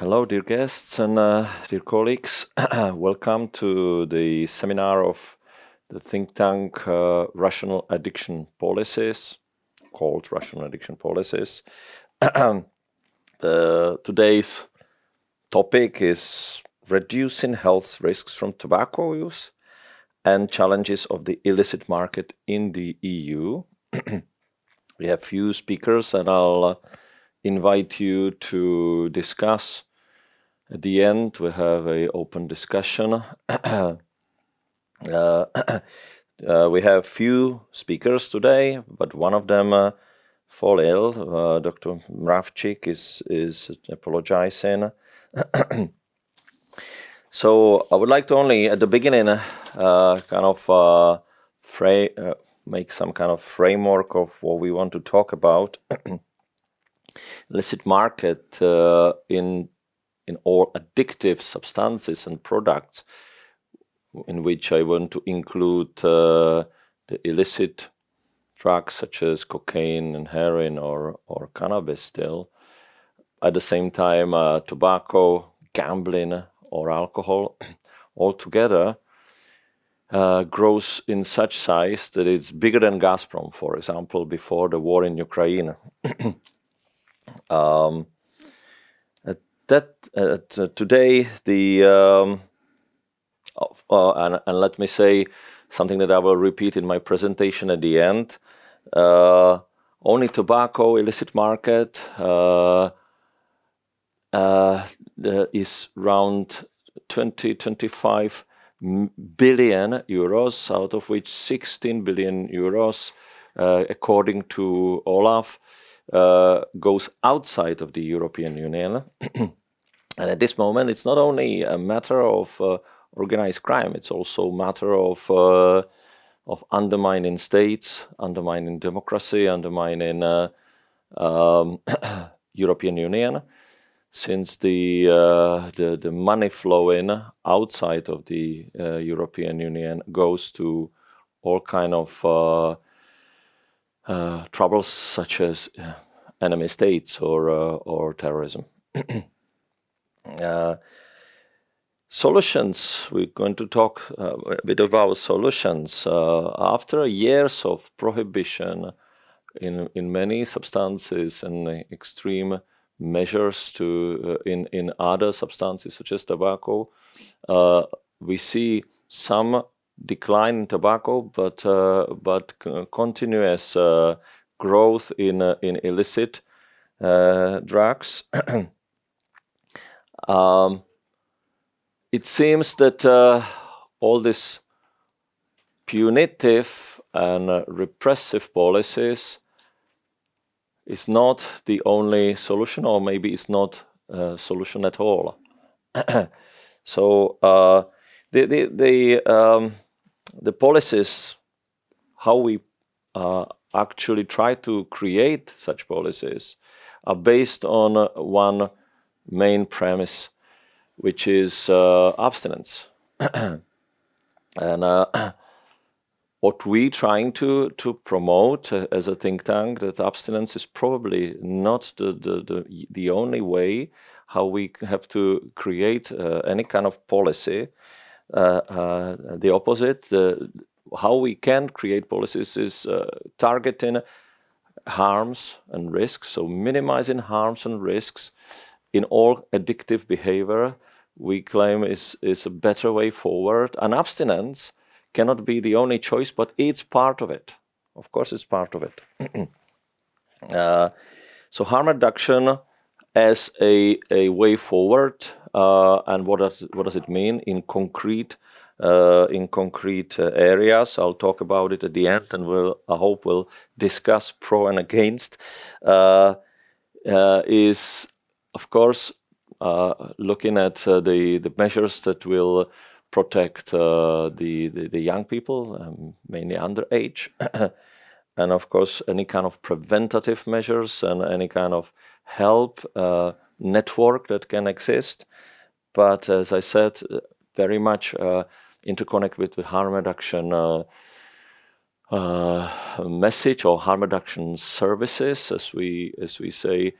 Hello, dear guests and dear colleagues. Welcome to the seminar of the think tank Rational Addiction Policies, called Rational Addiction Policies. Today's topic is reducing health risks from tobacco use and challenges of the illicit market in the EU. We have few speakers, and I'll invite you to discuss. At the end, we have an open discussion. We have few speakers today, but one of them fall ill. Dr. Mravchik is apologizing. So I would like to only, at the beginning, make some kind of framework of what we want to talk about. Illicit market in all addictive substances and products, in which I want to include the illicit drugs such as cocaine and heroin or cannabis still. At the same time, tobacco, gambling or alcohol altogether grows in such size that it's bigger than Gazprom, for example, before the war in Ukraine. Today, and let me say something that I will repeat in my presentation at the end. Only tobacco illicit market is around 20-25 billion euros, out of which 16 billion euros, according to Olaf, goes outside of the European Union. And at this moment, it's not only a matter of organized crime, it's also a matter of undermining states, undermining democracy, undermining European Union, since the money flowing outside of the European Union goes to all kind of troubles such as enemy states or terrorism. Solutions. We're going to talk a bit about solutions. After years of prohibition in many substances and extreme measures in other substances such as tobacco, we see some decline in tobacco, but continuous growth in illicit drugs. It seems that all these punitive and repressive policies is not the only solution, or maybe it's not a solution at all. So the policies, how we actually try to create such policies, are based on one main premise, which is abstinence. And what we trying to promote as a think tank, that abstinence is probably not the only way how we have to create any kind of policy. The opposite, how we can create policies is targeting harms and risks, so minimizing harms and risks in all addictive behavior. We claim is a better way forward, and abstinence cannot be the only choice, but it's part of it. Of course, it's part of it. So harm reduction as a way forward, and what does it mean in concrete areas? I'll talk about it at the end, and I hope we'll discuss pro and against. Is of course looking at the measures that will protect the young people, mainly underage, and of course any kind of preventative measures and any kind of help network that can exist. But as I said, very much interconnect with the harm reduction message, or harm reduction services, as we say.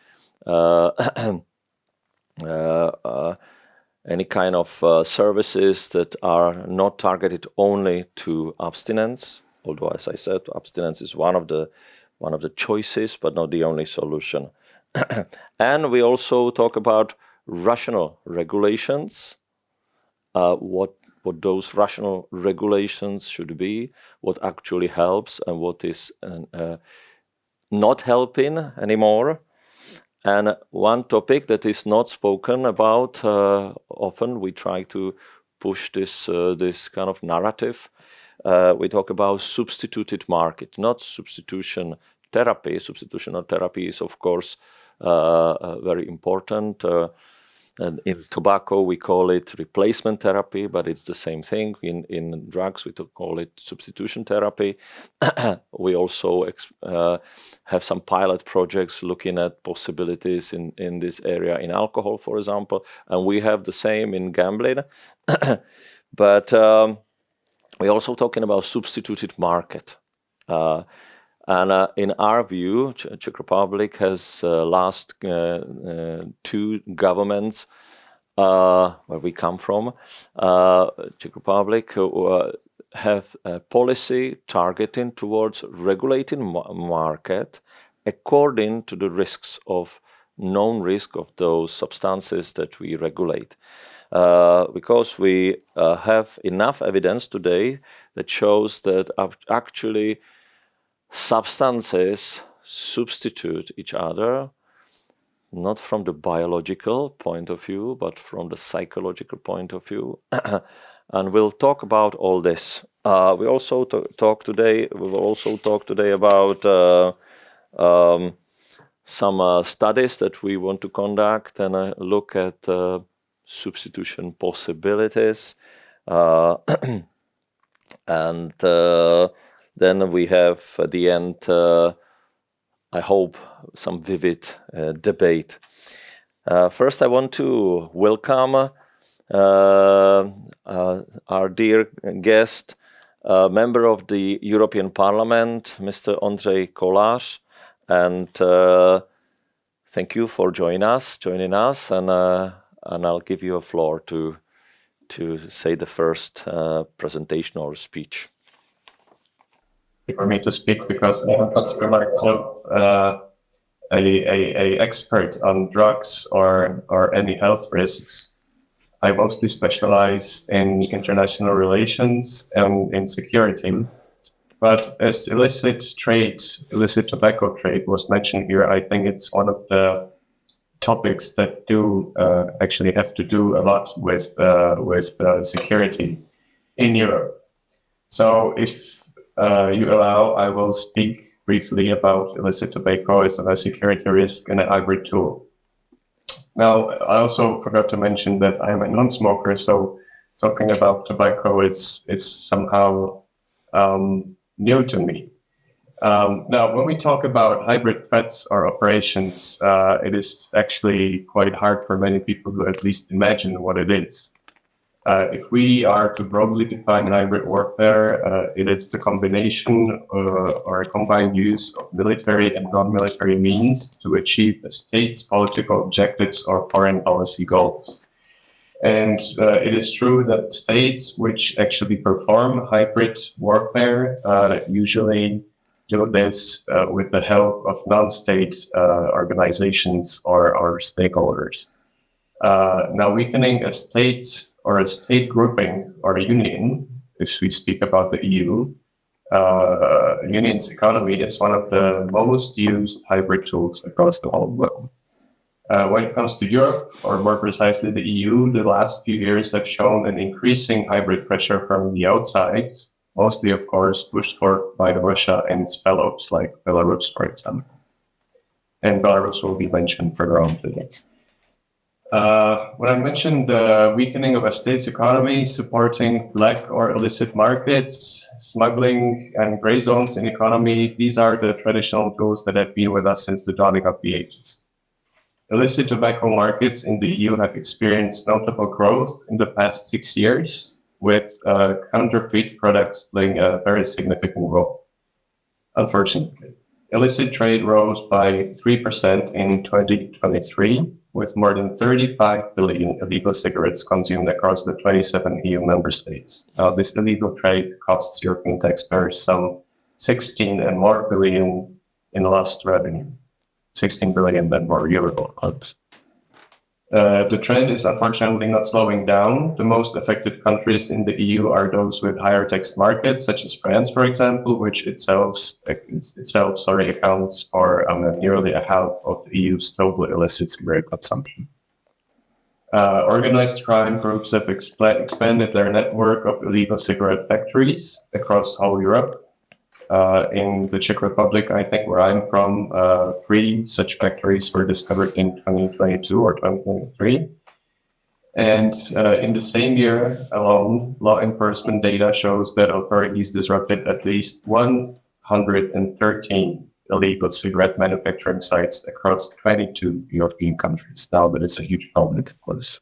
any kind of services that are not targeted only to abstinence. Although, as I said, abstinence is one of the choices, but not the only solution. And we also talk about rational regulations, what those rational regulations should be, what actually helps and what is not helping anymore. And one topic that is not spoken about often, we try to push this kind of narrative. We talk about substituted market, not substitution therapy. Substitutional therapy is, of course, very important. And in tobacco, we call it replacement therapy, but it's the same thing. In drugs, we call it substitution therapy. We also have some pilot projects looking at possibilities in this area in alcohol, for example, and we have the same in gambling. But we're also talking about substituted market. And in our view, Czech Republic has last two governments where we come from, Czech Republic, have a policy targeting towards regulating market according to the risks of known risk of those substances that we regulate. Because we have enough evidence today that shows that actually substances substitute each other, not from the biological point of view, but from the psychological point of view. And we'll talk about all this. We will also talk today about some studies that we want to conduct and look at substitution possibilities. And then we have at the end, I hope, some vivid debate. First, I want to welcome our dear guest, member of the European Parliament, Mr. Ondřej Kolář, and thank you for joining us, and I'll give you a floor to say the first presentation or speech. For me to speak, because I'm not a expert on drugs or any health risks. I mostly specialize in international relations and in security. But as illicit tobacco trade was mentioned here, I think it's one of the topics that do actually have to do a lot with security in Europe. So if you allow, I will speak briefly about illicit tobacco as a security risk and a hybrid tool. Now, I also forgot to mention that I'm a non-smoker, so talking about tobacco is somehow new to me. Now, when we talk about hybrid threats or operations, it is actually quite hard for many people to at least imagine what it is. If we are to broadly define hybrid warfare, it is the combination or a combined use of military and non-military means to achieve a state's political objectives or foreign policy goals. And it is true that states which actually perform hybrid warfare usually do this with the help of non-state organizations or stakeholders. Now, weakening a state or a state grouping or a union, if we speak about the EU, union's economy is one of the most used hybrid tools across the whole world. When it comes to Europe, or more precisely the EU, the last few years have shown an increasing hybrid pressure from the outside, mostly, of course, pushed forth by Russia and its fellows, like Belarus, for example. And Belarus will be mentioned further on today. When I mentioned the weakening of a state's economy, supporting black or illicit markets, smuggling and gray zones in economy, these are the traditional tools that have been with us since the dawning of the ages. Illicit tobacco markets in the EU have experienced notable growth in the past 6 years, with counterfeit products playing a very significant role. Unfortunately, illicit trade rose by 3% in 2023, with more than 35 billion illegal cigarettes consumed across the 27 EU member states. Now, this illegal trade costs European taxpayers some 16 and more billion in lost revenue. 16 billion and more euro. The trend is unfortunately not slowing down. The most affected countries in the EU are those with higher tax markets, such as France, for example, which itself accounts for nearly a half of the EU's total illicit cigarette consumption. Organized crime groups have expanded their network of illegal cigarette factories across all Europe. In the Czech Republic, I think where I'm from, 3 such factories were discovered in 2022 or 2023. And in the same year alone, law enforcement data shows that authorities disrupted at least 113 illegal cigarette manufacturing sites across 22 European countries. Now, that is a huge problem, of course.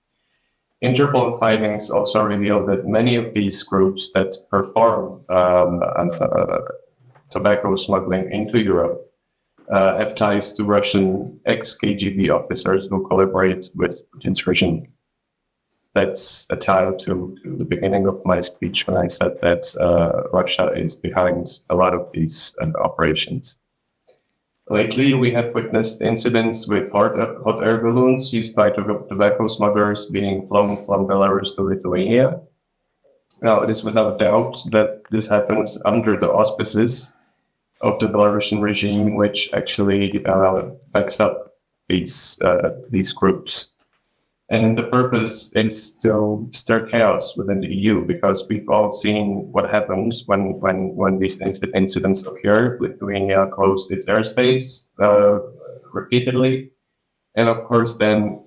Interpol findings also reveal that many of these groups that perform tobacco smuggling into Europe have ties to Russian ex-KGB officers who collaborate with Putin's regime. That's a tie to the beginning of my speech when I said that Russia is behind a lot of these operations. Lately, we have witnessed incidents with hot air balloons used by tobacco smugglers being flown from Belarus to Lithuania. Now, it is without doubt that this happens under the auspices of the Belarusian regime, which actually backs up these groups. And the purpose is to stir chaos within the EU, because we've all seen what happens when these incidents occur. Lithuania closed its airspace repeatedly, and of course, then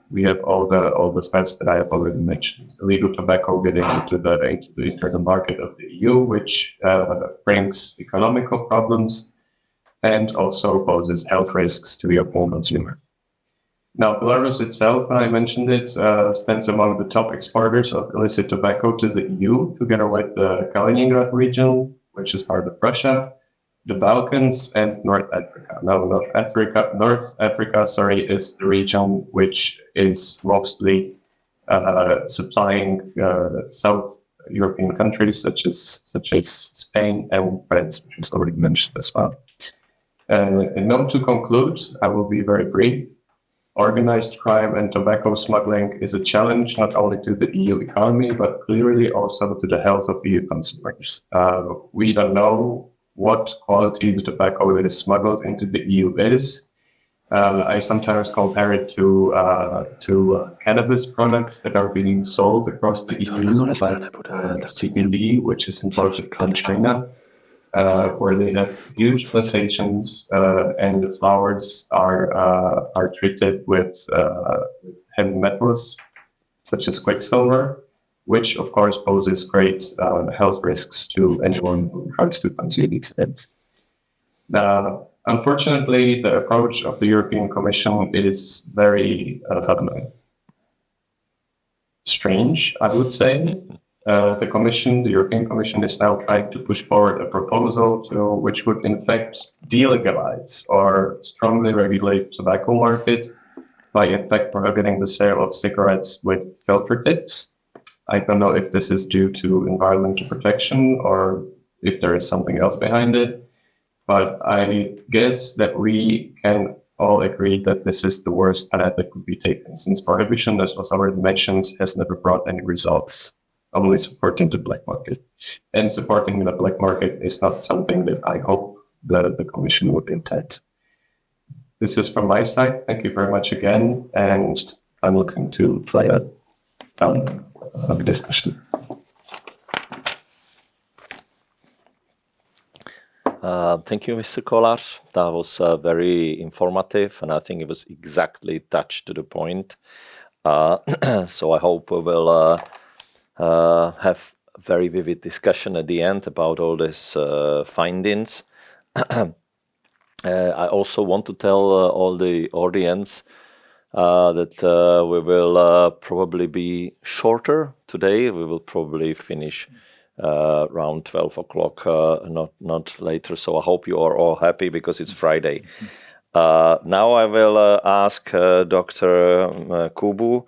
we have all the threats that I have already mentioned. Illegal tobacco getting into the internal market of the EU, which brings economical problems and also poses health risks to the European consumer. Now, Belarus itself, I mentioned it, stands among the top exporters of illicit tobacco to the EU, together with the Kaliningrad region, which is part of Russia, the Balkans, and North Africa. Now, North Africa, is the region which is mostly supplying South European countries such as Spain and France, which was already mentioned as well. And now to conclude, I will be very brief. Organized crime and tobacco smuggling is a challenge not only to the EU economy, but clearly also to the health of EU consumers. We don't know what quality the tobacco that is smuggled into the EU is. I sometimes compare it to cannabis products that are being sold across the EU, like CBD, which is imported from China, where they have huge plantations, and the flowers are treated with heavy metals, such as quicksilver, which of course poses great health risks to anyone who tries to consume these things. Unfortunately, the approach of the European Commission is very strange, I would say. The European Commission is now trying to push forward a proposal which would in fact delegalize or strongly regulate tobacco market by in fact prohibiting the sale of cigarettes with filter tips. I don't know if this is due to environmental protection or if there is something else behind it, but I guess that we can all agree that this is the worst path that could be taken, since prohibition, as was already mentioned, has never brought any results, only supporting the black market. And supporting the black market is not something that I hope the Commission would intend. This is from my side. Thank you very much again, and I'm looking to play down the discussion. Thank you, Mr. Kolar. That was very informative, and I think it was exactly touched to the point. So I hope we will have a very vivid discussion at the end about all these findings. I also want to tell all the audience that we will probably be shorter today. We will probably finish around 12 o'clock, not later. So I hope you are all happy because it's Friday. Now I will ask Dr. Kubu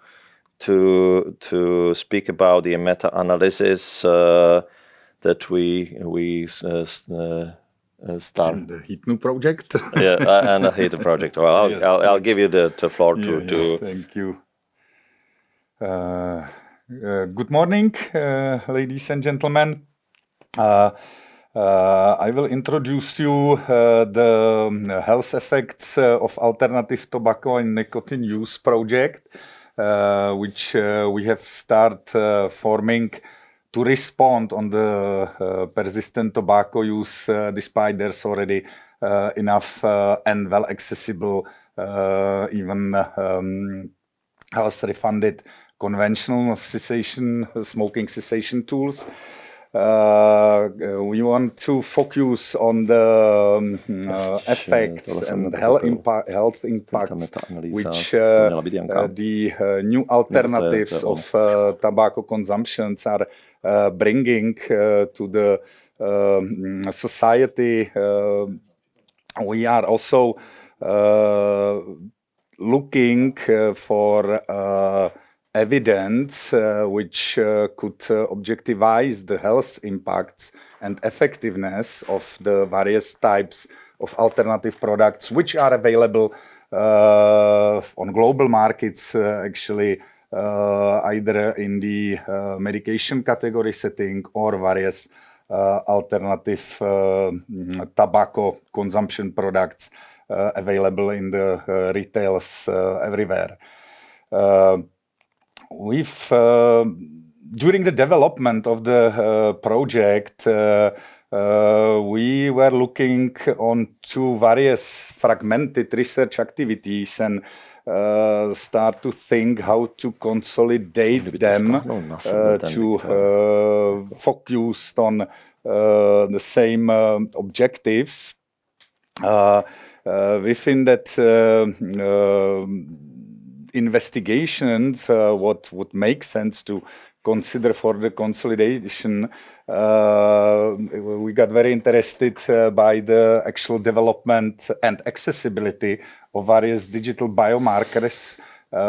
to speak about the meta-analysis that we start. And the HITNU project. And the HITNU project. Well, Yes, I'll give you the floor yeah, to. Thank you. Good morning, ladies and gentlemen. I will introduce you the health effects of alternative tobacco and nicotine use project, which we have started forming to respond on the persistent tobacco use, despite there's already enough and well accessible, even health refunded conventional smoking cessation tools. We want to focus on the effects and health impacts which the new alternatives of tobacco consumptions are bringing to the society. We are also looking for evidence which could objectivize the health impacts and effectiveness of the various types of alternative products which are available on global markets, actually either in the medication category setting or various alternative tobacco consumption products available in the retails everywhere. During the development of the project, we were looking on two various fragmented research activities and start to think how to consolidate them to focus on the same objectives. Within that investigations, what would make sense to consider for the consolidation, we got very interested by the actual development and accessibility of various digital biomarkers,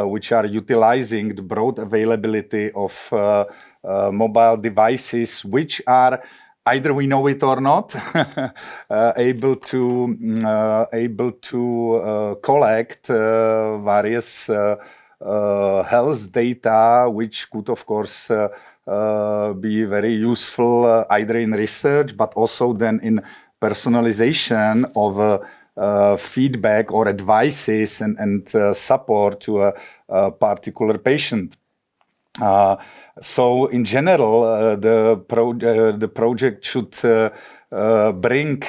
which are utilizing the broad availability of mobile devices, which are, either we know it or not, able to collect various health data, which could, of course, be very useful either in research, but also then in personalization of feedback or advices and support to a particular patient. So in general, the project should bring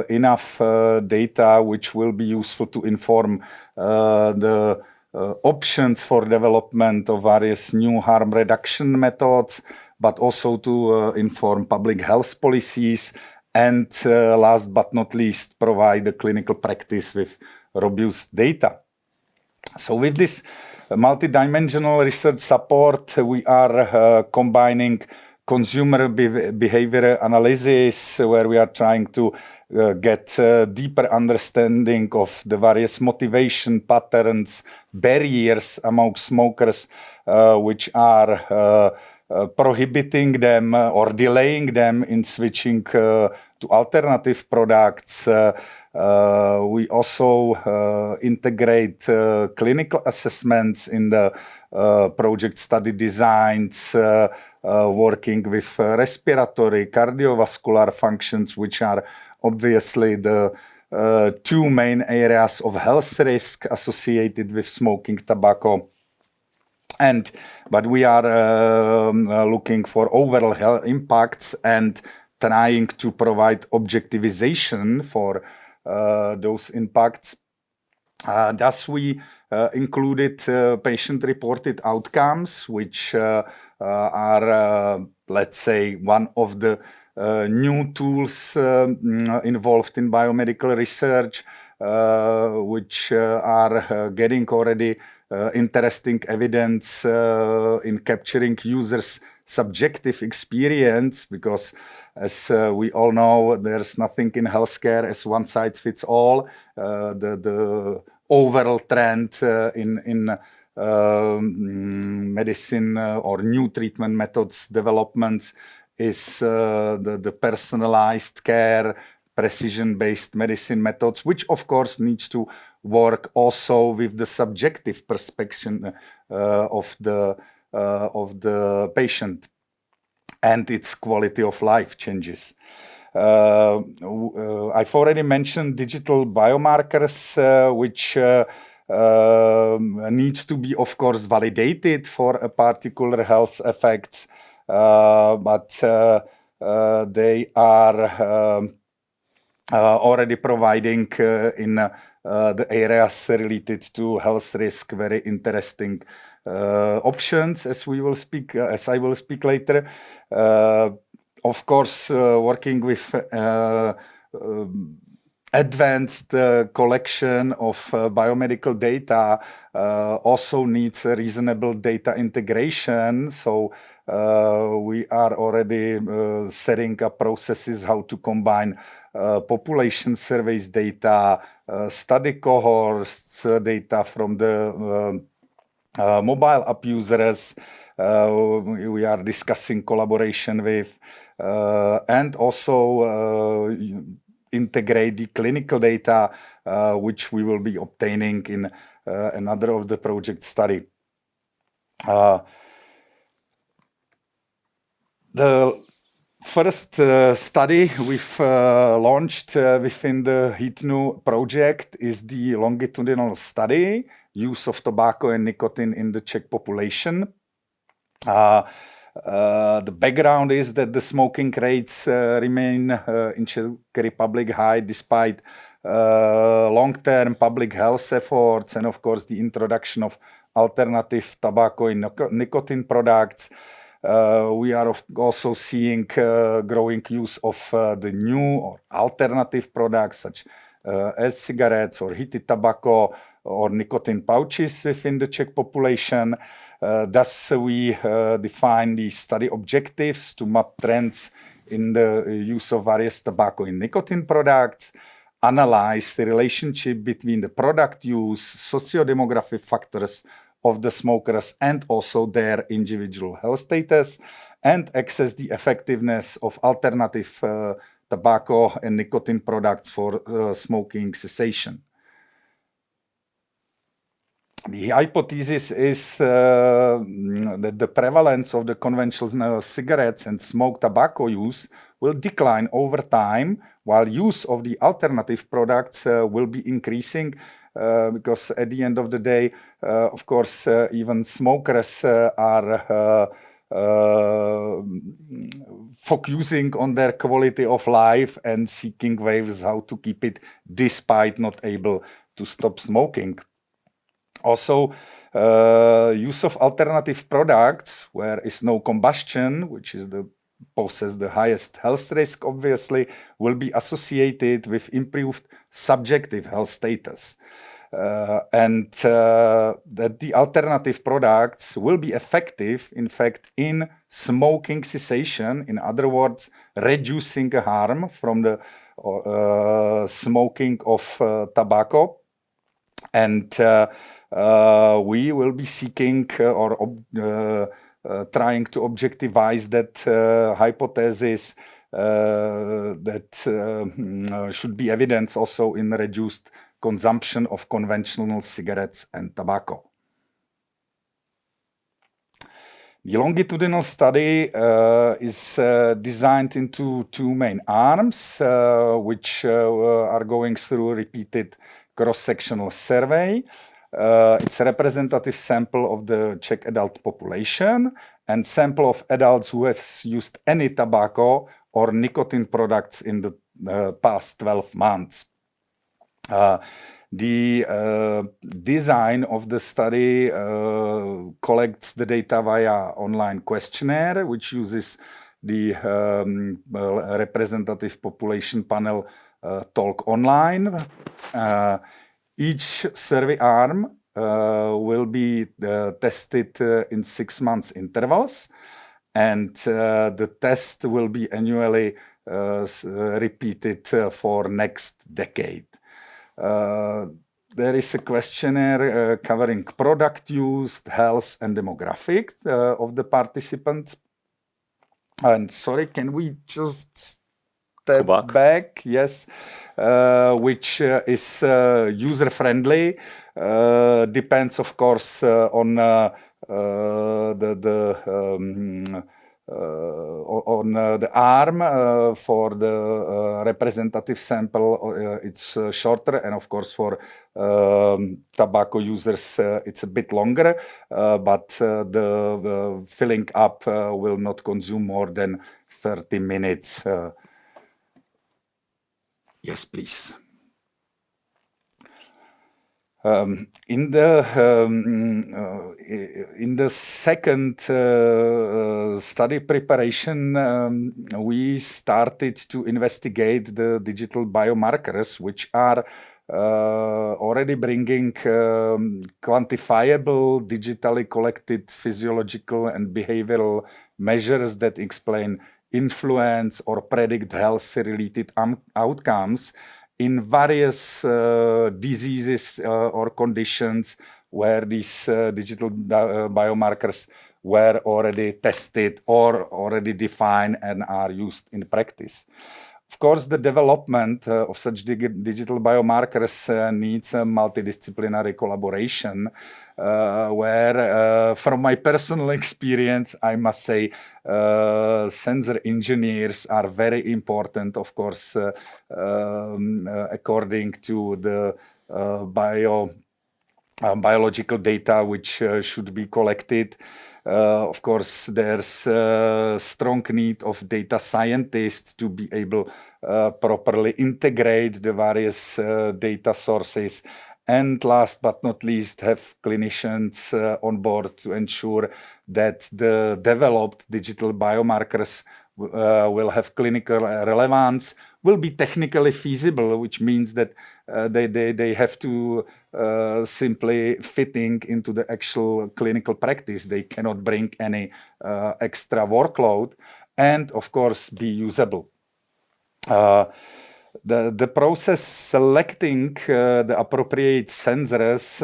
enough data which will be useful to inform the options for development of various new harm reduction methods, but also to inform public health policies, and last but not least, provide the clinical practice with robust data. So with this multidimensional research support, we are combining consumer behavior analysis, where we are trying to get deeper understanding of the various motivation patterns, barriers among smokers, which are prohibiting them or delaying them in switching to alternative products. We also integrate clinical assessments in the project study designs, working with respiratory, cardiovascular functions, which are obviously the two main areas of health risk associated with smoking tobacco. But we are looking for overall health impacts and trying to provide objectivization for those impacts. Thus, we included patient-reported outcomes, which are, let's say, one of the new tools involved in biomedical research, which are getting already interesting evidence in capturing users' subjective experience, because as we all know, there's nothing in healthcare as one size fits all. The overall trend in medicine or new treatment methods developments is the personalized care, precision-based medicine methods, which of course needs to work also with the subjective perception of the patient and its quality of life changes. I've already mentioned digital biomarkers, which needs to be, of course, validated for a particular health effects, but they are already providing in the areas related to health risk very interesting options, as I will speak later. Of course, working with advanced collection of biomedical data also needs a reasonable data integration. So we are already setting up processes how to combine population surveys data, study cohorts data from the mobile app users. We are discussing collaboration with and also integrate the clinical data, which we will be obtaining in another of the project study. The first study we've launched within the HITNU project is the longitudinal study, use of tobacco and nicotine in the Czech population. The background is that the smoking rates remain in Czech Republic high despite long-term public health efforts and of course the introduction of alternative tobacco and nicotine products. We are also seeing growing use of the new or alternative products such as cigarettes or heated tobacco or nicotine pouches within the Czech population. Thus, we define the study objectives to map trends in the use of various tobacco and nicotine products, analyze the relationship between the product use, socio-demographic factors of the smokers and also their individual health status, and assess the effectiveness of alternative tobacco and nicotine products for smoking cessation. The hypothesis is that the prevalence of the conventional cigarettes and smoked tobacco use will decline over time, while use of the alternative products will be increasing, because at the end of the day, of course, even smokers are focusing on their quality of life and seeking ways how to keep it despite not able to stop smoking. Also, use of alternative products where is no combustion, which is poses the highest health risk, obviously, will be associated with improved subjective health status. And that the alternative products will be effective, in fact, in smoking cessation, in other words, reducing the harm from the smoking of tobacco. And we will be seeking or trying to objectivize that hypothesis that should be evidence also in reduced consumption of conventional cigarettes and tobacco. The longitudinal study is designed into two main arms, which are going through repeated cross-sectional survey. It's a representative sample of the Czech adult population and sample of adults who have used any tobacco or nicotine products in the past 12 months. The design of the study collects the data via online questionnaire, which uses the representative population panel Talk Online. Each survey arm will be tested in 6 months intervals, and the test will be annually repeated for next decade. There is a questionnaire covering product use, health, and demographics of the participants. And sorry, can we just step back? Yes, which is user-friendly. Depends, of course, on the arm. For the representative sample, it's shorter, and of course for tobacco users it's a bit longer, but the filling up will not consume more than 30 minutes. Yes, please. In the second study preparation, we started to investigate the digital biomarkers, which are already bringing quantifiable, digitally collected physiological and behavioral measures that explain influence or predict health-related outcomes in various diseases or conditions where these digital biomarkers were already tested or already defined and are used in practice. Of course, the development of such digital biomarkers needs a multidisciplinary collaboration, where from my personal experience, I must say, sensor engineers are very important, of course, according to the biological data which should be collected. Of course, there's a strong need of data scientists to be able properly integrate the various data sources. And last but not least, have clinicians on board to ensure that the developed digital biomarkers will have clinical relevance, will be technically feasible, which means that they have to simply fitting into the actual clinical practice. They cannot bring any extra workload, and of course be usable. The process selecting the appropriate sensors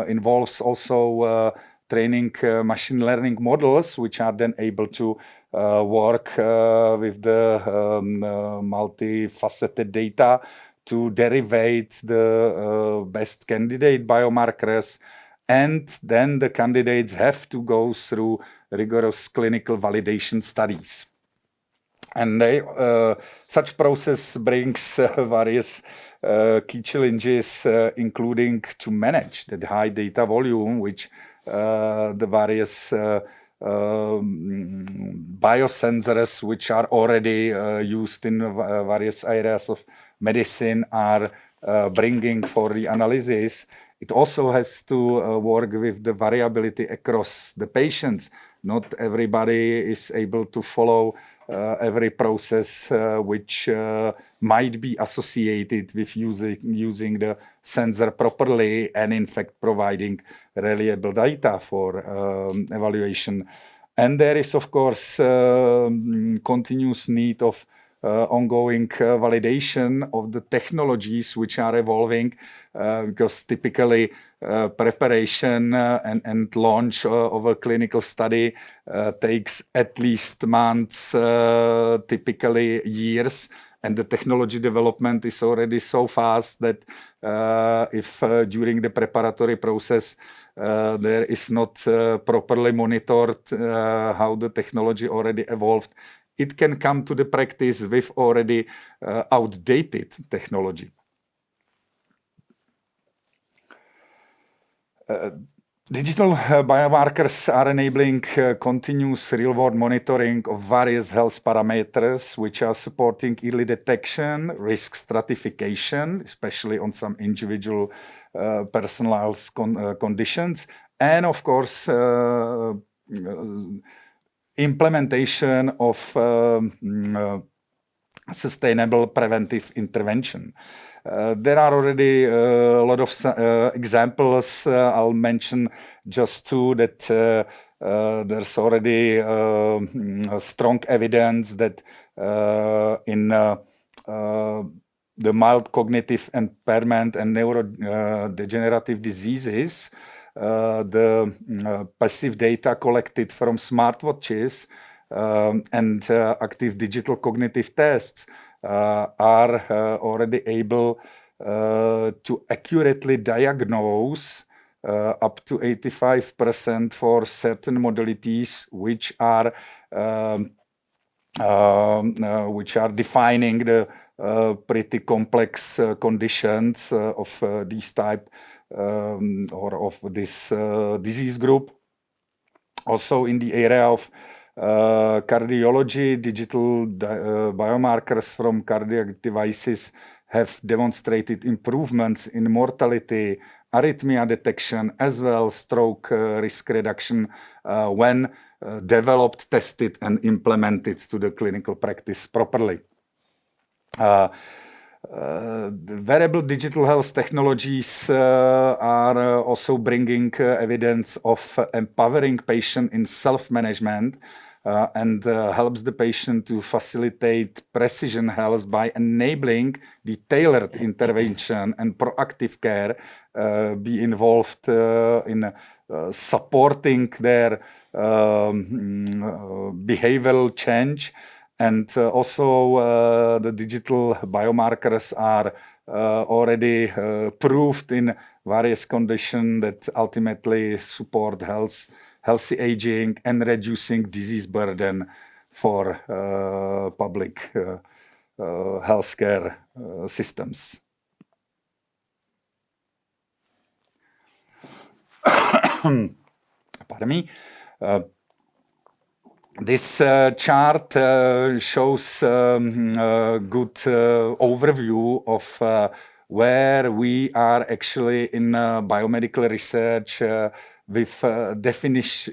involves also training machine learning models, which are then able to work with the multifaceted data to derivate the best candidate biomarkers, and then the candidates have to go through rigorous clinical validation studies. And such process brings various key challenges, including to manage that high data volume, which the various biosensors, which are already used in various areas of medicine, are bringing for the analysis. It also has to work with the variability across the patients. Not everybody is able to follow every process which might be associated with using the sensor properly, and in fact providing reliable data for evaluation. And there is, of course, continuous need of ongoing validation of the technologies which are evolving, because typically preparation and launch of a clinical study takes at least months, typically years. And the technology development is already so fast that if during the preparatory process there is not properly monitored how the technology evolved evolved, it can come to the practice with already outdated technology. Digital biomarkers are enabling continuous real-world monitoring of various health parameters, which are supporting early detection, risk stratification, especially on some individual personalized conditions, and of course implementation of sustainable preventive intervention. There are already a lot of examples. I'll mention just two that there's already strong evidence that in the mild cognitive impairment and neurodegenerative diseases, the passive data collected from smartwatches and active digital cognitive tests are already able to accurately diagnose up to 85% for certain modalities which are defining the pretty complex conditions of these type or of this disease group. Also in the area of cardiology, digital biomarkers from cardiac devices have demonstrated improvements in mortality, arrhythmia detection, as well stroke risk reduction when developed, tested, and implemented to the clinical practice properly. The wearable digital health technologies are also bringing evidence of empowering patient in self-management and helps the patient to facilitate precision health by enabling the tailored intervention and proactive care be involved in supporting their behavioral change. And also the digital biomarkers are already proved in various conditions that ultimately support healthy aging and reducing disease burden for public healthcare systems. Pardon me. This chart shows a good overview of where we are actually in biomedical research with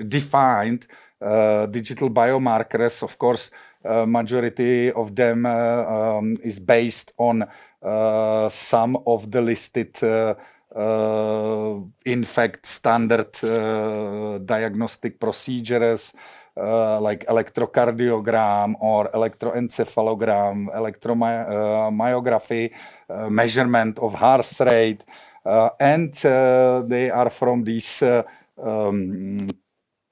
defined digital biomarkers. Of course, majority of them is based on some of the listed in fact standard diagnostic procedures like electrocardiogram or electroencephalogram, electromyography, measurement of heart rate, and they are from these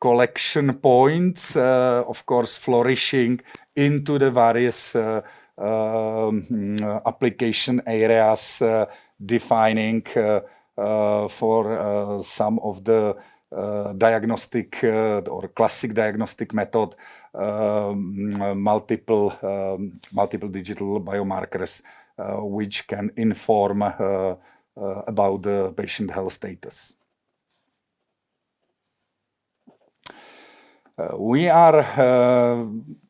collection points, of course, flourishing into the various application areas, defining for some of the diagnostic or classic diagnostic method, multiple digital biomarkers which can inform about the patient health status. We are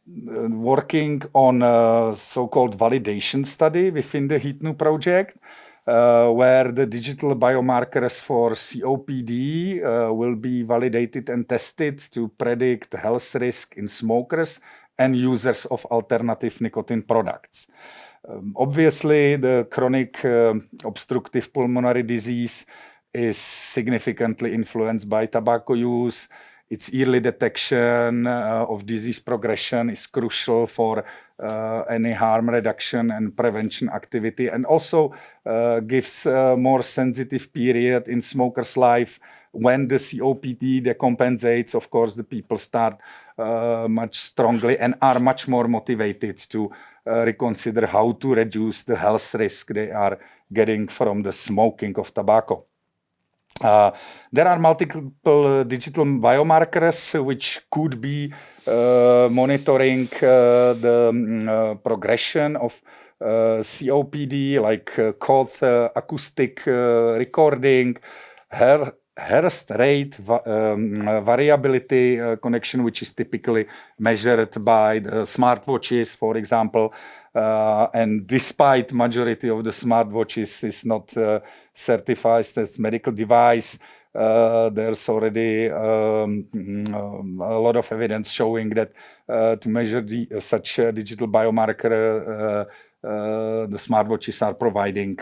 working on a so-called validation study within the HEAT-NU project, where the digital biomarkers for COPD will be validated and tested to predict health risk in smokers and users of alternative nicotine products. Obviously, the chronic obstructive pulmonary disease is significantly influenced by tobacco use. Its early detection of disease progression is crucial for any harm reduction and prevention activity, and also gives a more sensitive period in smokers' life when the COPD decompensates. Of course, the people start much strongly and are much more motivated to reconsider how to reduce the health risk they are getting from the smoking of tobacco. There are multiple digital biomarkers which could be monitoring the progression of COPD, like cough, acoustic recording, heart rate variability connection, which is typically measured by the smartwatches, for example. And despite majority of the smartwatches is not certified as medical device, there's already a lot of evidence showing that to measure such a digital biomarker, the smartwatches are providing,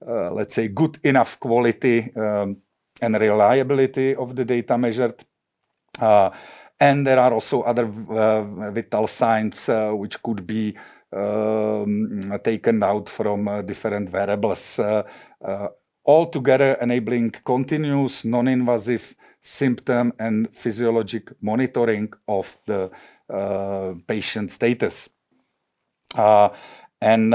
let's say, good enough quality and reliability of the data measured. And there are also other vital signs which could be taken out from different variables, altogether enabling continuous non-invasive symptom and physiologic monitoring of the patient status. And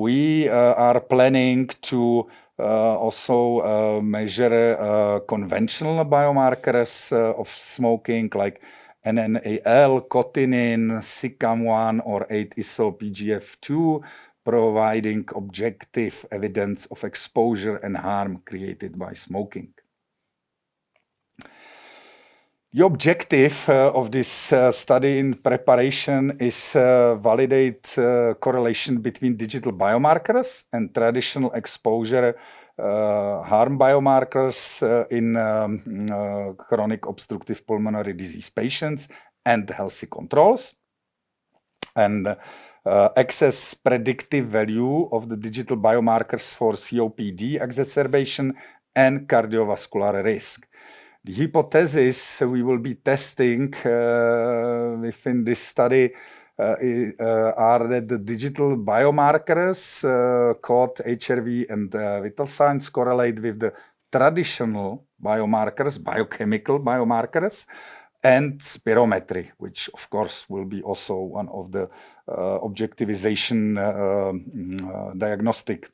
we are planning to also measure conventional biomarkers of smoking like NNAL, cotinine, SICAM1 or 8-iso-PGF2, providing objective evidence of exposure and harm created by smoking. The objective of this study in preparation is validate correlation between digital biomarkers and traditional exposure harm biomarkers in chronic obstructive pulmonary disease patients and healthy controls. And access predictive value of the digital biomarkers for COPD exacerbation and cardiovascular risk. The hypothesis we will be testing within this study are that the digital biomarkers called HRV and vital signs correlate with the traditional biomarkers, biochemical biomarkers, and spirometry, which of course will be also one of the objectivization diagnostic.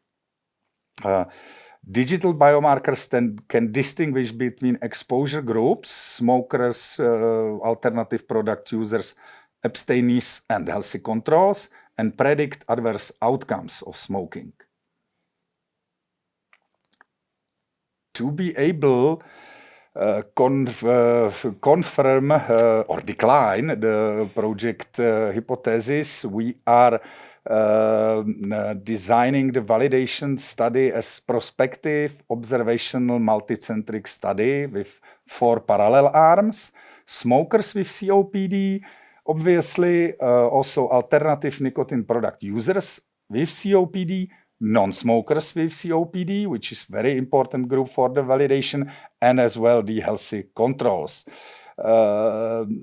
Digital biomarkers then can distinguish between exposure groups, smokers, alternative product users, abstainees, and healthy controls, and predict adverse outcomes of smoking. To be able confirm or decline the project hypothesis, we are designing the validation study as prospective observational multicentric study with 4 parallel arms: smokers with COPD, obviously also alternative nicotine product users with COPD, non-smokers with COPD, which is very important group for the validation, and as well the healthy controls. The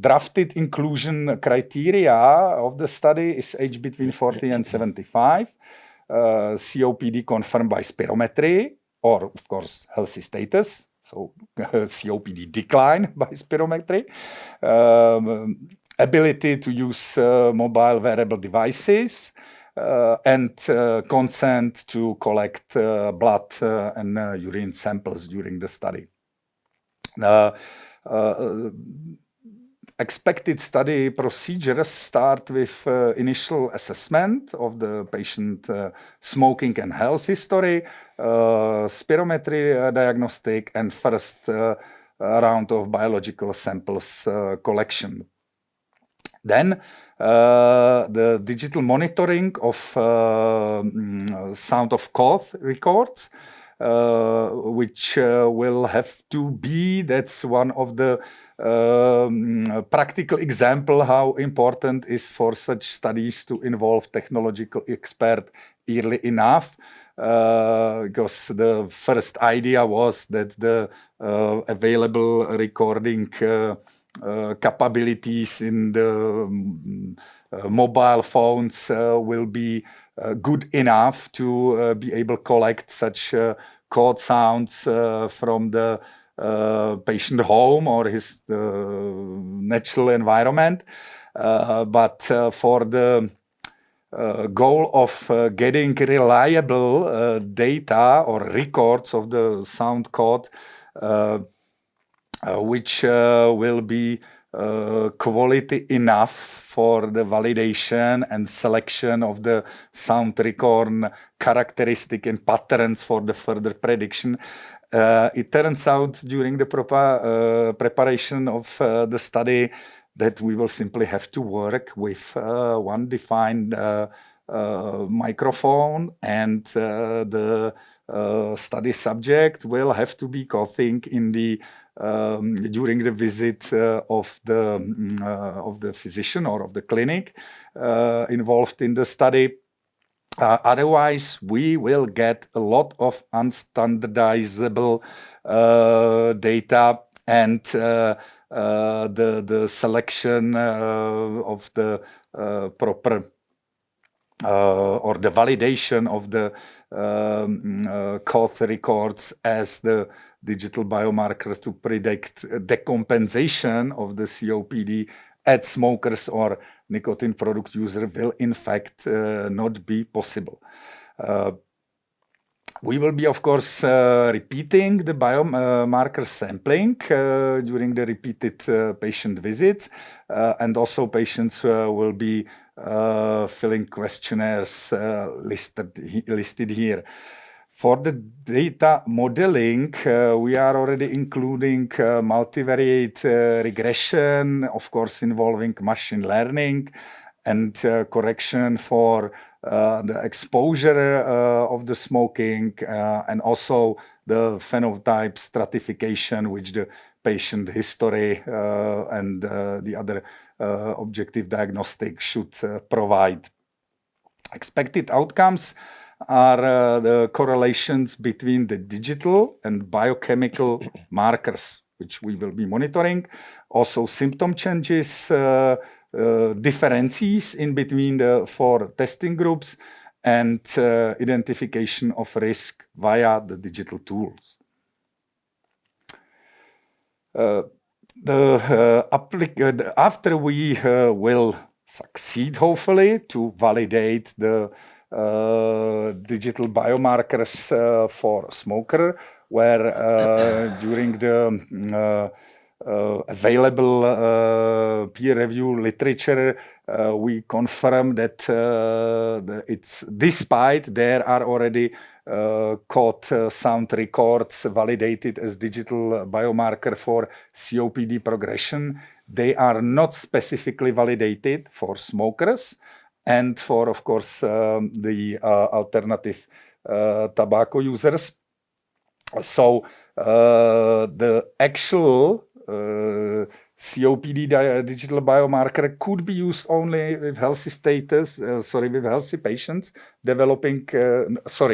drafted inclusion criteria of the study is age between 40 and 75, COPD confirmed by spirometry, or of course healthy status, so COPD decline by spirometry, ability to use mobile wearable devices, and consent to collect blood and urine samples during the study. Expected study procedures start with initial assessment of the patient smoking and health history, spirometry diagnostic, and first round of biological samples collection. Then the digital monitoring of sound of cough records, which will have to be, that's one of the practical example how important is for such studies to involve technological expert early enough, because the first idea was that the available recording capabilities in the mobile phones will be good enough to be able to collect such chord sounds from the patient home or his natural environment. But for the goal of getting reliable data or records of the sound chord, which will be quality enough for the validation and selection of the sound record characteristic and patterns for the further prediction. It turns out during the preparation of the study that we will simply have to work with one defined microphone and the study subject will have to be coughing in the during the visit of the physician or of the clinic involved in the study. Otherwise, we will get a lot of unstandardizable data, and the selection of the proper or the validation of the cough records as the digital biomarker to predict decompensation of the COPD at smokers or nicotine product user will in fact not be possible. We will be, of course, repeating the biomarker sampling during the repeated patient visits, and also patients will be filling questionnaires listed here. For the data modeling, we are already including multivariate regression, of course, involving machine learning and correction for the exposure of the smoking, and also the phenotype stratification, which the patient history and the other objective diagnostic should provide. Expected outcomes are the correlations between the digital and biochemical markers, which we will be monitoring. Also symptom changes, differences in between the 4 testing groups, and identification of risk via the digital tools. After we will succeed, hopefully, to validate the digital biomarkers for smoker, where during the available peer review literature, we confirm that it's despite there are already caught sound records validated as digital biomarker for COPD progression, they are not specifically validated for smokers and for, of course, the alternative tobacco users. So the actual COPD digital biomarker could be used only with healthy status, with healthy patients developing,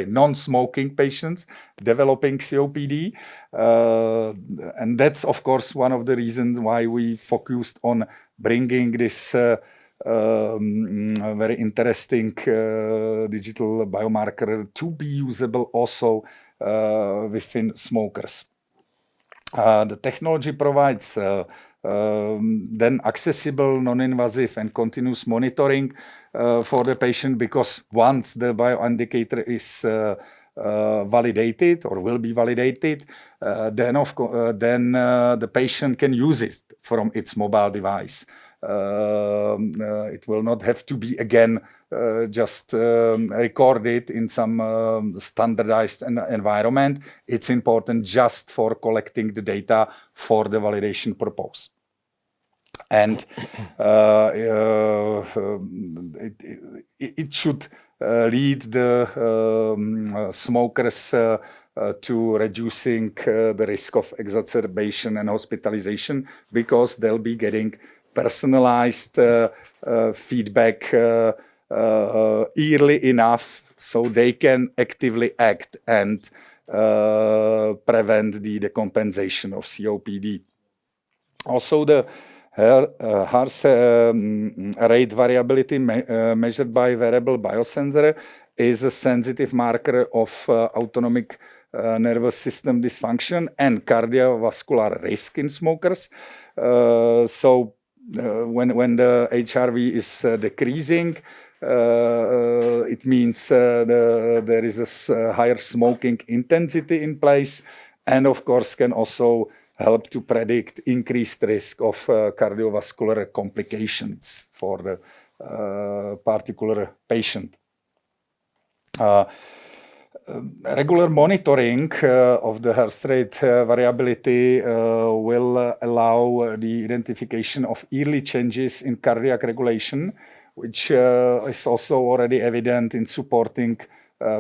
non-smoking patients developing COPD. And that's, of course, one of the reasons why we focused on bringing this very interesting digital biomarker to be usable also within smokers. The technology provides then accessible, non-invasive and continuous monitoring for the patient, because once the bioindicator is validated or will be validated, then the patient can use it from its mobile device. It will not have to be again just recorded in some standardized environment. It's important just for collecting the data for the validation purpose. And it should lead the smokers to reducing the risk of exacerbation and hospitalization, because they'll be getting personalized feedback early enough so they can actively act and prevent the decompensation of COPD. Also, the heart rate variability measured by wearable biosensor is a sensitive marker of autonomic nervous system dysfunction and cardiovascular risk in smokers. So when the HRV is decreasing, it means there is a higher smoking intensity in place, and of course can also help to predict increased risk of cardiovascular complications for the particular patient. Regular monitoring of the heart rate variability will allow the identification of early changes in cardiac regulation, which is also already evident in supporting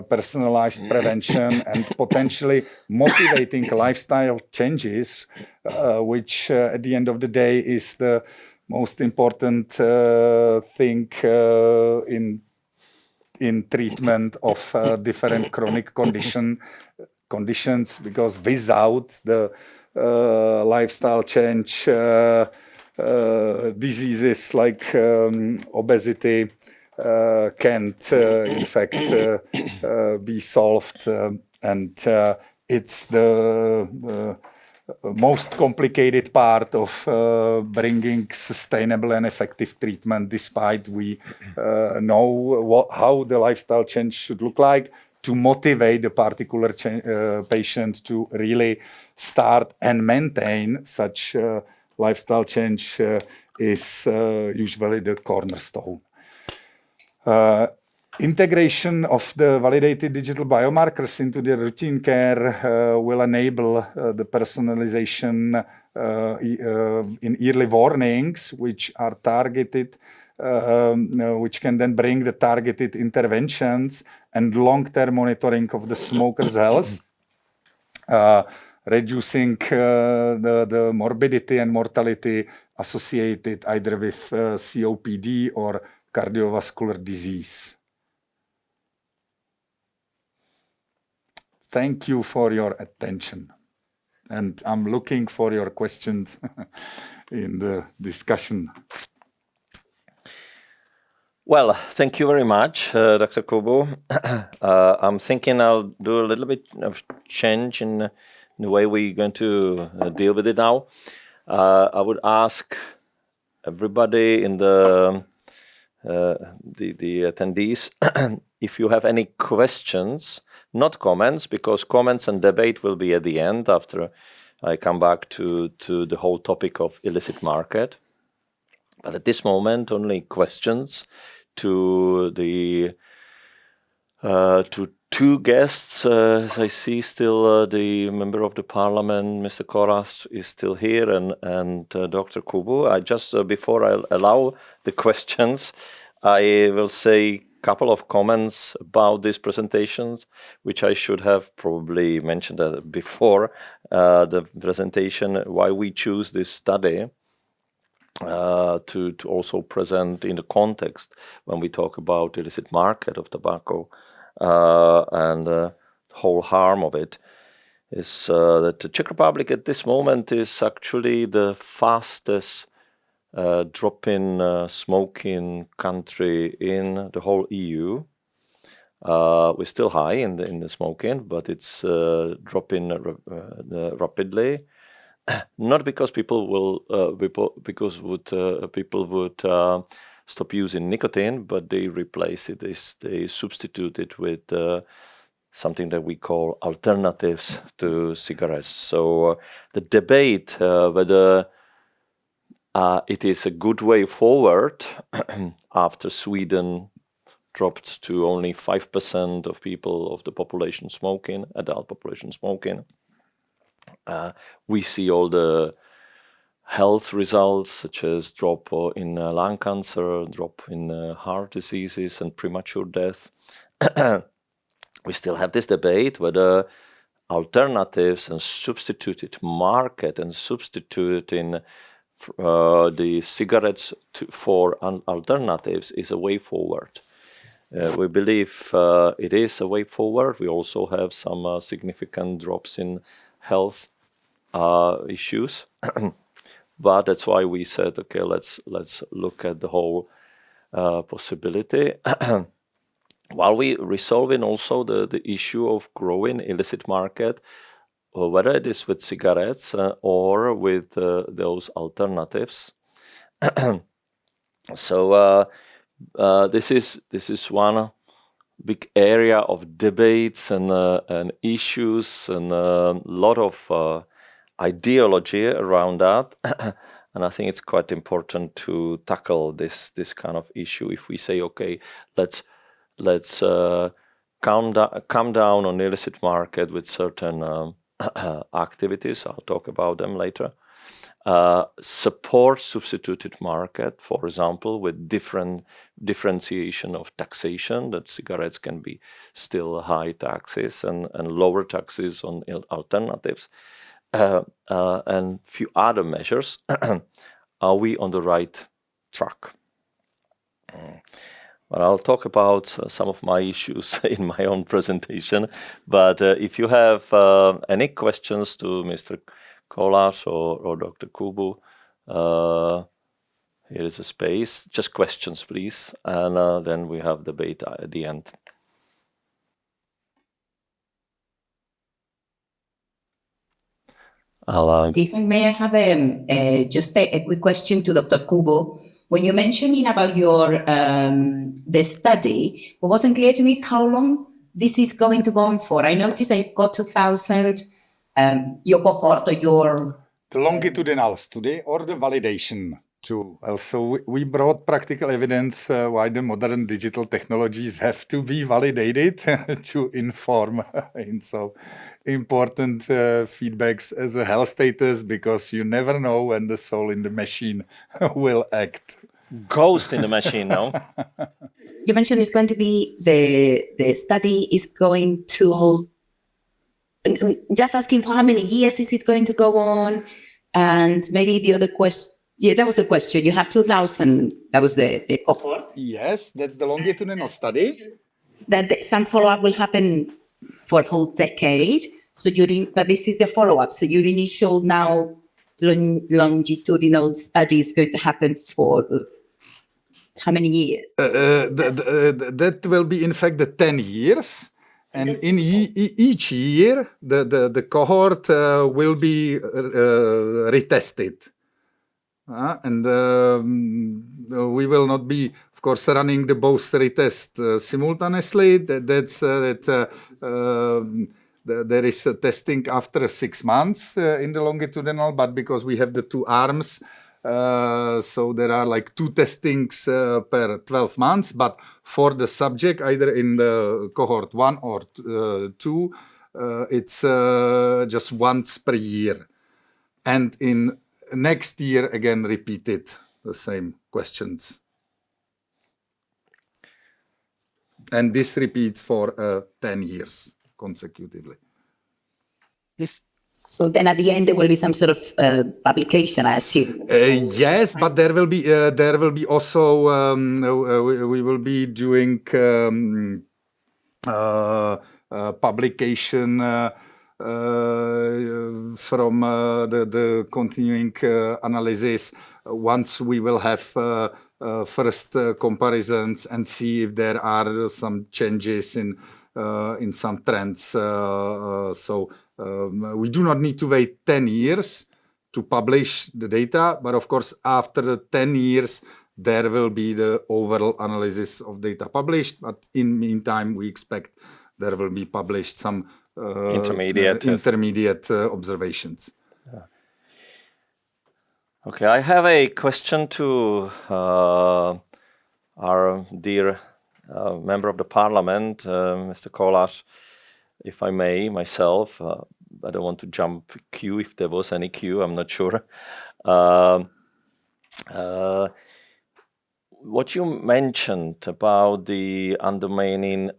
personalized prevention and potentially motivating lifestyle changes, which at the end of the day is the most important thing in treatment of different chronic conditions, because without the lifestyle change, diseases like obesity can't in fact be solved, and it's the most complicated part of bringing sustainable and effective treatment, despite we know how the lifestyle change should look like to motivate the particular patient to really start and maintain such lifestyle change is usually the cornerstone. Integration of the validated digital biomarkers into the routine care will enable the personalization in early warnings, which are targeted, which can then bring the targeted interventions and long-term monitoring of the smoker's health, reducing the morbidity and mortality associated either with COPD or cardiovascular disease. Thank you for your attention, and I'm looking for your questions in the discussion. Well, thank you very much, Dr. Kubu. I'm thinking I'll do a little bit of change in the way we're going to deal with it now. I would ask everybody in the attendees if you have any questions, not comments, because comments and debate will be at the end after I come back to the whole topic of illicit market. But at this moment, only questions to the to two guests. I see still the member of the parliament, Mr. Koras, is still here, and Dr. Kubu. I just before I allow the questions, I will say a couple of comments about these presentations, which I should have probably mentioned before the presentation, why we choose this study to also present in the context when we talk about illicit market of tobacco and the whole harm of it, is that the Czech Republic at this moment is actually the fastest drop in smoking country in the whole EU. We're still high in the smoking, but it's dropping rapidly. Not because people would stop using nicotine, but they replace it. They substitute it with something that we call alternatives to cigarettes. So the debate whether it is a good way forward after Sweden dropped to only 5% of people of the population smoking, adult population smoking. We see all the health results, such as drop in lung cancer, drop in heart diseases, and premature death. We still have this debate whether alternatives and substituted market and substituting the cigarettes for alternatives is a way forward. We believe it is a way forward. We also have some significant drops in health issues, but that's why we said, okay, let's look at the whole possibility while we resolving also the issue of growing illicit market, whether it is with cigarettes or with those alternatives. So this is one big area of debates and issues and a lot of ideology around that. And I think it's quite important to tackle this kind of issue. If we say, okay, let's calm down on the illicit market with certain activities. I'll talk about them later. Support substituted market, for example, with different differentiation of taxation, that cigarettes can be still high taxes and lower taxes on alternatives, and few other measures. Are we on the right track? Well, I'll talk about some of my issues in my own presentation, but if you have any questions to Mr. Kolář or Dr. Kubu, here is a space. Just questions, please, and then we have debate at the end. If I may, I have just a quick question to Dr. Kubo. When you're mentioning about your the study, what wasn't clear to me is how long this is going to go on for. I noticed that you've got 2,000, your cohort or your... The longitudinal study or the validation too. Also, we brought practical evidence why the modern digital technologies have to be validated to inform. And so important feedbacks as a health status, because you never know when the soul in the machine will act. Ghost in the machine, no? You mentioned it's going to be, the study is going to... Just asking for how many years is it going to go on? And maybe the other question, yeah, that was the question. You have 2,000, that was the cohort. Yes, that's the longitudinal study. That some follow-up will happen for a whole decade. So but this is the follow-up. So your initial now longitudinal study is going to happen for how many years? That will be, in fact, the 10 years. And in each year, the cohort will be retested. And we will not be, of course, running the both retest simultaneously. There is a testing after 6 months in the longitudinal, but because we have the two arms, so there are like 2 testings per 12 months, but for the subject, either in the cohort 1 or 2, it's just once per year. And in next year, again, repeated the same questions. And this repeats for 10 years consecutively. So then at the end, there will be some sort of publication, I assume. Yes, but there will be also, we will be doing publication from the continuing analysis once we will have first comparisons and see if there are some changes in some trends. So we do not need to wait 10 years to publish the data, but of course, after 10 years, there will be the overall analysis of data published. But in meantime, we expect there will be published some intermediate observations. Yeah. Okay, I have a question to our dear member of the parliament, Mr. Kolář, if I may, myself. I don't want to jump queue if there was any queue, I'm not sure. What you mentioned about the undermining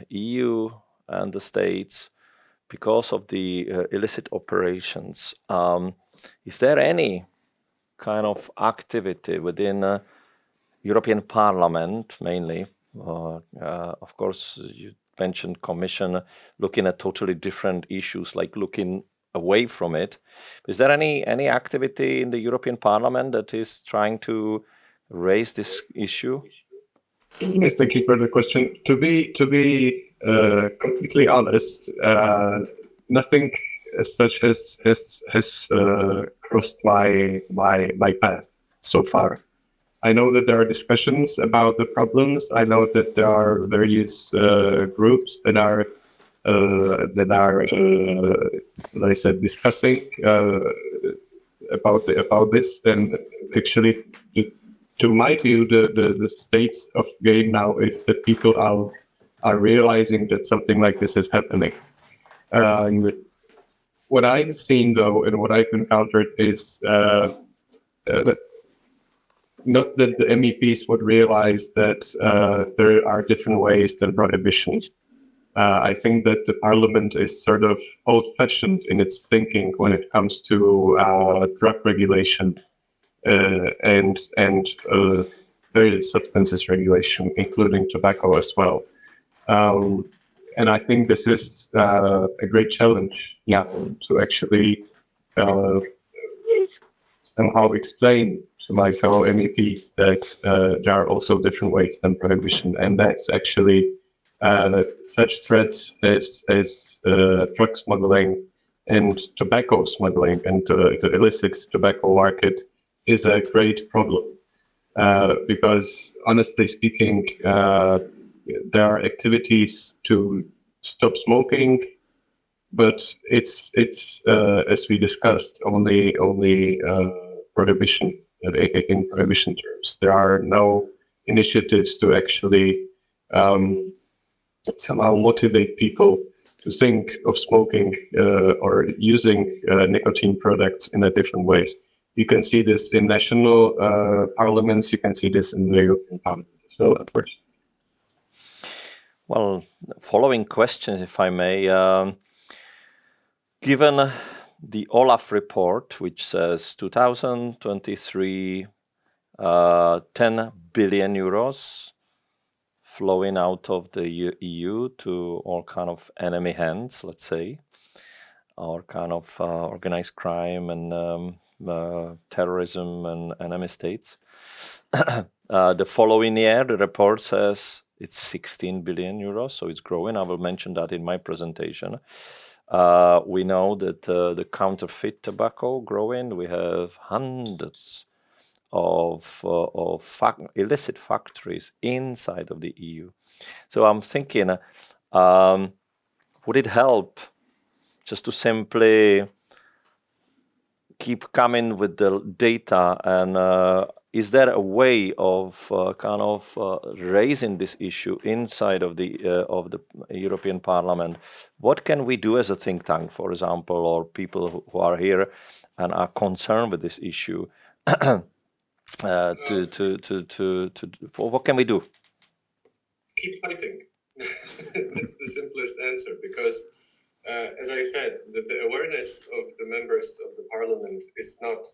EU and the states because of the illicit operations, is there any kind of activity within European Parliament, mainly? Of course, you mentioned Commission looking at totally different issues, like looking away from it. Is there any activity in the European Parliament that is trying to raise this issue? Thank you for the question. To be completely honest, nothing as such has crossed my path so far. I know that there are discussions about the problems. I know that there are various groups that are, like I said, discussing about this. And actually, to my view, the state of game now is that people are realizing that something like this is happening. what I've seen though, and what I've encountered is that not that the MEPs would realize that there are different ways than prohibition. I think that the parliament is sort of old-fashioned in its thinking when it comes to drug regulation and various substances regulation, including tobacco as well. And I think this is a great challenge, to actually somehow explain to my fellow MEPs that there are also different ways than prohibition, and that's actually such threats as drug smuggling and tobacco smuggling and the illicit tobacco market is a great problem. Because honestly speaking, there are activities to stop smoking, but it's as we discussed, only prohibition in prohibition terms. There are no initiatives to actually somehow motivate people to think of smoking or using nicotine products in a different ways. You can see this in national parliaments. You can see this in the European Parliament. So, unfortunately. Well, following questions, if I may. Given the Olaf report, which says 2023, 10 billion euros flowing out of the EU to all kind of enemy hands, let's say, or kind of organized crime and terrorism and enemy states. The following year, the report says it's 16 billion euros, so it's growing. I will mention that in my presentation. We know that the counterfeit tobacco growing. We have hundreds of illicit factories inside of the EU. So I'm thinking, would it help just to simply keep coming with the data, and is there a way of raising this issue inside of the European Parliament? What can we do as a think tank, for example, or people who are here and are concerned with this issue? What can we do? Keep fighting. That's the simplest answer, because as I said, the awareness of the members of the parliament is not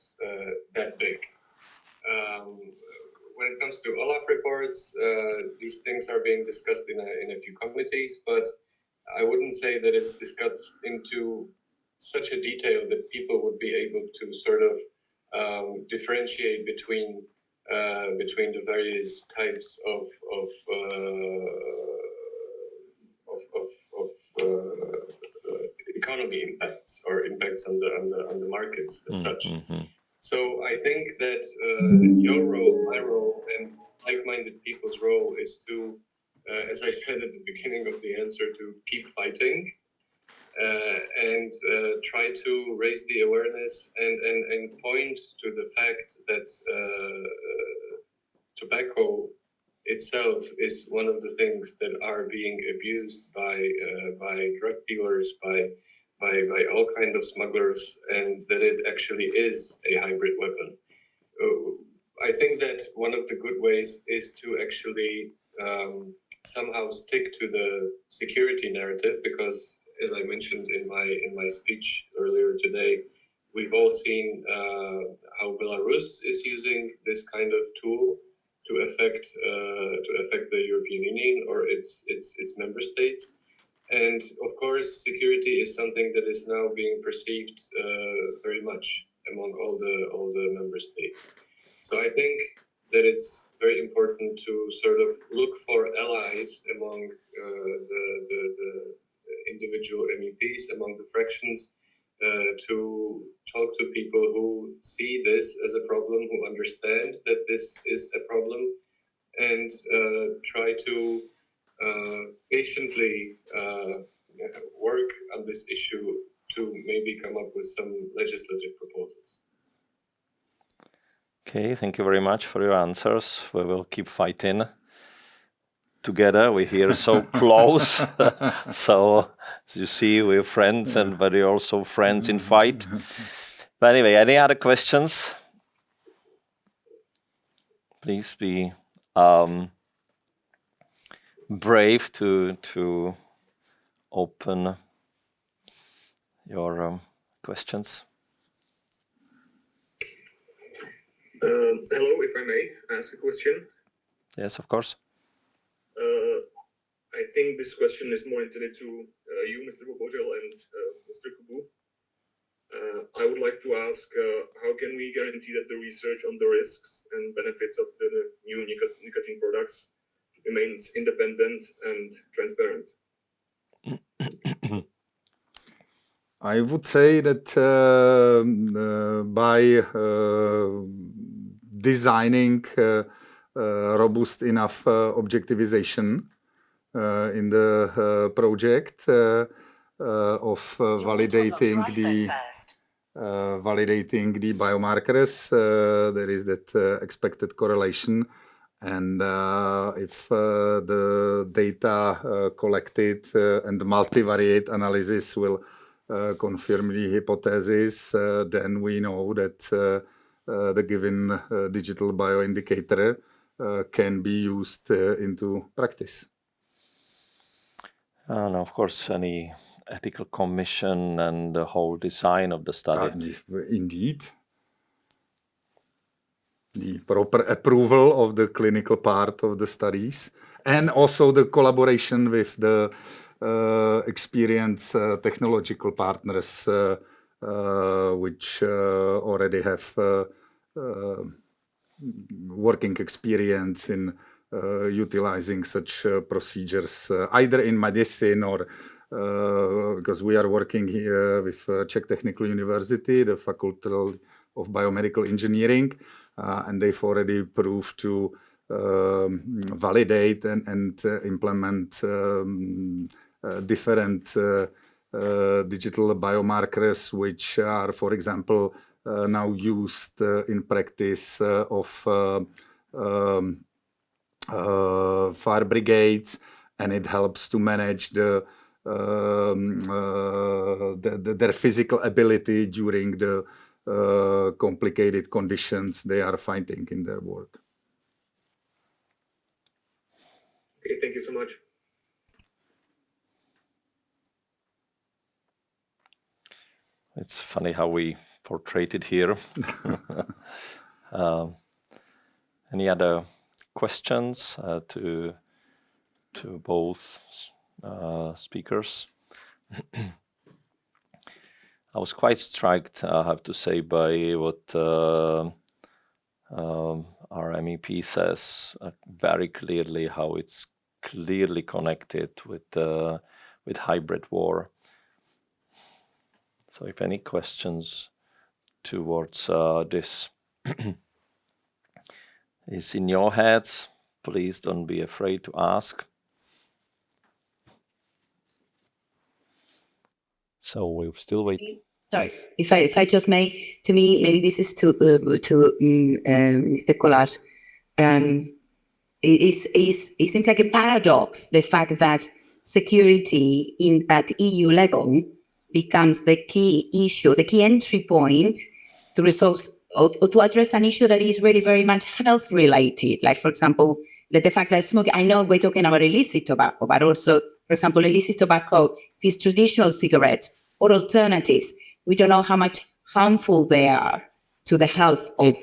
that big. When it comes to Olaf reports, these things are being discussed in a few committees, but I wouldn't say that it's discussed into such a detail that people would be able to sort of differentiate between the various types of economy impacts or impacts on the markets as such. So I think that your role, my role, and like-minded people's role is to, as I said at the beginning of the answer, to keep fighting and try to raise the awareness and point to the fact that tobacco itself is one of the things that are being abused by drug dealers, by all kind of smugglers, and that it actually is a hybrid weapon. I think that one of the good ways is to actually somehow stick to the security narrative, because as I mentioned in my speech earlier today, we've all seen how Belarus is using this kind of tool to affect the European Union or its member states. And of course, security is something that is now being perceived very much among all the member states. So I think that it's very important to sort of look for allies among the individual MEPs, among the fractions, to talk to people who see this as a problem, who understand that this is a problem, and try to patiently work on this issue to maybe come up with some legislative proposals. Okay, thank you very much for your answers. We will keep fighting. together. We're here so close. So as you see, we're friends, but we're also friends in fight. But anyway, any other questions? Please be brave to open your questions. Hello, if I may ask a question. Yes, of course. I think this question is more intended to you, Mr. Voboril, and Mr. Kubu. I would like to ask, how can we guarantee that the research on the risks and benefits of the new nicotine products remains independent and transparent? I would say that by designing robust enough objectivization in the project of validating the biomarkers, there is that expected correlation. And if the data collected and the multivariate analysis will confirm the hypothesis, then we know that the given digital bioindicator can be used into practice. And of course, any ethical commission and the whole design of the study. Indeed. The proper approval of the clinical part of the studies, and also the collaboration with the experienced technological partners which already have working experience in utilizing such procedures, either in medicine or because we are working here with Czech Technical University, the Faculty of Biomedical Engineering, and they've already proved to validate and implement different digital biomarkers, which are, for example, now used in practice of fire brigades, and it helps to manage their physical ability during the complicated conditions they are fighting in their work. Okay, thank you so much. It's funny how we portrayed it here. Any other questions to both speakers? I was quite struck, I have to say, by what our MEP says very clearly, how it's clearly connected with hybrid war. So if any questions towards this is in your heads, please don't be afraid to ask. So we'll still wait. Sorry, if I just may, to me, maybe this is to Mr. Collage. It seems like a paradox, the fact that security at EU level becomes the key issue, the key entry point to resolve or to address an issue that is really very much health related. Like, for example, the fact that smoking, I know we're talking about illicit tobacco, but also, for example, illicit tobacco, these traditional cigarettes or alternatives, we don't know how much harmful they are to the health of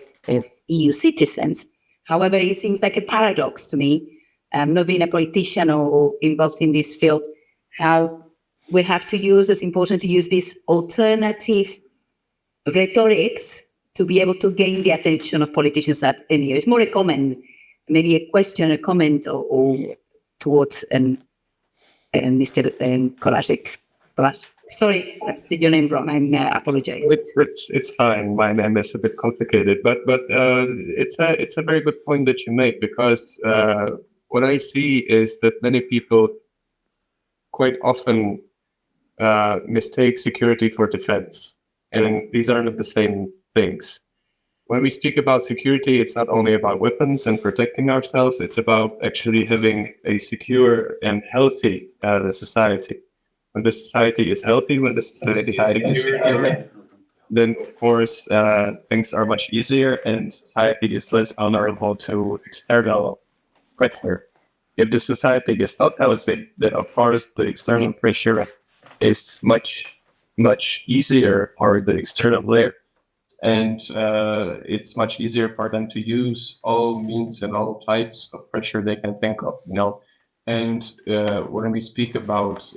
EU citizens. However, it seems like a paradox to me, not being a politician or involved in this field, how we have to use, it's important to use these alternative rhetorics to be able to gain the attention of politicians at any. It's more a comment, maybe a question, a comment, or towards Mr. Kolasik. Sorry, I said your name wrong. I apologize. It's fine. My name is a bit complicated, but it's a very good point that you make, because what I see is that many people quite often mistake security for defense, and these are not the same things. when we speak about security, it's not only about weapons and protecting ourselves, it's about actually having a secure and healthy society. When the society is healthy, when the society is secure, then of course things are much easier and society is less vulnerable to external pressure. If the society is not healthy, then of course the external pressure is much easier for the external layer. And it's much easier for them to use all means and all types of pressure they can think of, And when we speak about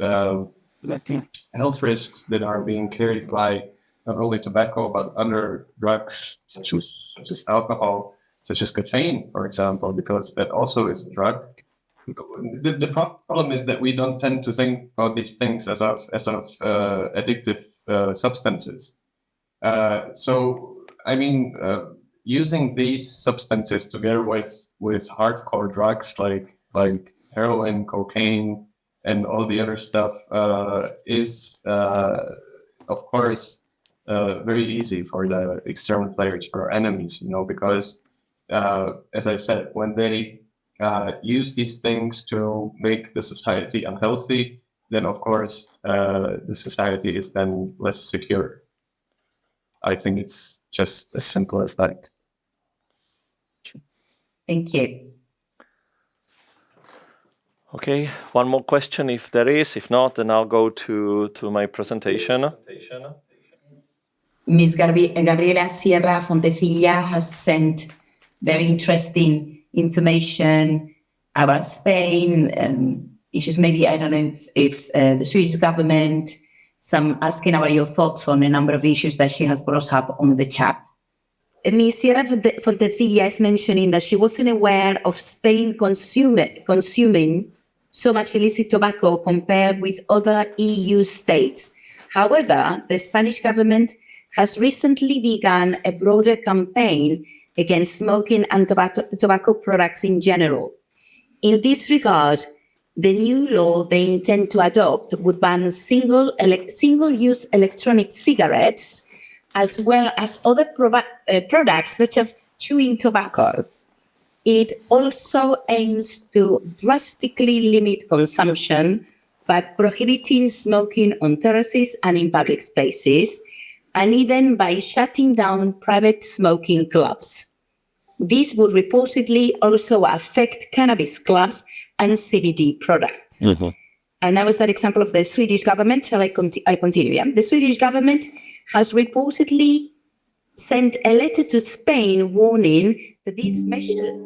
health risks that are being carried by not only tobacco but other drugs such as alcohol, such as caffeine, for example, because that also is a drug. The problem is that we don't tend to think about these things as of addictive substances. So, I mean, using these substances together with hardcore drugs like heroin, cocaine, and all the other stuff is, of course, very easy for the external players, for enemies, because, as I said, when they use these things to make the society unhealthy, then of course the society is then less secure. I think it's just as simple as that. Thank you. Okay, one more question if there is. If not, then I'll go to my presentation. Ms. Gabriela Sierra Fontecilla has sent very interesting information about Spain and issues. Maybe, I don't know if the Swedish government, some asking about your thoughts on a number of issues that she has brought up on the chat. Ms. Sierra Fontecilla is mentioning that she wasn't aware of Spain consuming so much illicit tobacco compared with other EU states. However, the Spanish government has recently begun a broader campaign against smoking and tobacco products in general. In this regard, the new law they intend to adopt would ban single-use electronic cigarettes, as well as other products such as chewing tobacco. It also aims to drastically limit consumption by prohibiting smoking on terraces and in public spaces, and even by shutting down private smoking clubs. This would reportedly also affect cannabis clubs and CBD products. Mm-hmm. And that was that example of the Swedish government. Shall I continue? Yeah? The Swedish government has reportedly sent a letter to Spain warning that these measures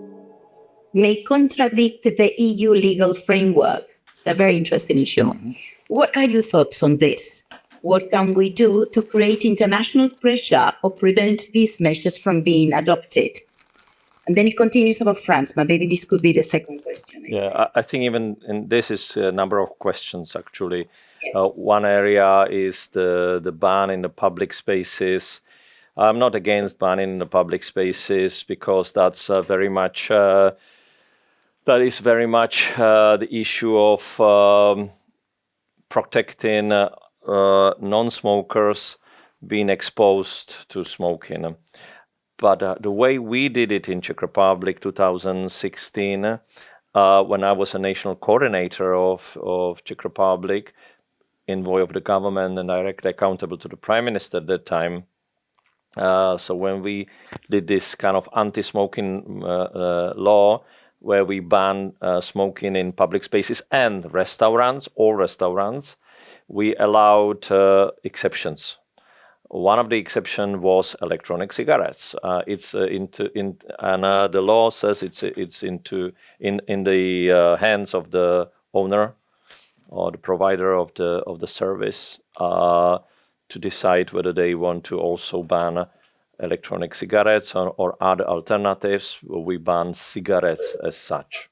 may contradict the EU legal framework. It's a very interesting issue. Mm-hmm. What are your thoughts on this? What can we do to create international pressure or prevent these measures from being adopted? And then it continues about France, but maybe this could be the second question. I think even this is a number of questions, actually. Yes. One area is the ban in the public spaces. I'm not against banning in the public spaces because that's very much the issue of protecting non-smokers being exposed to smoking. But the way we did it in Czech Republic 2016, when I was a national coordinator of Czech Republic, envoy of the government and directly accountable to the Prime Minister at that time. So when we did this kind of anti-smoking law, where we banned smoking in public spaces and restaurants, we allowed exceptions. One of the exceptions was electronic cigarettes. The law says it's in the hands of the owner or the provider of the service to decide whether they want to also ban electronic cigarettes or other alternatives. We ban cigarettes as such.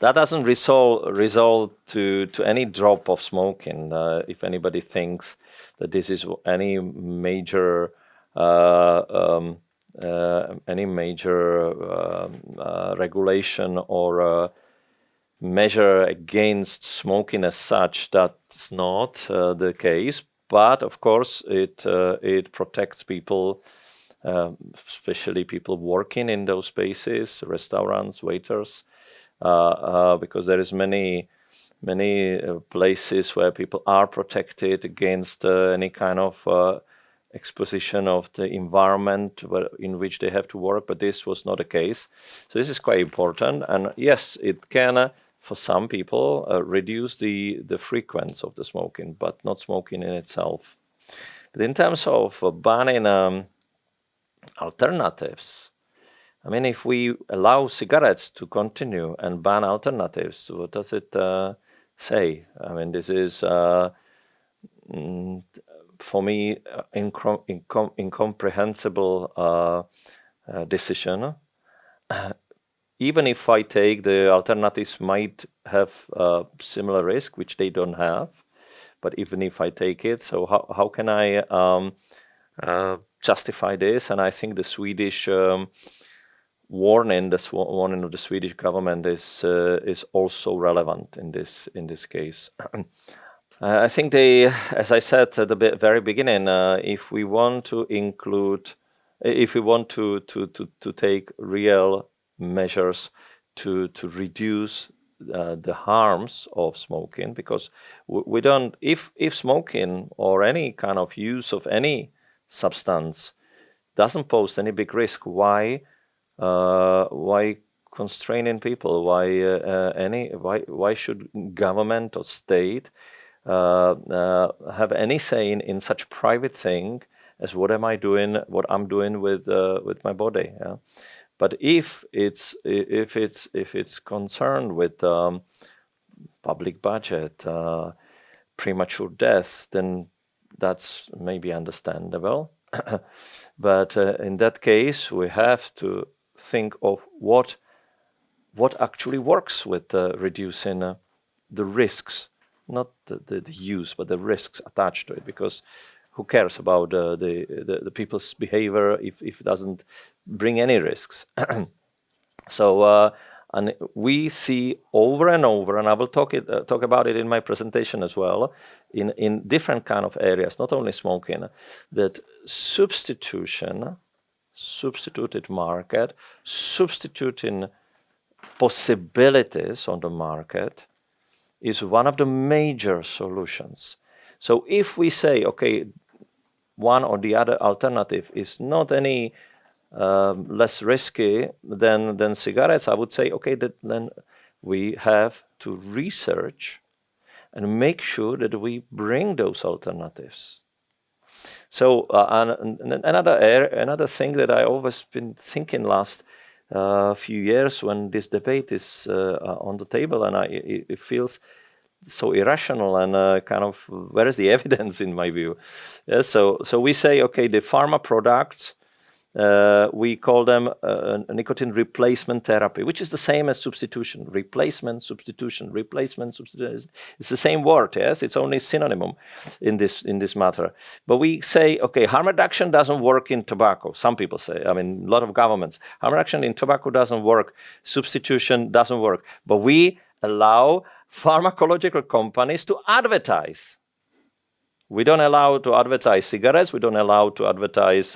That doesn't result to any drop of smoking. If anybody thinks that this is any major regulation or measure against smoking as such, that's not the case. but of course it protects people, especially people working in those spaces, restaurants, waiters, because there is many places where people are protected against any kind of exposition of the environment in which they have to work, but this was not the case. So this is quite important, and yes, it can for some people reduce the frequency of the smoking, but not smoking in itself. But in terms of banning alternatives, I mean, if we allow cigarettes to continue and ban alternatives, what does it say? I mean, this is for me incomprehensible decision. Even if I take the alternatives might have similar risk, which they don't have, but even if I take it, so how can I justify this? And I think the Swedish warning of the Swedish government is also relevant in this case. I think they, as I said at the very beginning, if we want to include, if we want to take real measures to reduce the harms of smoking, because we don't, if smoking or any kind of use of any substance doesn't pose any big risk, why constraining people? Why should government or state have any say in such private thing as what I'm doing with my body? Yeah? But if it's concerned with public budget, premature death, then that's maybe understandable. But in that case, we have to think of what actually works with reducing the risks, not the use, but the risks attached to it. Because who cares about the people's behavior if it doesn't bring any risks? So and we see over and over, and I will talk about it in my presentation as well, in different kind of areas, not only smoking, that substituted market, substituting possibilities on the market is one of the major solutions. So if we say, okay, one or the other alternative is not any less risky than cigarettes, I would say, okay, then we have to research and make sure that we bring those alternatives. So another thing that I always been thinking last few years when this debate is on the table, and it feels so irrational and kind of, where is the evidence in my view? Yeah, so we say, okay, the pharma products, we call them nicotine replacement therapy, which is the same as substitution. Replacement, substitution. It's the same word, yes? It's only synonym in this matter. But we say, okay, harm reduction doesn't work in tobacco. Some people say, I mean, a lot of governments. Harm reduction in tobacco doesn't work. Substitution doesn't work. But we allow pharmacological companies to advertise. We don't allow to advertise cigarettes. We don't allow to advertise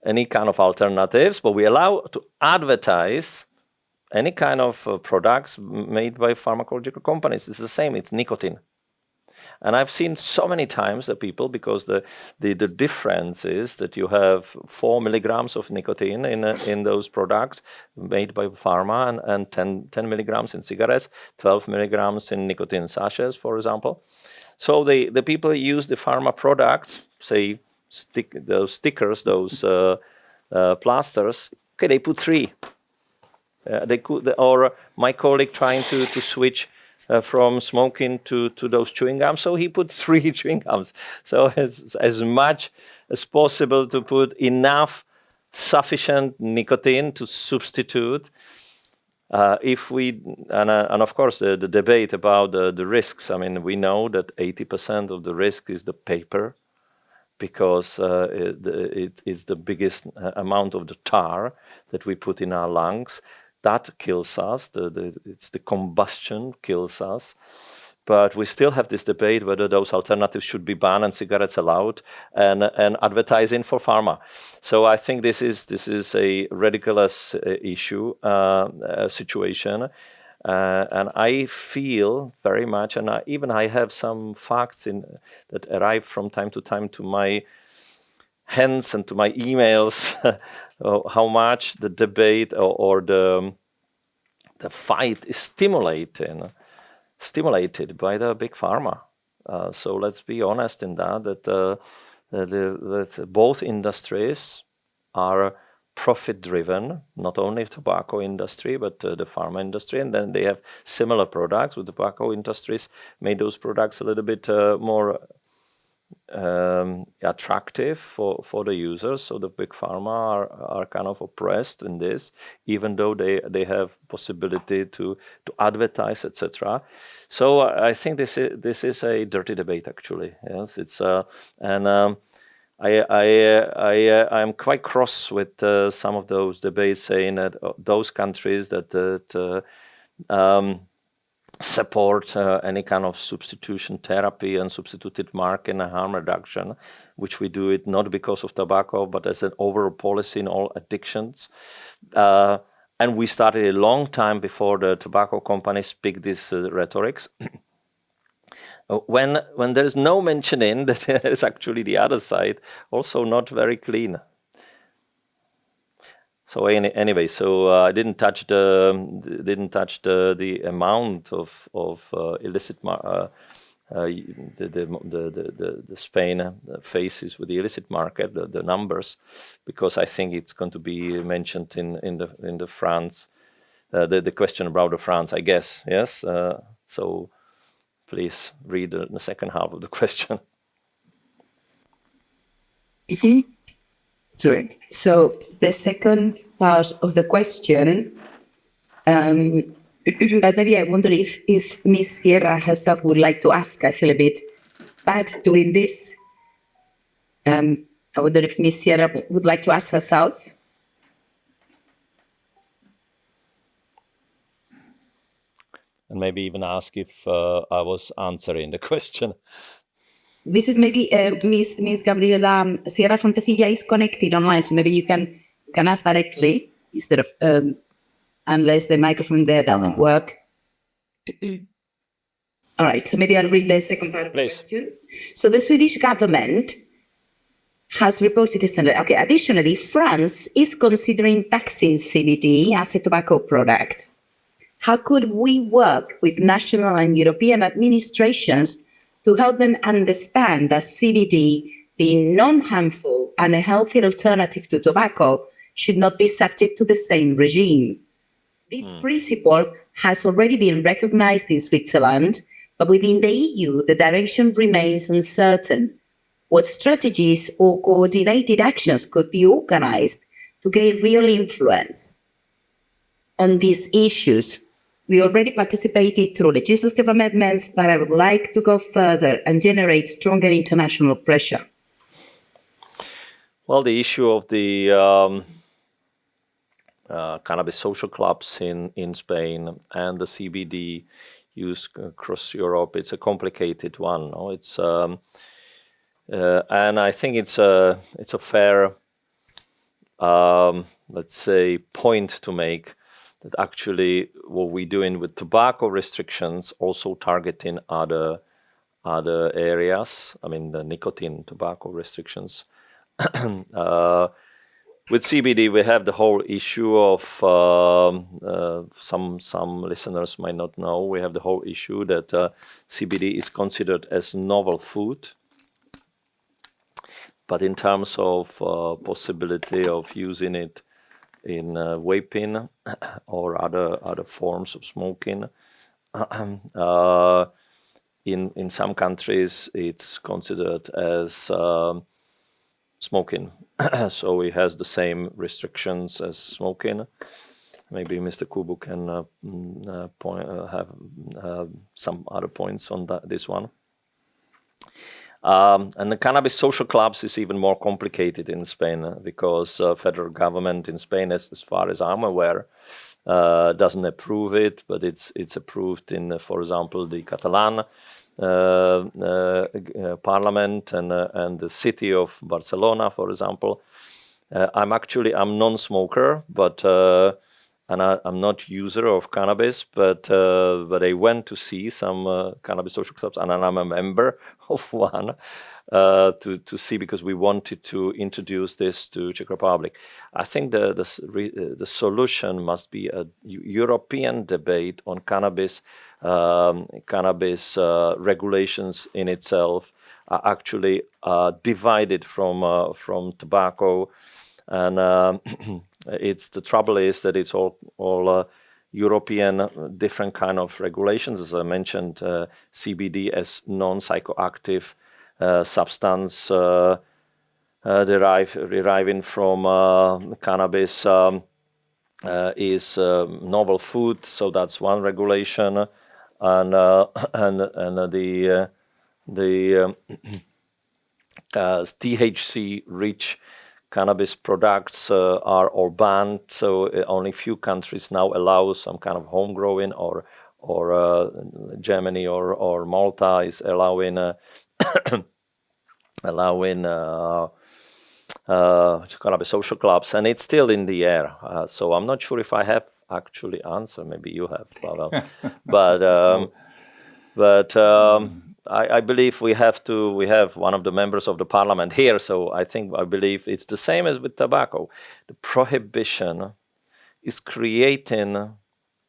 any kind of alternatives, but we allow to advertise any kind of products made by pharmacological companies. It's the same, it's nicotine. And I've seen so many times that people, because the difference is that you have 4 milligrams of nicotine in those products made by pharma and 10 milligrams in cigarettes, 12 milligrams in nicotine sachets, for example. So the people use the pharma products, say those stickers, those plasters. Okay, they put 3. They could, or my colleague trying to switch from smoking to those chewing gums, so he put 3 chewing gums. So as much as possible to put enough sufficient nicotine to substitute. If we and of course the debate about the risks. I mean, we know that 80% of the risk is the paper, because it is the biggest amount of the tar that we put in our lungs. That kills us. It's the combustion kills us. but we still have this debate whether those alternatives should be banned and cigarettes allowed, and advertising for pharma. So I think this is a ridiculous issue situation, and I feel very much, and I have some facts that arrive from time to time to my hands and to my emails, how much the debate or the fight is stimulated by the big pharma. So let's be honest in that both industries are profit-driven, not only tobacco industry, but the pharma industry, and then they have similar products. With tobacco industries, made those products a little bit more attractive for the users. So the big pharma are kind of oppressed in this, even though they have possibility to advertise, etc. So I think this is a dirty debate, actually. Yes, it's I'm quite cross with some of those debates saying that those countries that support any kind of substitution therapy and substituted market and harm reduction, which we do it not because of tobacco, but as an overall policy in all addictions. And we started a long time before the tobacco companies picked these rhetorics. When there's no mentioning that there's actually the other side, also not very clean. So anyway, so I didn't touch the amount of illicit the Spain faces with the illicit market, the numbers, because I think it's going to be mentioned in the France, the question about the France, I guess. Yes. So please read the second half of the question. Mm-hmm. Sorry. So the second part of the question, maybe I wonder if Ms. Sierra herself would like to ask. I feel a bit bad doing this. I wonder if Ms. Sierra would like to ask herself. And maybe even ask if I was answering the question. This is maybe Miss Gabriela Sierra Fontecilla is connected online, so maybe you can ask directly instead of unless the microphone there doesn't work. All right, so maybe I'll read the second part of the question. So the Swedish government has reported this. Okay, additionally, France is considering taxing CBD as a tobacco product. How could we work with national and European administrations to help them understand that CBD, being non-harmful and a healthy alternative to tobacco, should not be subject to the same regime? This principle has already been recognized in Switzerland, but within the EU, the direction remains uncertain. What strategies or coordinated actions could be organized to gain real influence on these issues? We already participated through legislative amendments, but I would like to go further and generate stronger international pressure. Well, the issue of the cannabis social clubs in Spain and the CBD use across Europe, it's a complicated one. No? It's and I think it's a fair, let's say, point to make. That actually what we're doing with tobacco restrictions also targeting other areas. I mean, the nicotine tobacco restrictions. With CBD, we have the whole issue of some listeners might not know. We have the whole issue that CBD is considered as novel food, but in terms of possibility of using it in vaping or other forms of smoking. In some countries, it's considered as smoking, so it has the same restrictions as smoking. Maybe Mr. Kubu can have some other points on this one. And the cannabis social clubs is even more complicated in Spain because federal government in Spain, as far as I'm aware, doesn't approve it, but it's approved in, for example, the Catalan parliament and the city of Barcelona, for example. I'm non-smoker, but and I'm not user of cannabis, but I went to see some cannabis social clubs, and I'm a member of one to see, because we wanted to introduce this to Czech Republic. I think the solution must be a European debate on cannabis. Cannabis regulations in itself are actually divided from tobacco, and the trouble is that it's all European different kind of regulations. As I mentioned, CBD as non-psychoactive substance deriving from cannabis is novel food, so that's one regulation, and the THC-rich cannabis products are all banned. So only few countries now allow some kind of home growing, or Germany or Malta is allowing cannabis social clubs, and it's still in the air. So I'm not sure if I have actually answered. Maybe you have, Pavel. but I believe we have one of the members of the parliament here, so I believe it's the same as with tobacco. The prohibition is creating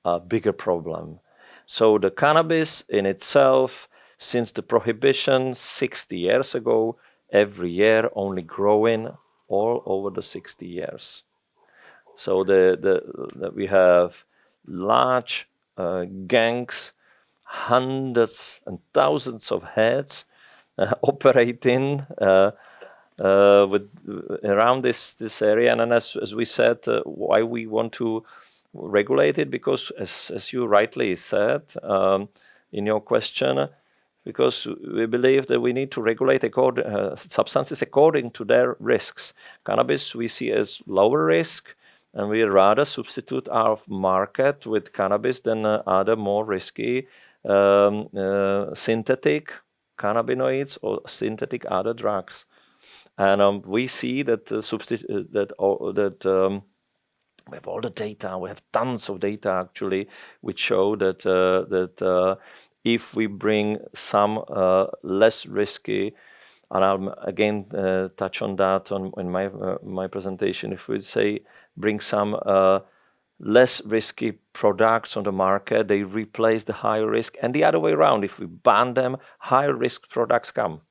a bigger problem. So the cannabis in itself, since the prohibition 60 years ago, every year only growing all over the 60 years. So we have large gangs, hundreds and thousands of heads operating with around this area. And as we said, why we want to regulate it, because as you rightly said in your question, because we believe that we need to regulate substances according to their risks. Cannabis we see as lower risk, and we rather substitute our market with cannabis than other more risky synthetic cannabinoids or synthetic other drugs. And we see that we have all the data. We have tons of data actually, which show that if we bring some less risky, and I'll again touch on that in my presentation. If we say bring some less risky products on the market, they replace the higher risk, and the other way around. If we ban them, higher risk products come.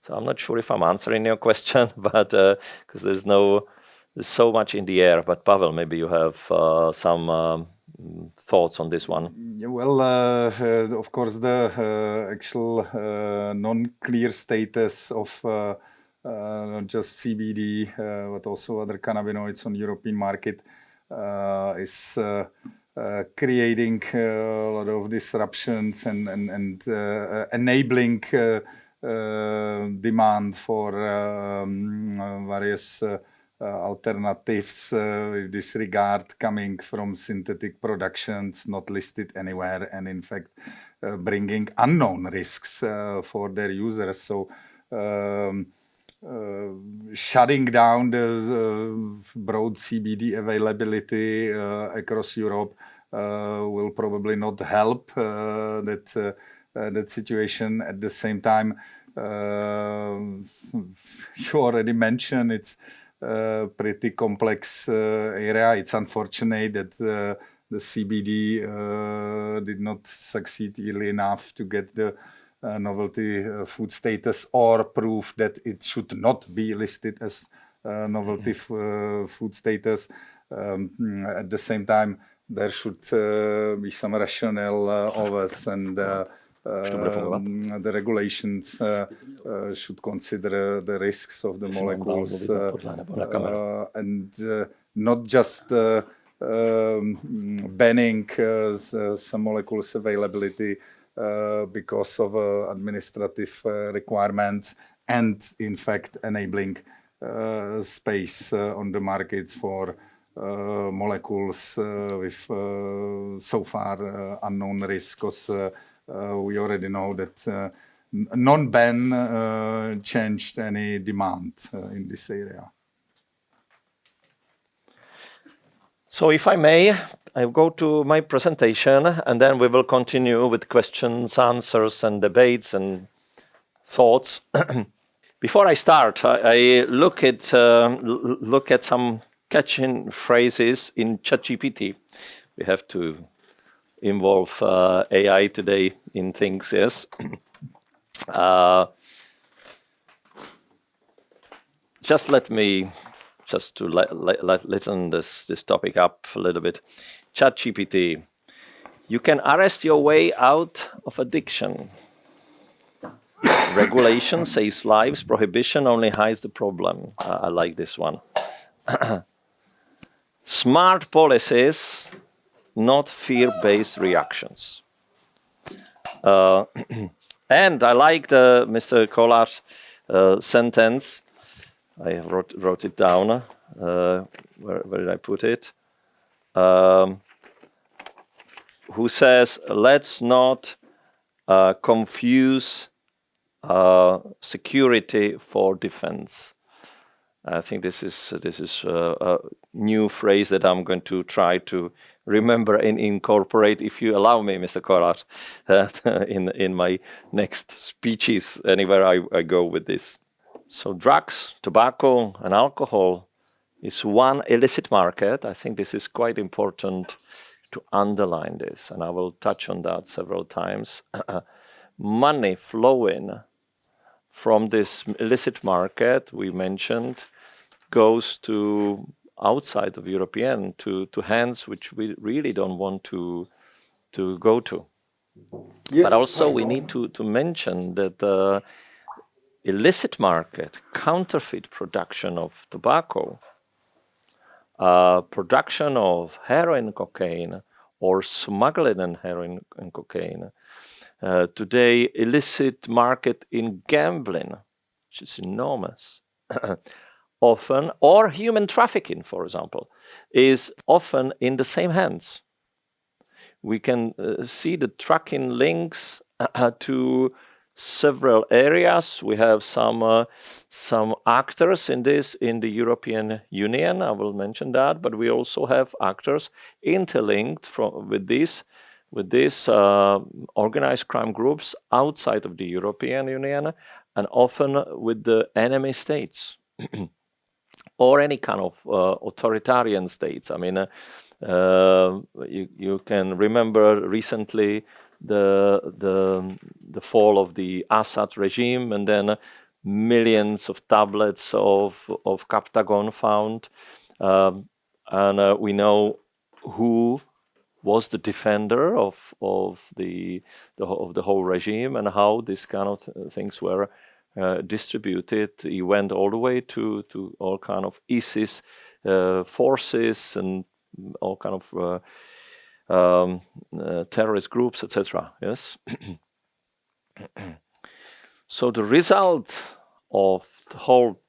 So I'm not sure if I'm answering your question, but because there's so much in the air. But Pavel, maybe you have some thoughts on this one. Yeah, well, of course, the actual non-clear status of not just CBD, but also other cannabinoids on European market is creating a lot of disruptions and enabling demand for various alternatives with this regard coming from synthetic productions not listed anywhere, and in fact bringing unknown risks for their users. So shutting down the broad CBD availability across Europe will probably not help that situation. At the same time, you already mentioned it's pretty complex area. It's unfortunate that the CBD did not succeed early enough to get the novelty food status, or prove that it should not be listed as novelty food status. At the same time, there should be some rationale of us, and the regulations should consider the risks of the molecules and not just banning some molecules availability because of administrative requirements, and in fact enabling space on the markets for molecules with so far unknown risk, because we already know that non-ban changed any demand in this area. So if I may, I go to my presentation and then we will continue with questions, answers, and debates and thoughts. Before I start, I look at some catching phrases in ChatGPT. We have to involve AI today in things, yes. Just let me to lighten this topic up a little bit. ChatGPT. You can arrest your way out of addiction. Regulation saves lives. Prohibition only hides the problem. I like this one. Smart policies, not fear-based reactions. And I like the Mr. Kollar's sentence. I wrote it down. Where did I put it? Who says, let's not confuse security for defense. I think this is a new phrase that I'm going to try to remember and incorporate, if you allow me, Mr. Kollar, in my next speeches, anywhere I go with this. So drugs, tobacco, and alcohol is one illicit market. I think this is quite important to underline this, and I will touch on that several times. Money flowing from this illicit market we mentioned goes to outside of European to hands which we really don't want to go to. Yeah, but also we need to mention that the illicit market, counterfeit production of tobacco, production of heroin, cocaine, or smuggling in heroin and cocaine. Today, illicit market in gambling, which is enormous, often, or human trafficking, for example, is often in the same hands. We can see the tracking links to several areas. We have some actors in this in the European Union. I will mention that, but we also have actors interlinked with these organized crime groups outside of the European Union, and often with the enemy states or any kind of authoritarian states. I mean, you can remember recently the fall of the Assad regime, and then millions of tablets of Captagon found, and we know who was the defender of the whole regime and how these kind of things were distributed. He went all the way to all kind of ISIS forces and all kind of terrorist groups, etc. Yes. So the result of the whole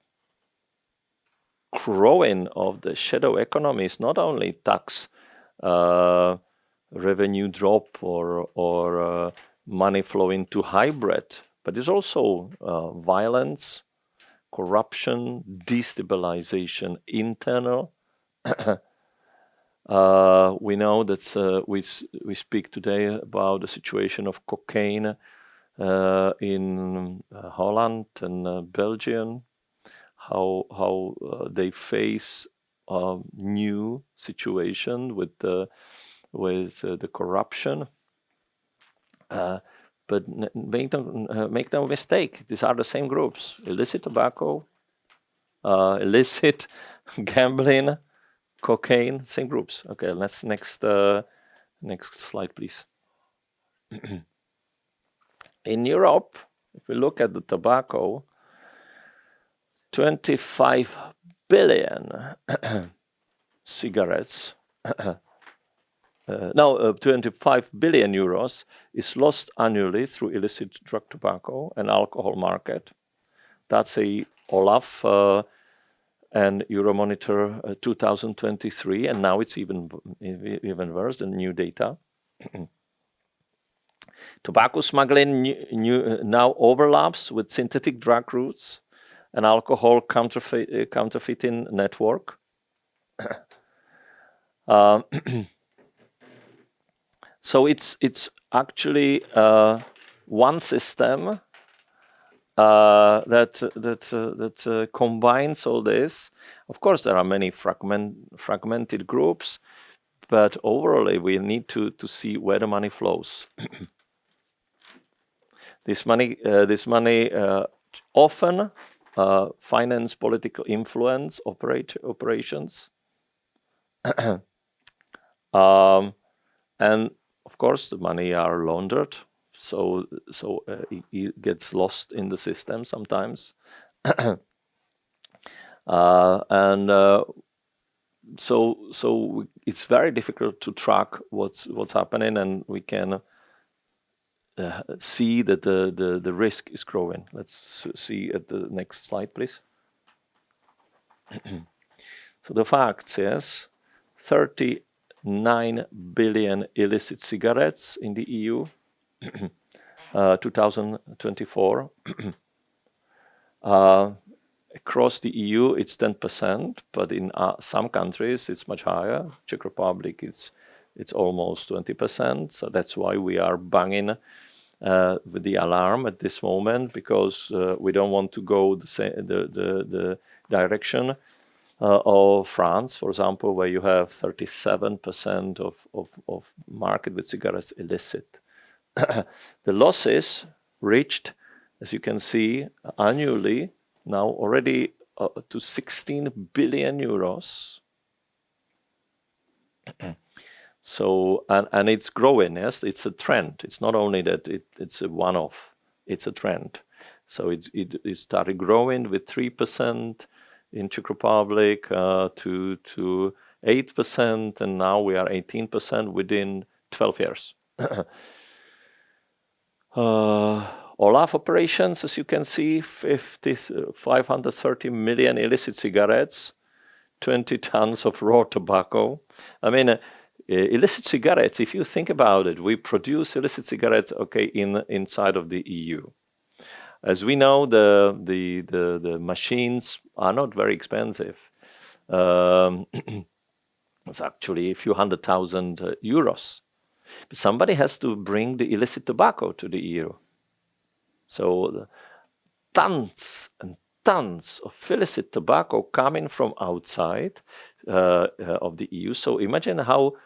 growing of the shadow economy is not only tax revenue drop or money flowing to hybrid, but it's also violence, corruption, destabilization, internal. We know that we speak today about the situation of cocaine in Holland and Belgium, how they face a new situation with the corruption. But make no mistake, these are the same groups: illicit tobacco, illicit gambling, cocaine, same groups. Okay, let's next slide, please. In Europe, if we look at the tobacco, 25 billion cigarettes. 25 billion euros is lost annually through illicit drug, tobacco, and alcohol market. That's a Olaf and Euromonitor 2023, and now it's even worse, the new data. Tobacco smuggling now overlaps with synthetic drug routes and alcohol counterfeiting network. So it's actually one system that combines all this. Of course, there are many fragmented groups, but overall, we need to see where the money flows. This money often finance political influence operations, and of course, the money are laundered. So it gets lost in the system sometimes, so it's very difficult to track what's happening, and we can see that the risk is growing. Let's see at the next slide, please. So the facts, yes, 39 billion illicit cigarettes in the EU. 2024. Across the EU, it's 10%, but in some countries it's much higher. Czech Republic, it's almost 20%. So that's why we are banging with the alarm at this moment, because we don't want to go the direction of France, for example, where you have 37% of market with cigarettes illicit. The losses reached, as you can see, annually now already to 16 billion euros. So, and it's growing, yes, it's a trend. It's not only that it's a one-off, it's a trend. So it started growing with 3% in Czech Republic to 8%, and now we are 18% within 12 years. Olaf operations, as you can see, 530 million illicit cigarettes, 20 tons of raw tobacco. I mean, illicit cigarettes, if you think about it, we produce illicit cigarettes, inside of the EU. As we know, the machines are not very expensive. It's actually a few €100,000. But somebody has to bring the illicit tobacco to the EU. So tons and tons of illicit tobacco coming from outside of the EU. So imagine how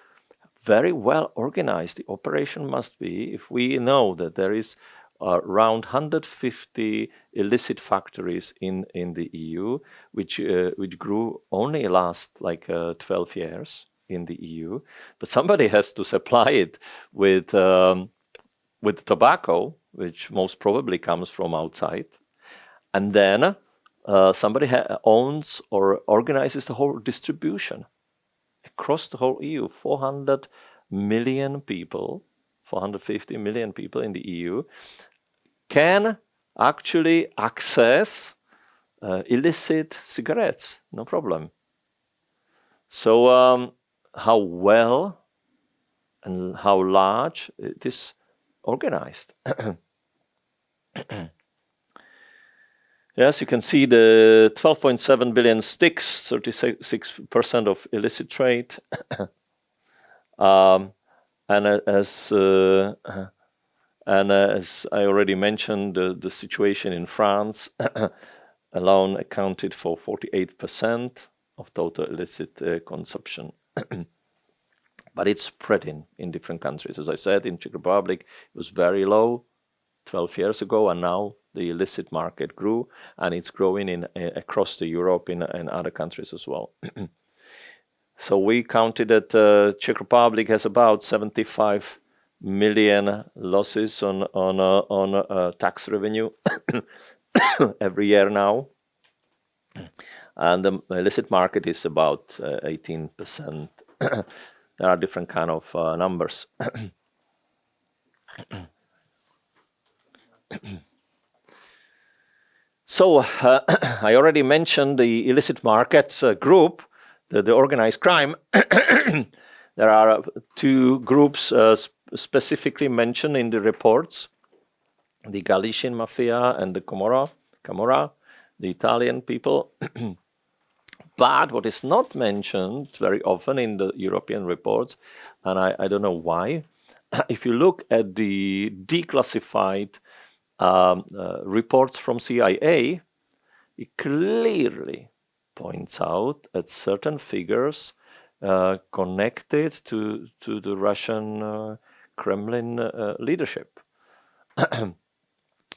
very well organized the operation must be if we know that there is around 150 illicit factories in the EU, which grew only last 12 years in the EU. But somebody has to supply it with tobacco, which most probably comes from outside, and then somebody owns or organizes the whole distribution across the whole EU. 400 million people, 450 million people in the EU can actually access illicit cigarettes, no problem. So how well and how large it is organized. Yes, you can see the 12.7 billion sticks, 36% of illicit trade. And as I already mentioned, the situation in France alone accounted for 48% of total illicit consumption. But it's spreading in different countries. As I said, in Czech Republic, it was very low 12 years ago, and now the illicit market grew, and it's growing across the Europe in other countries as well. So we counted that Czech Republic has about 75 million losses on tax revenue every year now, and the illicit market is about 18%. There are different kind of numbers. So I already mentioned the illicit market group, the organized crime. There are two groups specifically mentioned in the reports: the Galician mafia and the Camorra, the Italian people. But what is not mentioned very often in the European reports, and I don't know why, if you look at the declassified reports from CIA, it clearly points out at certain figures connected to the Russian Kremlin leadership.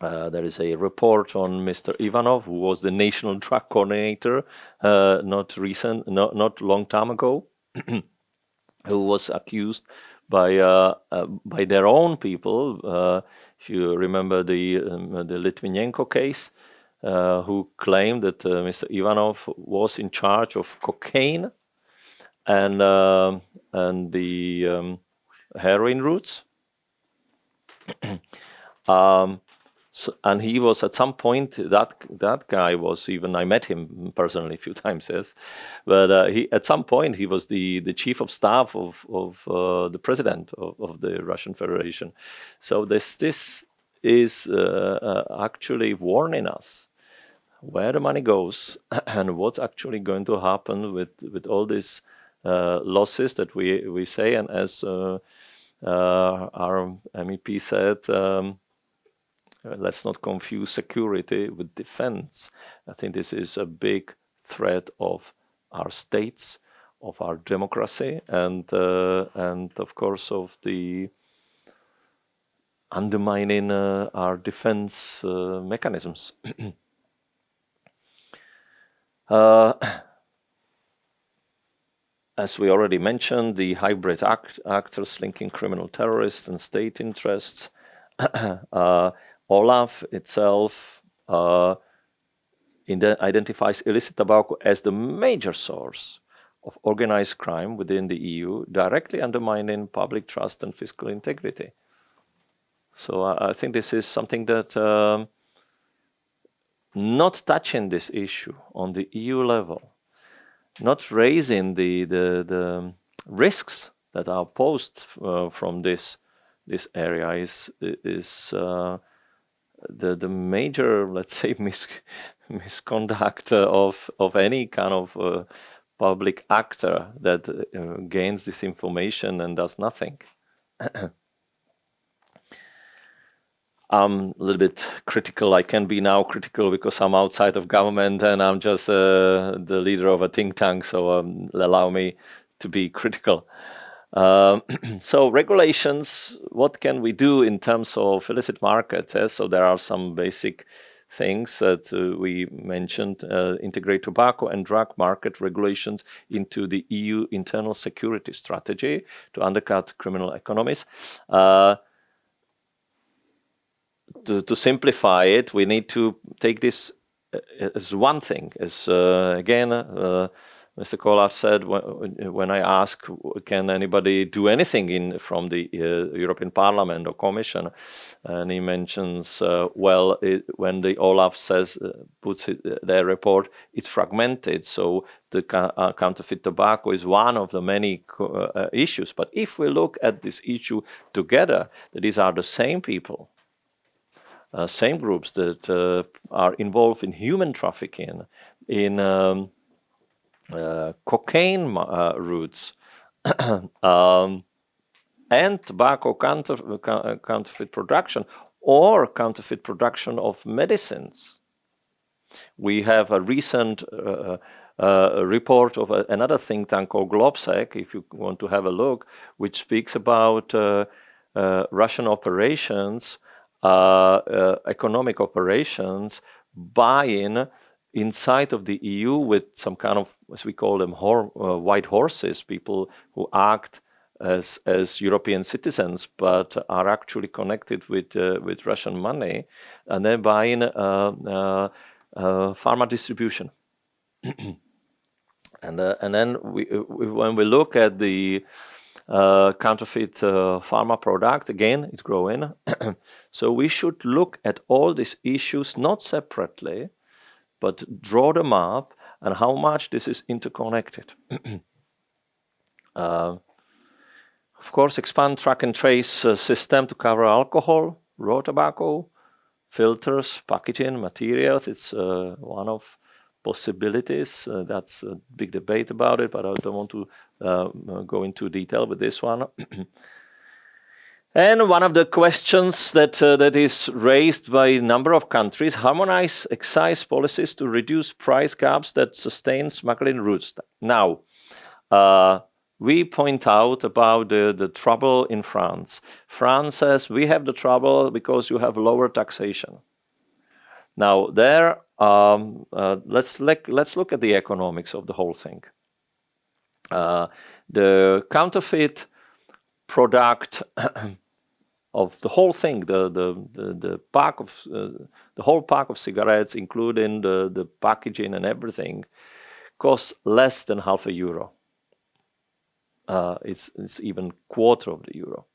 There is a report on Mr. Ivanov, who was the national drug coordinator not long time ago, who was accused by their own people. If you remember the Litvinenko case, who claimed that Mr. Ivanov was in charge of cocaine and the heroin routes. And he was at some point, that guy was even, I met him personally a few times, yes, but he at some point he was the chief of staff of the president of the Russian Federation. So this is actually warning us where the money goes and what's actually going to happen with all these losses that we say. And as our MEP said, let's not confuse security with defense. I think this is a big threat of our states, of our democracy, and of course of the undermining our defense mechanisms. As we already mentioned, the hybrid actors linking criminal terrorists and state interests. Olaf itself identifies illicit tobacco as the major source of organized crime within the EU, directly undermining public trust and fiscal integrity. So I think this is something that not touching this issue on the EU level, not raising the risks that are posed from this area is the major, let's say, misconduct of any kind of public actor that gains this information and does nothing. I'm a little bit critical. I can be now critical because I'm outside of government and I'm just the leader of a think tank, so allow me to be critical. So regulations, what can we do in terms of illicit markets? So there are some basic things that we mentioned: integrate tobacco and drug market regulations into the EU internal security strategy to undercut criminal economies. To simplify it, we need to take this as one thing. As again, Mr. Kolar said, when I ask, can anybody do anything from the European Parliament or Commission? And he mentions, when the Olaf puts their report, it's fragmented. So the counterfeit tobacco is one of the many issues. But if we look at this issue together, that these are the same people, same groups that are involved in human trafficking, in cocaine routes, and tobacco counterfeit production or counterfeit production of medicines. We have a recent report of another think tank called Globsec, if you want to have a look, which speaks about Russian operations, economic operations, buying inside of the EU with some kind of, as we call them, white horses, people who act as European citizens but are actually connected with Russian money, and they're buying pharma distribution. And then when we look at the counterfeit pharma product, again, it's growing. So we should look at all these issues not separately, but draw them up and how much this is interconnected. Of course, expand track and trace system to cover alcohol, raw tobacco, filters, packaging, materials. It's one of possibilities. That's a big debate about it, but I don't want to go into detail with this one. And one of the questions that is raised by a number of countries: harmonize excise policies to reduce price gaps that sustain smuggling routes. Now, we point out about the trouble in France. France says we have the trouble because you have lower taxation. Now, there, let's look at the economics of the whole thing. The counterfeit product of the whole thing, the pack of the whole pack of cigarettes, including the packaging and everything, costs less than €0.50. It's even quarter of the euro.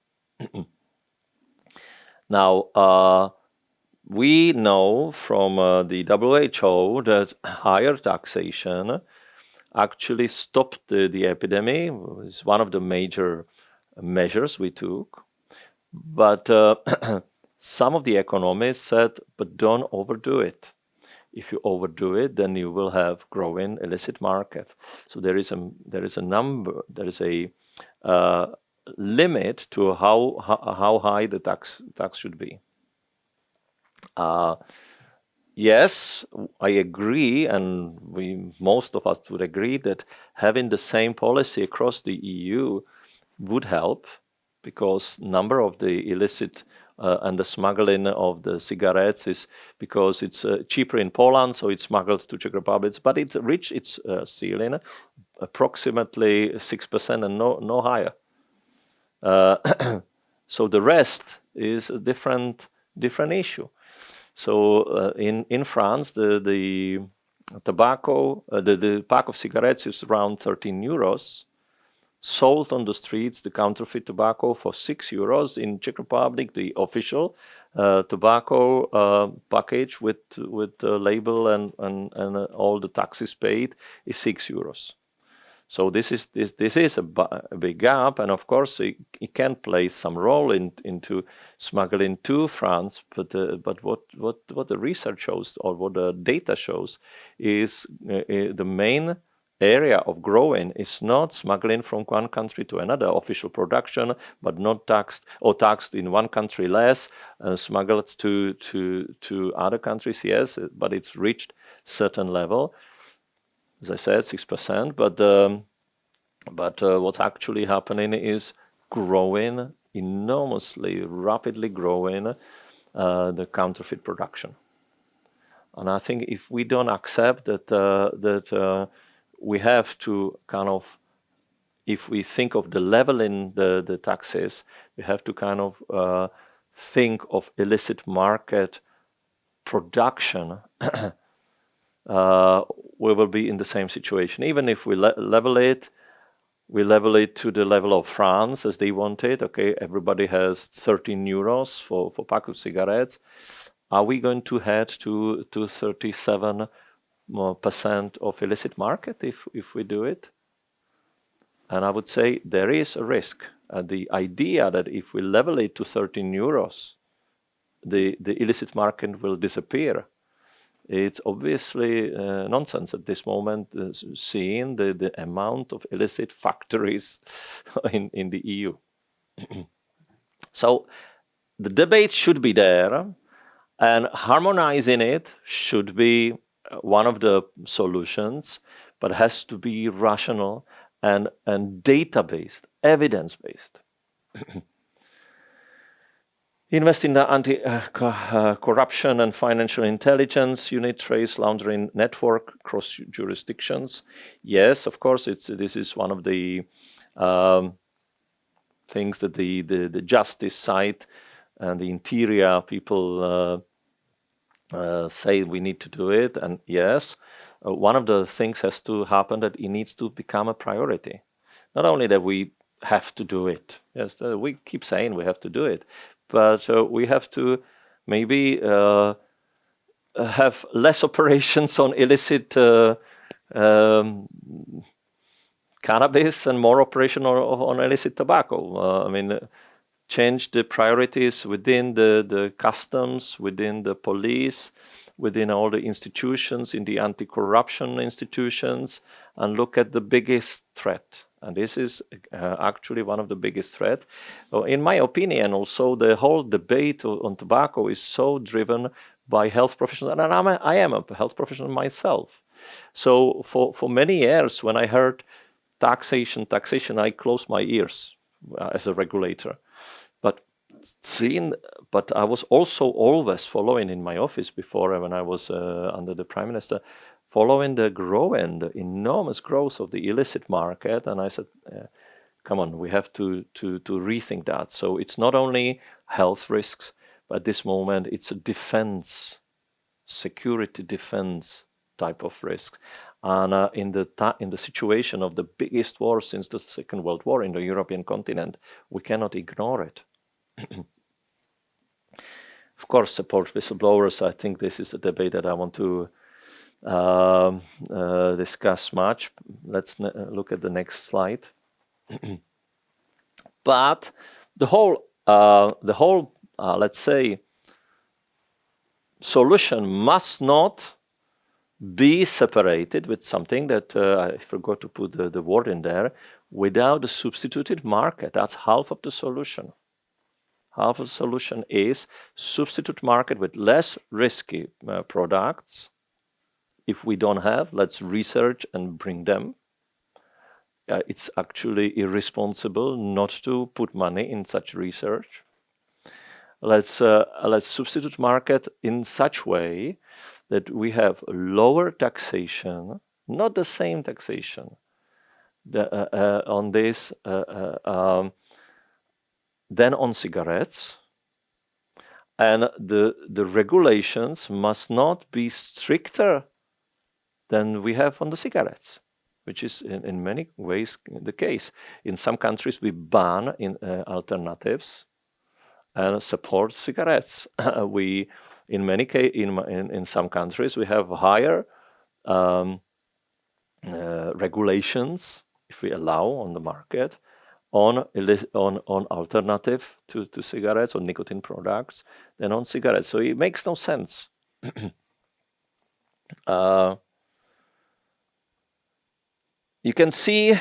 Now, we know from the WHO that higher taxation actually stopped the epidemic. It's one of the major measures we took. But some of the economists said, but don't overdo it. If you overdo it, then you will have growing illicit market. So there is a limit to how high the tax should be. Yes, I agree, and most of us would agree that having the same policy across the EU would help, because number of the illicit and the smuggling of the cigarettes is because it's cheaper in Poland, so it's smuggled to Czech Republic, but it's reached its ceiling, approximately 6% and no higher. So the rest is a different issue. So in France, the tobacco, the pack of cigarettes is around €13. Sold on the streets, the counterfeit tobacco for €6. In Czech Republic, the official tobacco package with the label and all the taxes paid is €6. So this is a big gap, and of course it can play some role into smuggling to France. But what the research shows, or what the data shows, is the main area of growing is not smuggling from one country to another, official production, but not taxed, or taxed in one country less, smuggled to other countries, yes, but it's reached certain level. As I said, 6%, but what's actually happening is growing enormously, rapidly growing the counterfeit production. And I think if we don't accept that we have to kind of, if we think of the leveling the taxes, we have to kind of think of illicit market production. We will be in the same situation. Even if we level it to the level of France as they want it. Okay, everybody has €13 for pack of cigarettes. Are we going to head to 37% of illicit market if we do it? And I would say there is a risk. The idea that if we level it to €13, the illicit market will disappear. It's obviously nonsense at this moment, seeing the amount of illicit factories in the EU. So the debate should be there, and harmonizing it should be one of the solutions, but has to be rational and data-based, evidence-based. Invest in the anti-corruption and financial intelligence unit, trace laundering network across jurisdictions. Yes, of course, this is one of the things that the justice side and the interior people say we need to do it. And yes, one of the things has to happen, that it needs to become a priority. Not only that we have to do it. Yes, we keep saying we have to do it. But we have to maybe have less operations on illicit cannabis and more operation on illicit tobacco. I mean, change the priorities within the customs, within the police, within all the institutions, in the anti-corruption institutions, and look at the biggest threat. And this is actually one of the biggest threats. In my opinion, also, the whole debate on tobacco is so driven by health professionals. And I am a health professional myself. So for many years, when I heard taxation, I closed my ears as a regulator. But I was also always following in my office before, when I was under the Prime Minister, following the enormous growth of the illicit market. And I said, come on, we have to rethink that. So it's not only health risks, but at this moment it's a security defense type of risk. And in the situation of the biggest war since the Second World War in the European continent, we cannot ignore it. Of course, support whistleblowers. I think this is a debate that I want to discuss much. Let's look at the next slide. But the whole, let's say, solution must not be separated with something that I forgot to put the word in there. Without a substituted market, that's half of the solution. Half of the solution is substitute market with less risky products. If we don't have, let's research and bring them. It's actually irresponsible not to put money in such research. Let's substitute market in such way that we have lower taxation, not the same taxation on this than on cigarettes, and the regulations must not be stricter than we have on the cigarettes, which is in many ways the case. In some countries we ban alternatives and support cigarettes. In some countries we have higher regulations, if we allow on the market, on alternative to cigarettes or nicotine products than on cigarettes. So it makes no sense. You can see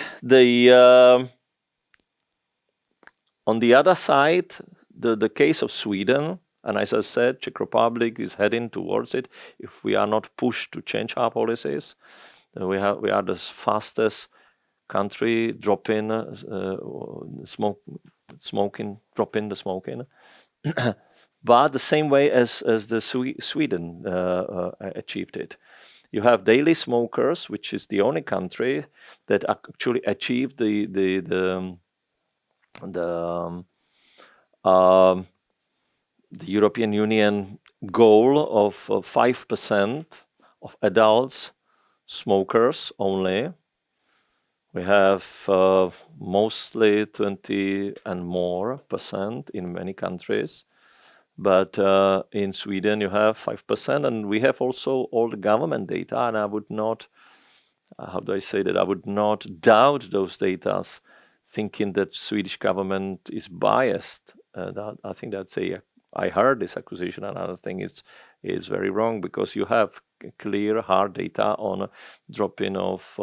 on the other side the case of Sweden, and as I said, Czech Republic is heading towards it. If we are not pushed to change our policies, we are the fastest country dropping the smoking. But the same way as the Sweden achieved it. You have daily smokers, which is the only country that actually achieved the European Union goal of 5% of adults smokers only. We have mostly 20 and more % in many countries. But in Sweden, you have 5%, and we have also all the government data. And I would not, I would not doubt those data, thinking that Swedish government is biased. I think I heard this accusation. Another thing is very wrong, because you have clear, hard data on dropping of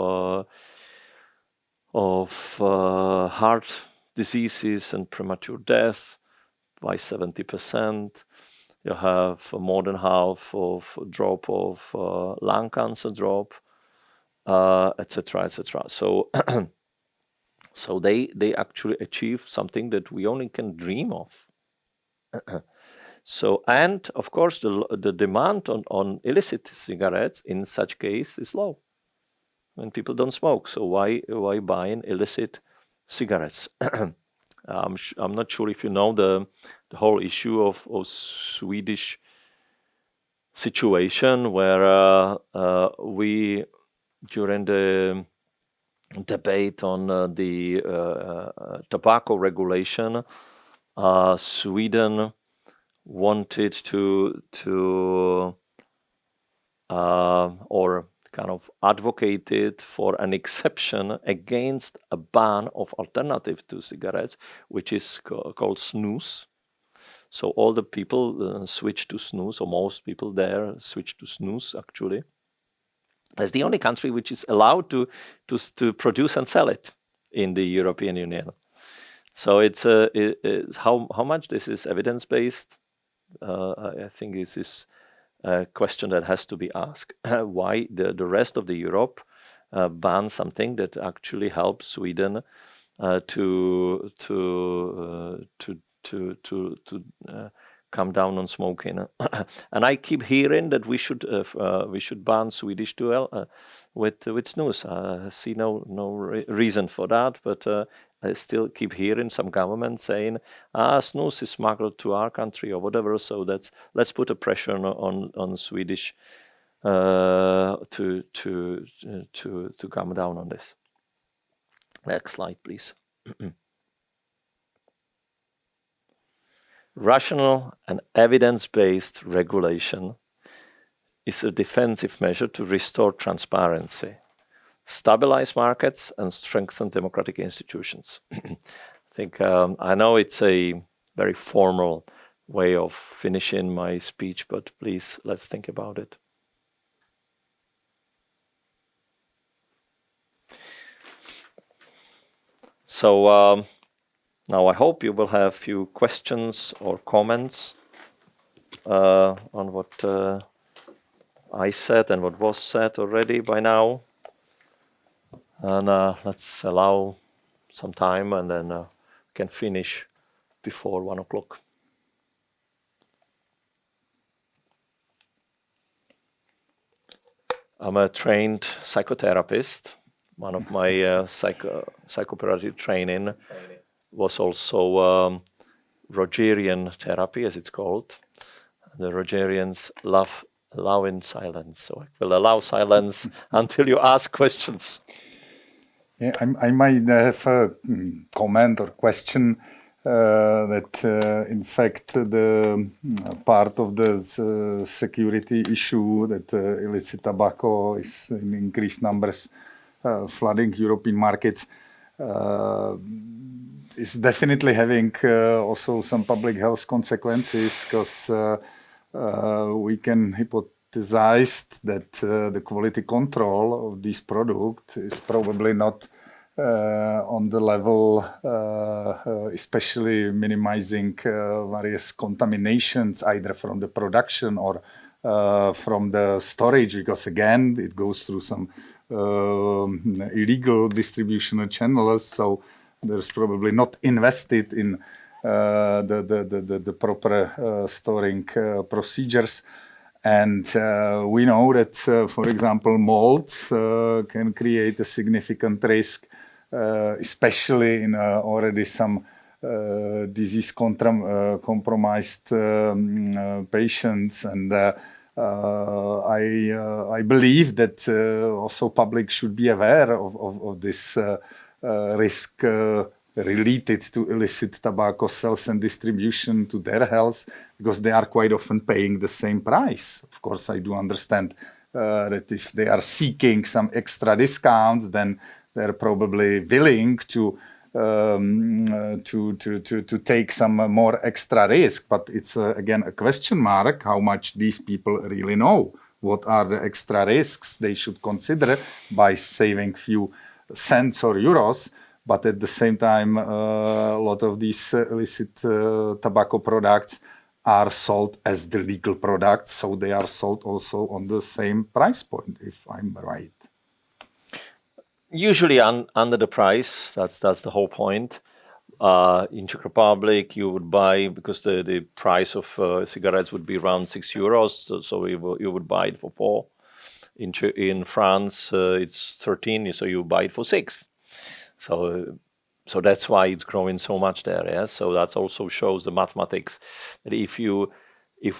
heart diseases and premature death by 70%. You have more than half of drop of lung cancer drop, etc., etc. So, so they actually achieve something that we only can dream of. So, and of course, the demand on illicit cigarettes in such case is low when people don't smoke. So why buying illicit cigarettes? I'm not sure if you know the whole issue of Swedish situation, where we, during the debate on the tobacco regulation, Sweden wanted to or kind of advocated for an exception against a ban of alternative to cigarettes, which is called snus. So all the people switch to snus, or most people there switch to snus actually. It's the only country which is allowed to produce and sell it in the European Union. So it's how much this is evidence based. I think this is a question that has to be asked. Why the rest of the Europe bans something that actually helps Sweden to come down on smoking. And I keep hearing that we should ban Swedish duel with snus. I see no reason for that, but I still keep hearing some government saying, snus is smuggled to our country or whatever. So let's put a pressure on Swedish to come down on this. Next slide, please. Rational and evidence-based regulation is a defensive measure to restore transparency, stabilize markets, and strengthen democratic institutions. I think I know it's a very formal way of finishing my speech, but please, let's think about it. So now I hope you will have a few questions or comments on what I said and what was said already by now. And let's allow some time, and then we can finish before 1 o'clock. I'm a trained psychotherapist. One of my psychoperative training was also Rogerian therapy, as it's called. The Rogerians love allowing silence, so I will allow silence until you ask questions. Yeah, I might have a comment or question that, in fact, the part of the security issue that illicit tobacco is in increased numbers flooding European markets is definitely having also some public health consequences, because we can hypothesize that the quality control of this product is probably not on the level, especially minimizing various contaminations either from the production or from the storage, because again it goes through some illegal distribution channels, so there's probably not invested in the proper storing procedures. And we know that, for example, molds can create a significant risk, especially in already some disease compromised patients. And I believe that also public should be aware of this risk related to illicit tobacco sales and distribution to their health, because they are quite often paying the same price. Of course, I do understand that if they are seeking some extra discounts, then they're probably willing to take some more extra risk. But it's again a question mark how much these people really know. What are the extra risks they should consider by saving few cents or euros? But at the same time, a lot of these illicit tobacco products are sold as the legal products, so they are sold also on the same price point, if I'm right. Usually under the price, that's the whole point. In Czech Republic, you would buy, because the price of cigarettes would be around €6, so you would buy it for 4. In France, it's 13, so you buy it for 6. So that's why it's growing so much there. Yeah. So that also shows the mathematics that if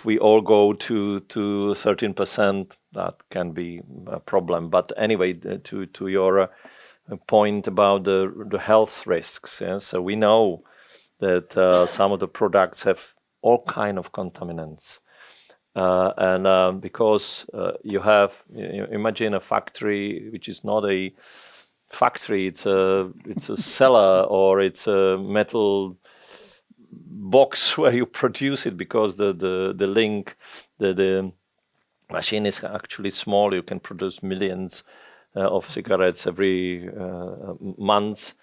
we all go to 13%, that can be a problem. But anyway, to your point about the health risks. Yeah. So we know that some of the products have all kind of contaminants, and because you imagine a factory which is not a factory, it's a cellar, or it's a metal box where you produce it, because the machine is actually small. You can produce millions of cigarettes every month.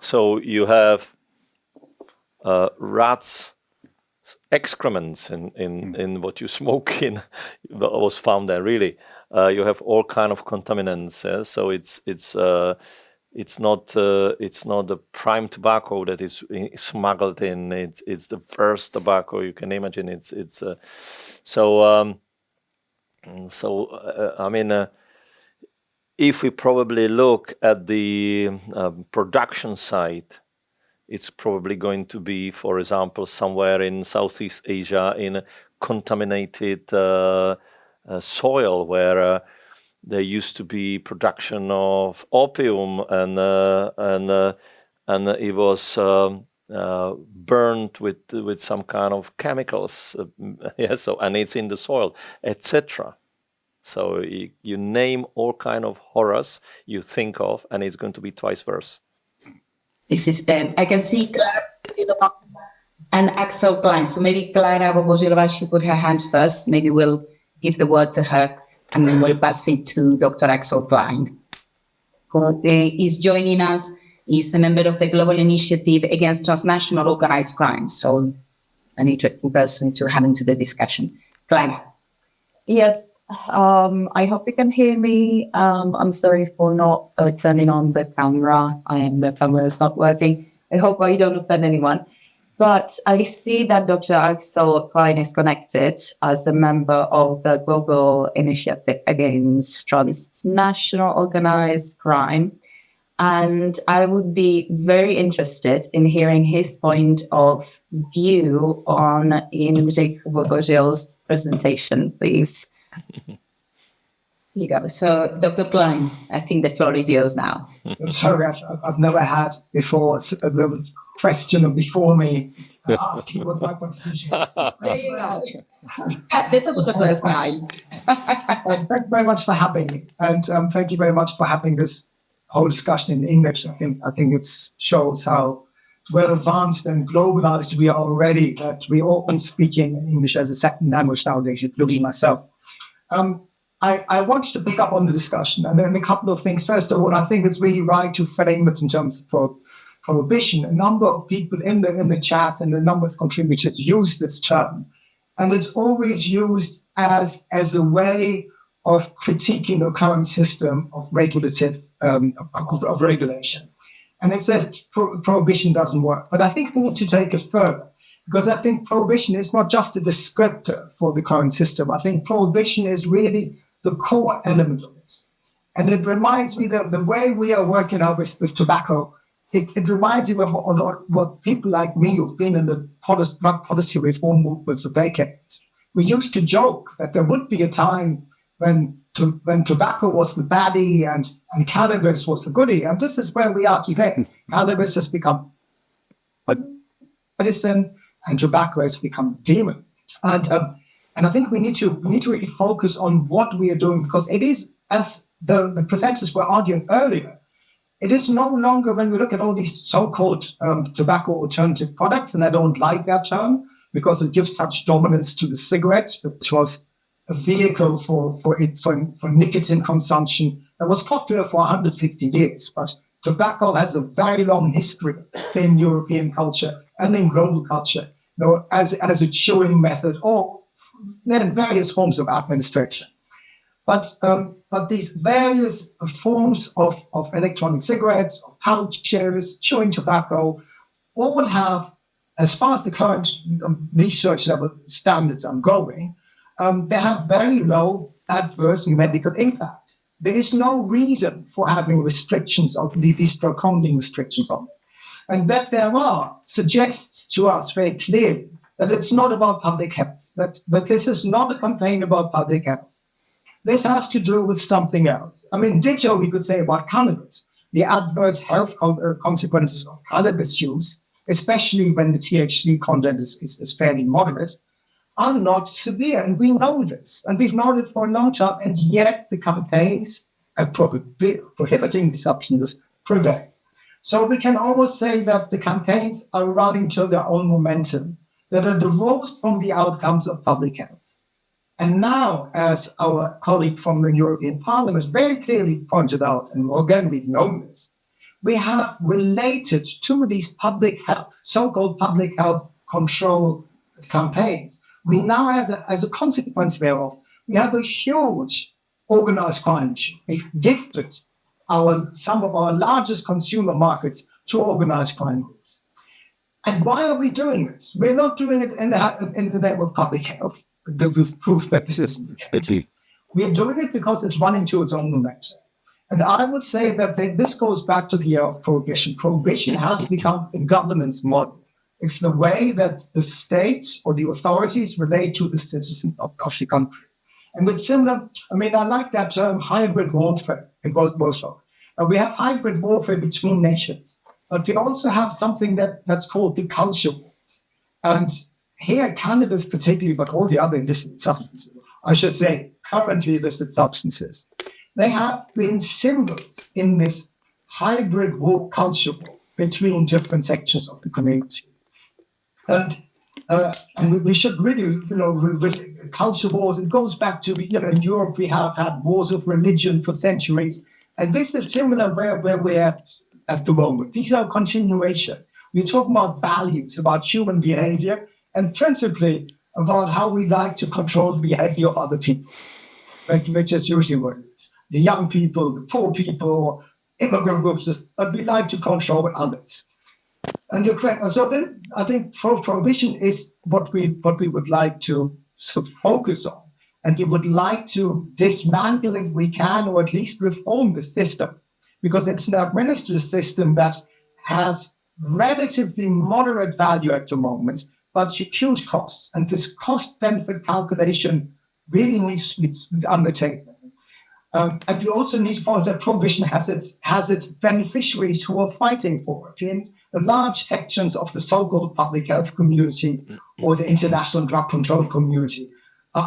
So you have rats excrements in what you smoke in was found there. Really, you have all kind of contaminants. So it's not the prime tobacco that is smuggled in. It's the first tobacco you can imagine. I mean, if we probably look at the production site, it's probably going to be, for example, somewhere in Southeast Asia, in a contaminated soil where there used to be production of opium, and it was burned with some kind of chemicals. So, and it's in the soil, etc. So you name all kind of horrors you think of, and it's going to be twice worse. This is I can see Clara and Axel Klein. So maybe Clara Voboril should put her hand first. Maybe we'll give the word to her, and then we'll pass it to Dr. Axel Klein, who is joining us. He's a member of the Global Initiative Against Transnational Organized Crime. So an interesting person to have into the discussion. Clara. Yes. I hope you can hear me. I'm sorry for not turning on the camera. The camera is not working. I hope I don't offend anyone. But I see that Dr. Axel Klein is connected as a member of the Global Initiative Against Transnational Organized Crime. And I would be very interested in hearing his point of view on Jindrich Voboril's presentation, please. Here you go. So, Dr. Klein, I think the floor is yours now. Sorry, I've never had before the question before me asking what my contribution is. There you go. This was the first time. Thank you very much for having me, and thank you very much for having this whole discussion in English. I think it shows how well advanced and globalized we are already, that we are all speaking English as a second language nowadays, including myself. I want to pick up on the discussion, and then a couple of things. First of all, I think it's really right to frame it in terms of prohibition. A number of people in the chat and a number of contributors use this term, and it's always used as a way of critiquing the current system of regulative of regulation. And it says prohibition doesn't work, but I think we need to take it further. Because I think prohibition is not just a descriptor for the current system. I think prohibition is really the core element of it. And it reminds me that the way we are working out with tobacco, it reminds me of what people like me who've been in the drug policy reform movement for decades. We used to joke that there would be a time when tobacco was the baddie and cannabis was the goodie. And this is where we are today. Cannabis has become medicine, and tobacco has become a demon. And I think we need to really focus on what we are doing, because it is, as the presenters were arguing earlier, it is no longer, when we look at all these so-called tobacco alternative products, and I don't like that term because it gives such dominance to the cigarette, which was a vehicle for nicotine consumption that was popular for 150 years. But tobacco has a very long history in European culture and in global culture, as a chewing method, or in various forms of administration. But these various forms of electronic cigarettes, of pouches, chewing tobacco, all have, as far as the current research level standards are going, they have very low adverse medical impact. There is no reason for having restrictions of these draconian restrictions on them. And that there are suggests to us very clearly that it's not about public health, that this is not a campaign about public health. This has to do with something else. I mean, ditto, we could say about cannabis, the adverse health consequences of cannabis use, especially when the THC content is fairly moderate, are not severe, and we know this, and we've known it for a long time, and yet the campaigns prohibiting these substances prevail. So we can almost say that the campaigns are running to their own momentum, that are divorced from the outcomes of public health. And now, as our colleague from the European Parliament very clearly pointed out, and again, we've known this, we have related to these public health, so-called public health control campaigns. We now, as a consequence thereof, we have a huge organized crime issue. We've gifted some of our largest consumer markets to organized crime groups. And why are we doing this? We're not doing it in the name of public health. There was proof that this is we are doing it because it's running to its own momentum. And I would say that this goes back to the year of prohibition. Prohibition has become a governance model. It's the way that the states or the authorities relate to the citizens of the country. And with similar, I like that term hybrid warfare. It goes both ways. We have hybrid warfare between nations, but we also have something that's called the culture wars. And here, cannabis particularly, but all the other illicit substances, I should say currently illicit substances, they have been symbols in this hybrid war culture war between different sections of the community. And we should really, with culture wars, it goes back to, in Europe, we have had wars of religion for centuries. And this is similar where we're at the moment. These are a continuation. We talk about values, about human behavior, and principally about how we like to control the behavior of other people, which is usually what it is. The young people, the poor people, immigrant groups, but we like to control others. And you're correct. So I think prohibition is what we would like to sort of focus on. And we would like to dismantle, if we can, or at least reform the system, because it's an administrative system that has relatively moderate value at the moment, but huge costs. And this cost-benefit calculation really needs to be undertaken. And we also need to point that prohibition has its beneficiaries who are fighting for it. In the large sections of the so-called public health community or the international drug control community,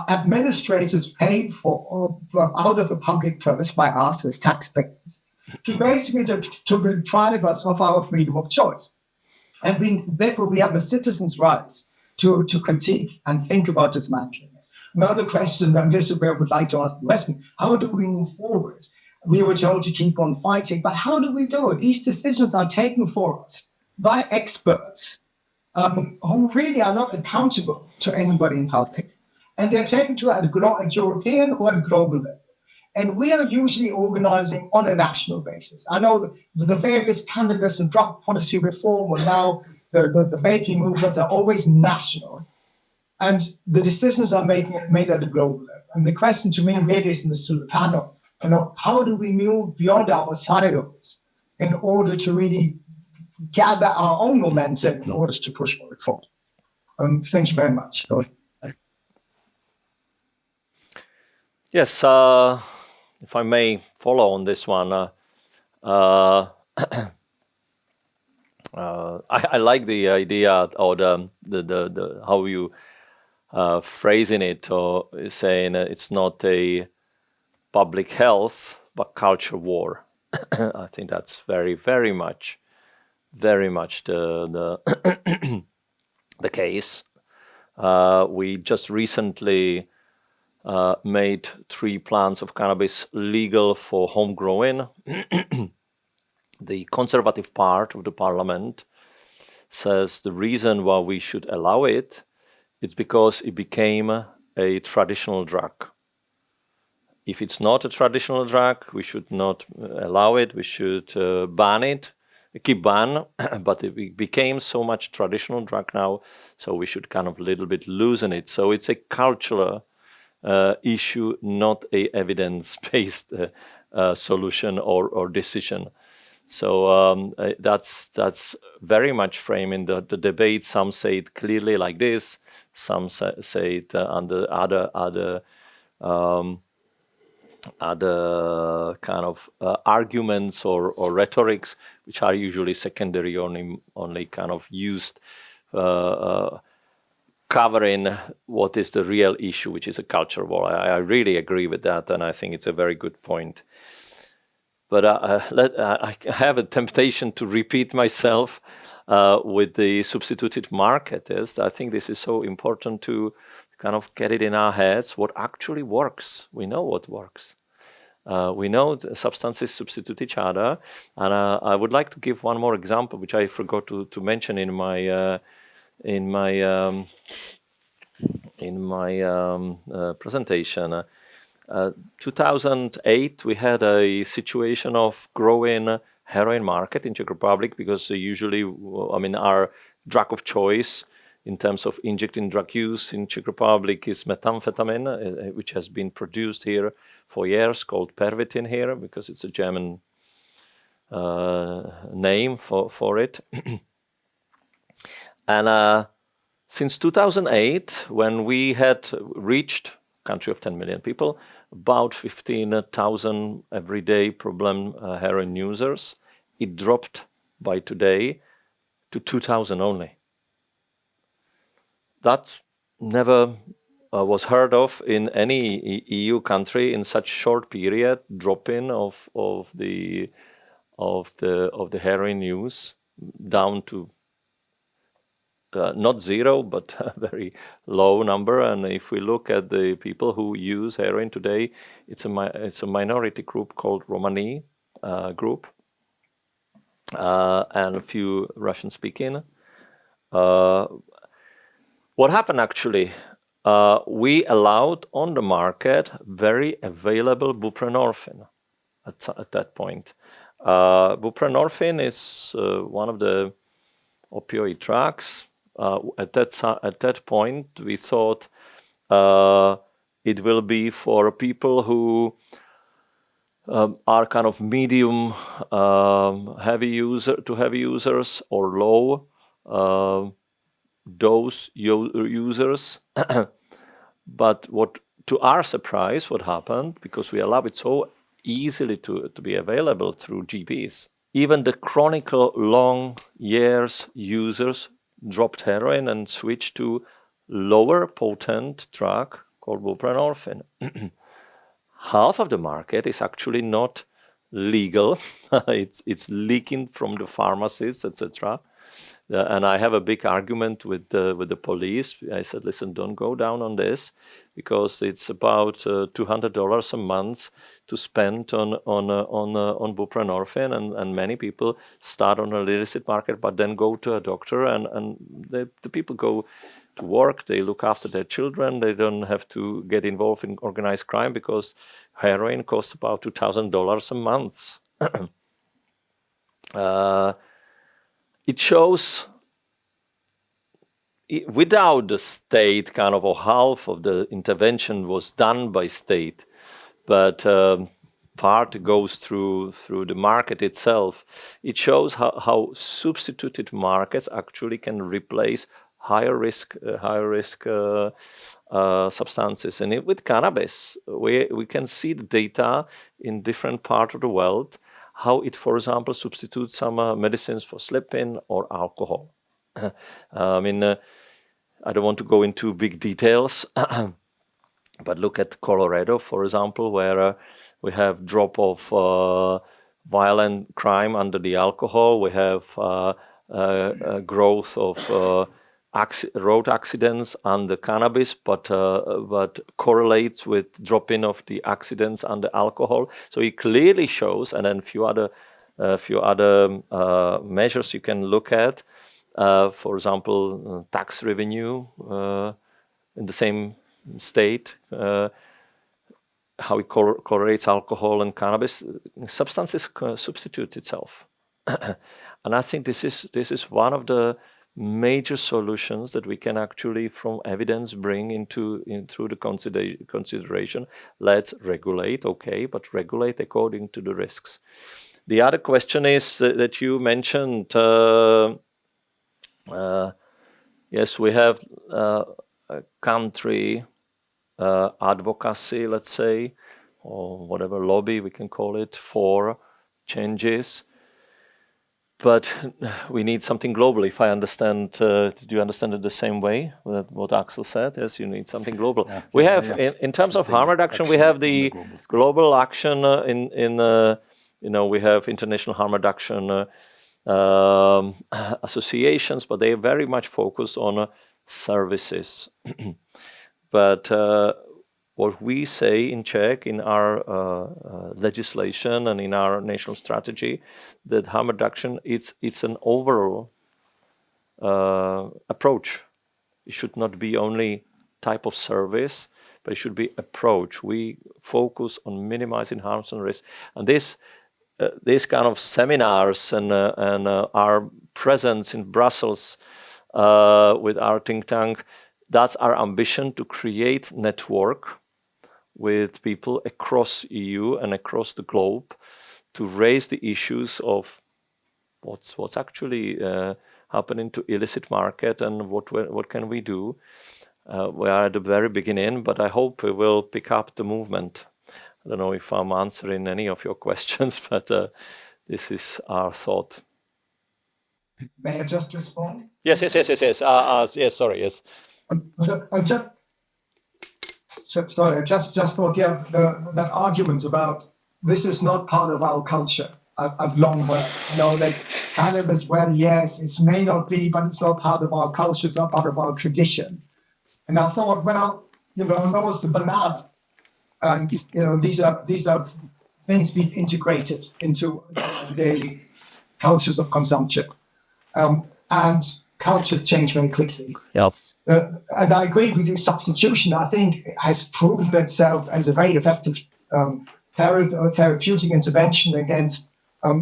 administrators paid for out of the public purse by us as taxpayers to basically to deprive us of our freedom of choice. And therefore we have the citizens' rights to critique and think about dismantling. Another question, and this is where I would like to ask the Westman, how do we move forward? We were told to keep on fighting, but how do we do it? These decisions are taken for us by experts who really are not accountable to anybody in healthcare. And they're taken to at a European or at a global level. And we are usually organizing on a national basis. I know the various cannabis and drug policy reform, or now the vaping movements are always national. And the decisions are made at a global level. And the question to me really is to the panel, how do we move beyond our silos in order to really gather our own momentum in order to push forward? Thank you very much. Yes, if I may follow on this one, I like the idea or the how you phrasing it, or saying it's not a public health but culture war. I think that's very, very much the the case. We just recently made 3 plants of cannabis legal for home growing. The conservative part of the parliament says the reason why we should allow it is because it became a traditional drug. If it's not a traditional drug, we should not allow it. We should ban it, keep ban, but it became so much traditional drug now, so we should kind of a little bit loosen it. So it's a cultural issue, not a evidence-based solution or decision. So that's very much framing the debate. Some say it clearly like this. Some say it under other kind of arguments or rhetorics, which are usually secondary, only kind of used covering what is the real issue, which is a culture war. I really agree with that, and I think it's a very good point. But I have a temptation to repeat myself with the substituted market. I think this is so important to kind of get it in our heads what actually works. We know what works. We know the substances substitute each other, and I would like to give one more example, which I forgot to mention in my presentation. 2008, we had a situation of growing heroin market in Czech Republic because usually, our drug of choice in terms of injecting drug use in Czech Republic is methamphetamine, which has been produced here for years, called Pervitin here because it's a German name for it. And since 2008, when we had reached country of 10 million people, about 15,000 everyday problem heroin users, it dropped by today to 2,000 only. That never was heard of in any EU country in such short period. Dropping of the heroin use down to not zero, but a very low number. And if we look at the people who use heroin today, it's a minority group called Romani group, and a few Russian-speaking. What happened actually? We allowed on the market very available buprenorphine at that point. Buprenorphine is one of the opioid drugs. At that point, we thought it will be for people who are kind of medium heavy users or low dose users. But to our surprise, what happened, because we allow it so easily to be available through GPs, even the chronic long years users dropped heroin and switched to lower potent drug called buprenorphine. Half of the market is actually not legal. it's leaking from the pharmacies, etc. And I have a big argument with the police. I said, listen, don't go down on this, because it's about $200 a month to spend on buprenorphine, and many people start on a illicit market, but then go to a doctor, and the people go to work, they look after their children, they don't have to get involved in organized crime, because heroin costs about $2,000 a month. It shows, without the state, kind of, or half of the intervention was done by state, but part goes through the market itself. It shows how substituted markets actually can replace higher risk substances. And with cannabis, we can see the data in different parts of the world, how it, for example, substitutes some medicines for sleeping or alcohol. I don't want to go into big details, but look at Colorado, for example, where we have drop of violent crime under the alcohol. We have growth of road accidents under cannabis, but correlates with dropping of the accidents under alcohol. So it clearly shows, and then a few other measures you can look at. For example, tax revenue in the same state, how it correlates alcohol and cannabis. Substances substitute itself, and I think this is one of the major solutions that we can actually, from evidence, bring through the consideration. Let's regulate, okay, but regulate according to the risks. The other question is that you mentioned. Yes, we have a country advocacy, let's say, or whatever lobby we can call it, for changes. but we need something global. If I understand, did you understand it the same way? What Axel said? Yes, you need something global. Yeah. We have, Yeah. in terms of Something harm reduction, we action have on the the global scale. global action we have international harm reduction associations, but they are very much focused on services. But what we say in Czech, in our legislation and in our national strategy, that harm reduction, it's an overall approach. It should not be only type of service, but it should be approach. We focus on minimizing harms and risks, and these kind of seminars and our presence in Brussels with our think tank, that's our ambition, to create network with people across EU and across the globe to raise the issues of what's actually happening to illicit market and what can we do. We are at the very beginning, but I hope we will pick up the movement. I don't know if I'm answering any of your questions, but this is our thought. May I just respond? Yes. Yes. Sorry. Yes. I just thought, yeah, that argument about this is not part of our culture. I've long heard, that cannabis, well, yes, it may not be, but it's not part of our culture, it's not part of our tradition. And I thought, well, almost the banana. And these are things being integrated into daily cultures of consumption, and cultures change very quickly. Yep. And I agree with you. Substitution, I think, has proven itself as a very effective therapeutic intervention against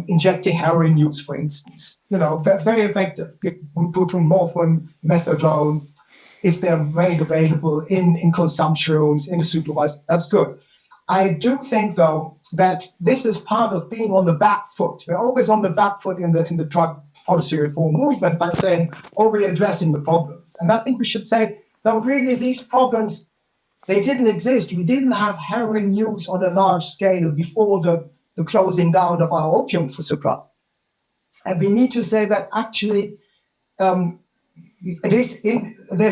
injecting heroin use, for instance. Very effective. Buprenorphine, methadone, if they're made available in consumption rooms, in supervised, that's good. I do think, though, that this is part of being on the back foot. We're always on the back foot in the drug policy reform movement by saying, we're addressing the problems. And I think we should say, no, really, these problems, they didn't exist. We didn't have heroin use on a large scale before the closing down of our opium supply. And we need to say that actually, there's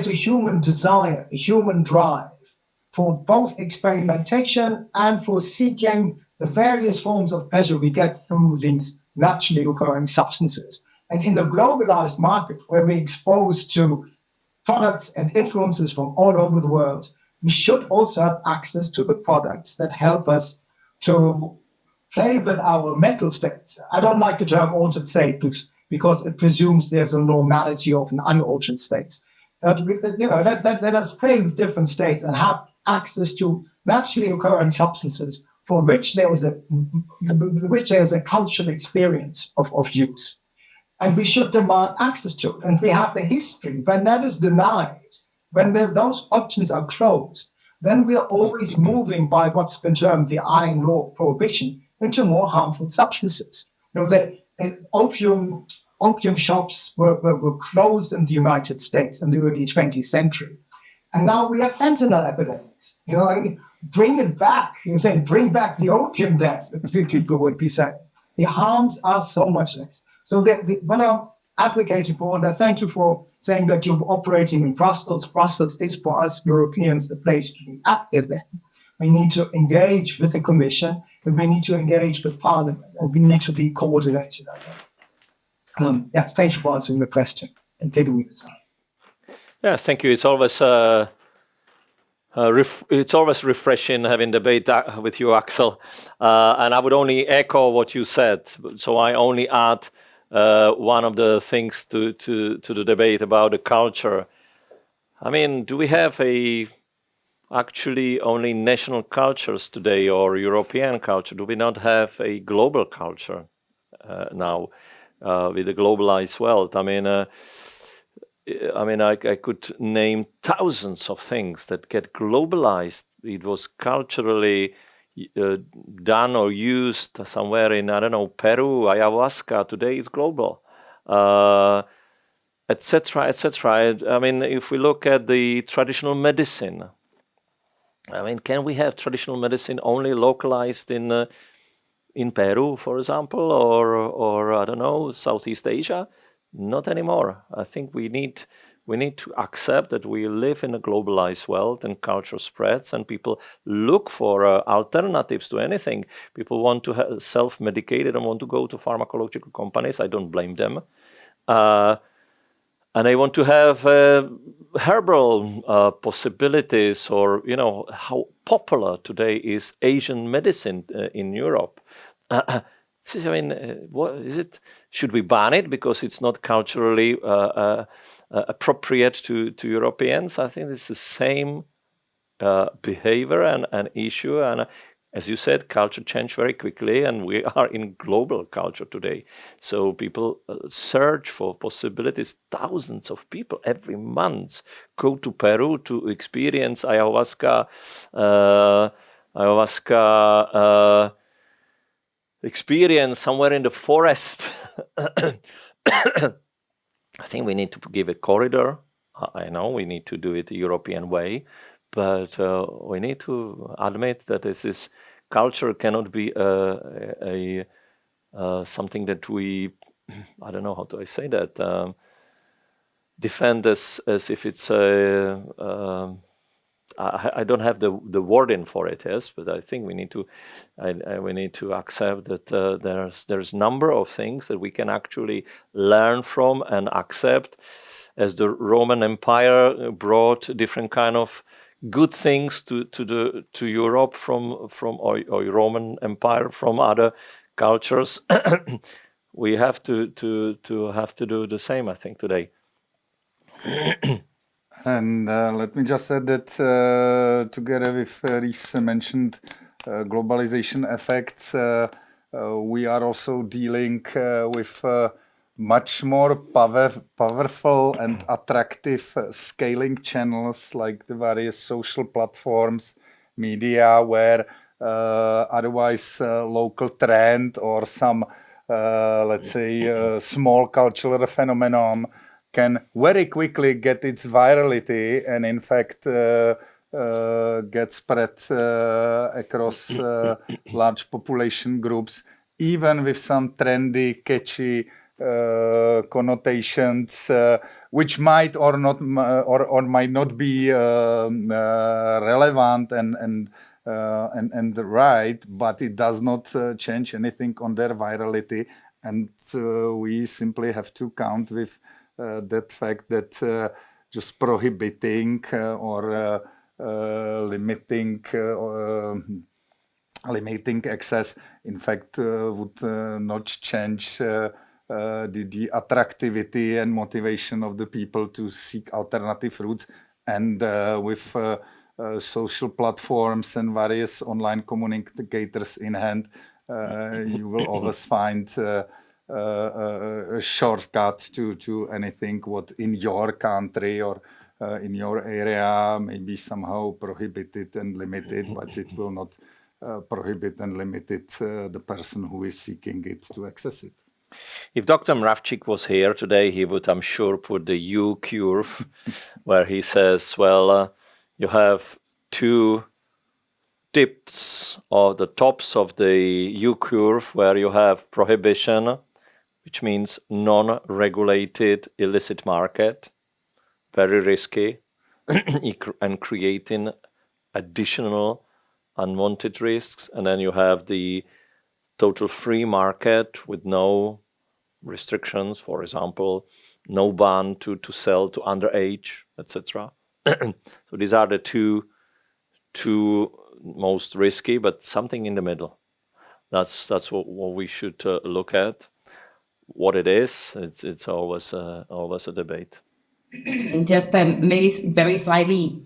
a human desire, a human drive for both experimentation and for seeking the various forms of pleasure we get through these naturally occurring substances. And in the globalized market, where we're exposed to products and influences from all over the world, we should also have access to the products that help us to play with our mental states. I don't like the term altered state because it presumes there's a normality of an unaltered state. Let us play with different states and have access to naturally occurring substances for which there is a cultural experience of use. And we should demand access to it. And we have the history. When that is denied, when those options are closed, then we are always moving by what's been termed the iron law of prohibition into more harmful substances. The opium shops were closed in the United States in the early 20th century. And now we have fentanyl epidemics. Bring it back. Bring back the opium deaths, as people would be saying. The harms are so much less. So when I'm advocating for, and I thank you for saying that you're operating in Brussels. Brussels is for us Europeans the place to be active in. We need to engage with the Commission, and we need to engage with Parliament, and we need to be coordinated. Thank you for answering the question and taking me the time. Yes, thank you. It's always refreshing having debate with you, Axel. And I would only echo what you said. So I only add one of the things to the debate about the culture. I mean, do we have actually only national cultures today or European culture? Do we not have a global culture now with the globalized world? I could name thousands of things that get globalized. It was culturally done or used somewhere in, Peru, ayahuasca. Today it's global, etc., etc. If we look at the traditional medicine, can we have traditional medicine only localized in in Peru, for example, or I don't know, Southeast Asia? Not anymore. I think we need to accept that we live in a globalized world and culture spreads and people look for alternatives to anything. People want to self-medicate and want to go to pharmacological companies. I don't blame them. And they want to have herbal possibilities, or how popular today is Asian medicine in Europe. I mean, what is it? Should we ban it because it's not culturally appropriate to Europeans? I think it's the same behavior and issue. And as you said, culture change very quickly, and we are in global culture today. So people search for possibilities. Thousands of people every month go to Peru to experience ayahuasca experience somewhere in the forest. I think we need to give a corridor. I know we need to do it the European way, but we need to admit that culture cannot be something that we, I don't know how do I say that, defend as if it's I don't have the wording for it, yes, but I think we need to accept that there's number of things that we can actually learn from and accept. As the Roman Empire brought different kind of good things to Europe from or Roman Empire from other cultures, we have to do the same, I think, today. And let me just add that together with Rhys mentioned globalization effects, we are also dealing with much more powerful and attractive scaling channels like the various social platforms, media, where otherwise local trend or some, let's say, small cultural phenomenon can very quickly get its virality and in fact get spread across large population groups, even with some trendy, catchy connotations, which might or might not be relevant and right, but it does not change anything on their virality, and we simply have to count with that fact that just prohibiting or limiting access, in fact, would not change the attractivity and motivation of the people to seek alternative routes. And with social platforms and various online communicators in hand, you will always find a shortcut to anything what in your country or in your area may be somehow prohibited and limited, but it will not prohibit and limit the person who is seeking it to access it. If Dr. Mravchik was here today, he would, I'm sure, put the U curve where he says, well, you have two tips or the tops of the U curve where you have prohibition, which means non-regulated illicit market, very risky, and creating additional unwanted risks. And then you have the total free market with no restrictions, for example, no ban to sell to underage, etc. So these are the two most risky, but something in the middle. That's what we should look at. What it is, it's always a debate. Just maybe very slightly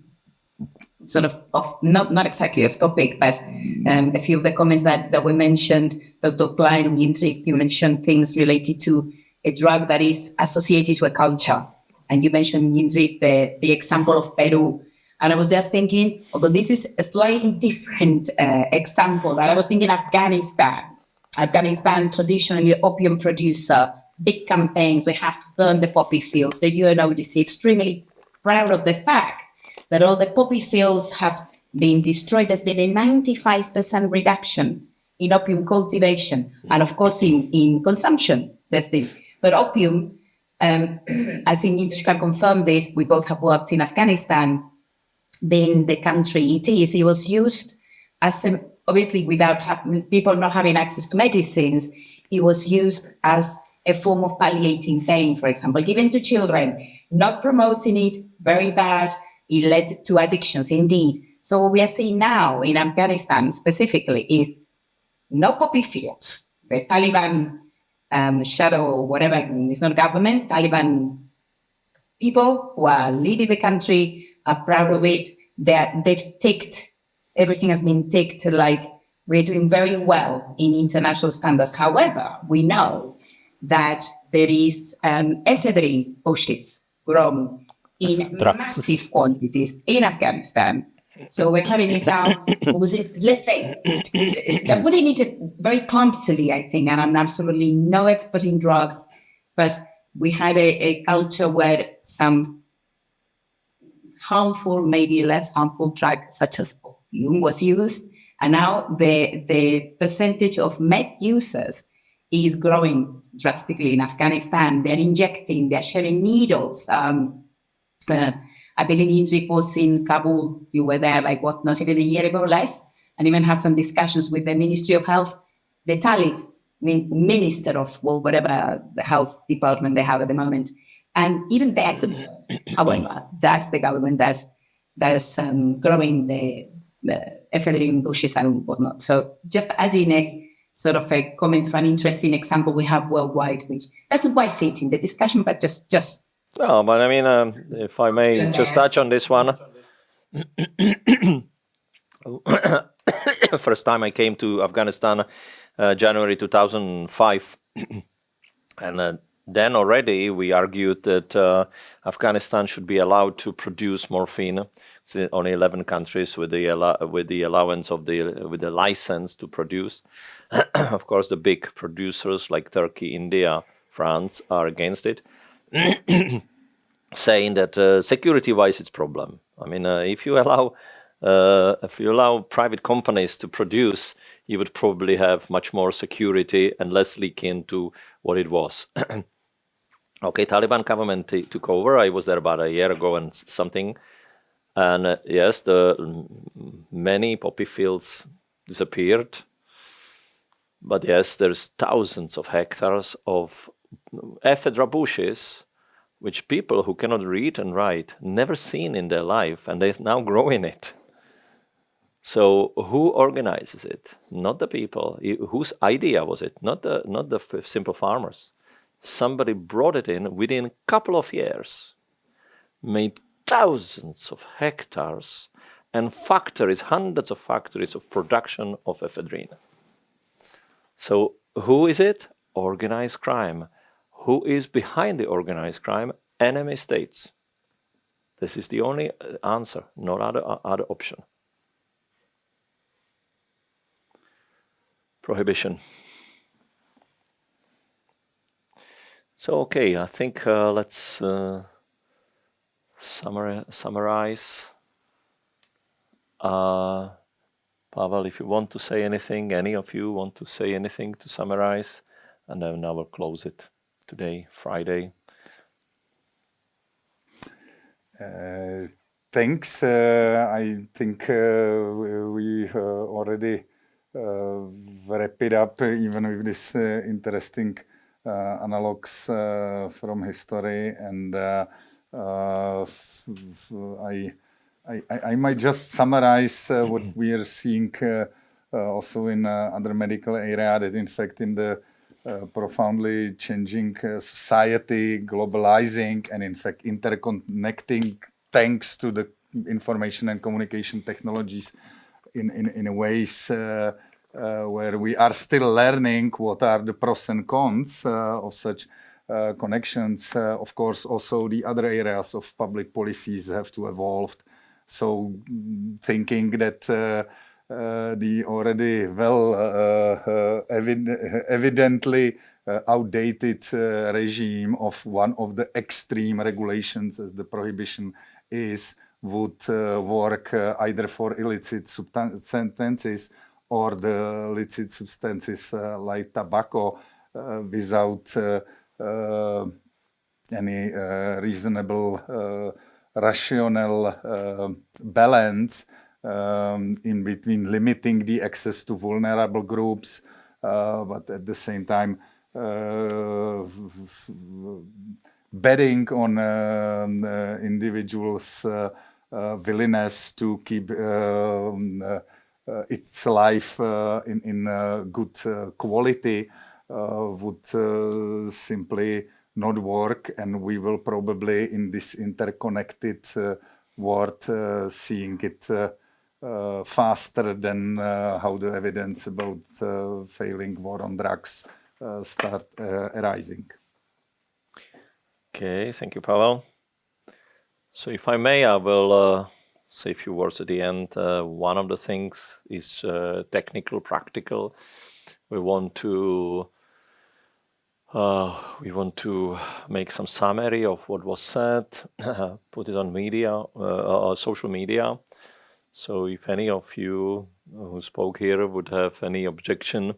sort of not exactly off topic, but a few of the comments that we mentioned, Dr. Klein and Jindrich, you mentioned things related to a drug that is associated to a culture. And you mentioned, Jindrich, the example of Peru. And I was just thinking, although this is a slightly different example, but I was thinking Afghanistan. Afghanistan, traditionally opium producer, big campaigns, they have to burn the poppy fields. The UNODC extremely proud of the fact that all the poppy fields have been destroyed. There's been a 95% reduction in opium cultivation and, of course, in consumption. That's the. But opium, I think Jindrich can confirm this. We both have worked in Afghanistan, being the country it is. It was used as obviously without people not having access to medicines. It was used as a form of palliating pain, for example, given to children, not promoting it, very bad. It led to addictions, indeed. So what we are seeing now in Afghanistan specifically is no poppy fields. The Taliban shadow, whatever, it's not government, Taliban people who are leading the country are proud of it. They've ticked, everything has been ticked, like we're doing very well in international standards. However, we know that there is ephedrine bushes grown in massive quantities in Afghanistan. So we're having this now, let's say, they're putting it very clumsily, I think, and I'm absolutely no expert in drugs, but we had a culture where some harmful, maybe less harmful drug, such as opium, was used, and now the percentage of meth users is growing drastically in Afghanistan. They're injecting, they're sharing needles. I believe Jindrich was in Kabul. You were there, like what, not even a year ago, less, and even have some discussions with the Ministry of Health, the Talib minister of whatever the health department they have at the moment, and even they're concerned. However, that's the government that's growing the ephedrine bushes and whatnot. So just adding a sort of a comment of an interesting example we have worldwide, which doesn't quite fit in the discussion, but just. No, but I mean, if I may just touch on this one. First time I came to Afghanistan, January 2005, and then already we argued that Afghanistan should be allowed to produce morphine. It's only 11 countries with the allowance of with the license to produce. Of course, the big producers like Turkey, India, France are against it. Saying that security-wise, it's a problem. I mean, if you allow private companies to produce, you would probably have much more security and less leaking to what it was. Okay, Taliban government took over. I was there about a year ago and something, and yes, the many poppy fields disappeared. But yes, there's thousands of hectares of ephedra bushes, which people who cannot read and write never seen in their life, and they're now growing it. So who organizes it? Not the people. Whose idea was it? Not the simple farmers. Somebody brought it in within a couple of years, made thousands of hectares and factories, hundreds of factories of production of ephedrine. So who is it? Organized crime. Who is behind the organized crime? Enemy states. This is the only answer, no other option. Prohibition. So, okay, I think let's summarize. Pavel, if you want to say anything, any of you want to say anything to summarize, and then I will close it today, Friday. Thanks. I think we already wrap it up, even with this interesting analogs from history, and I might just summarize what we are seeing also in other medical area, that in fact in the profoundly changing society, globalizing, and in fact interconnecting thanks to the information and communication technologies in ways where we are still learning what are the pros and cons of such connections. Of course, also the other areas of public policies have to evolve. So thinking that the already evidently outdated regime of one of the extreme regulations as the prohibition would work either for illicit substances or the illicit substances like tobacco without any reasonable rational balance in between limiting the access to vulnerable groups, but at the same time betting on individuals' willingness to keep its life in good quality would simply not work, and we will probably in this interconnected world seeing it faster than how the evidence about failing war on drugs start arising. Okay, thank you, Pavel. So if I may, I will say a few words at the end. One of the things is technical, practical. We want to make some summary of what was said, put it on media, social media. So if any of you who spoke here would have any objection,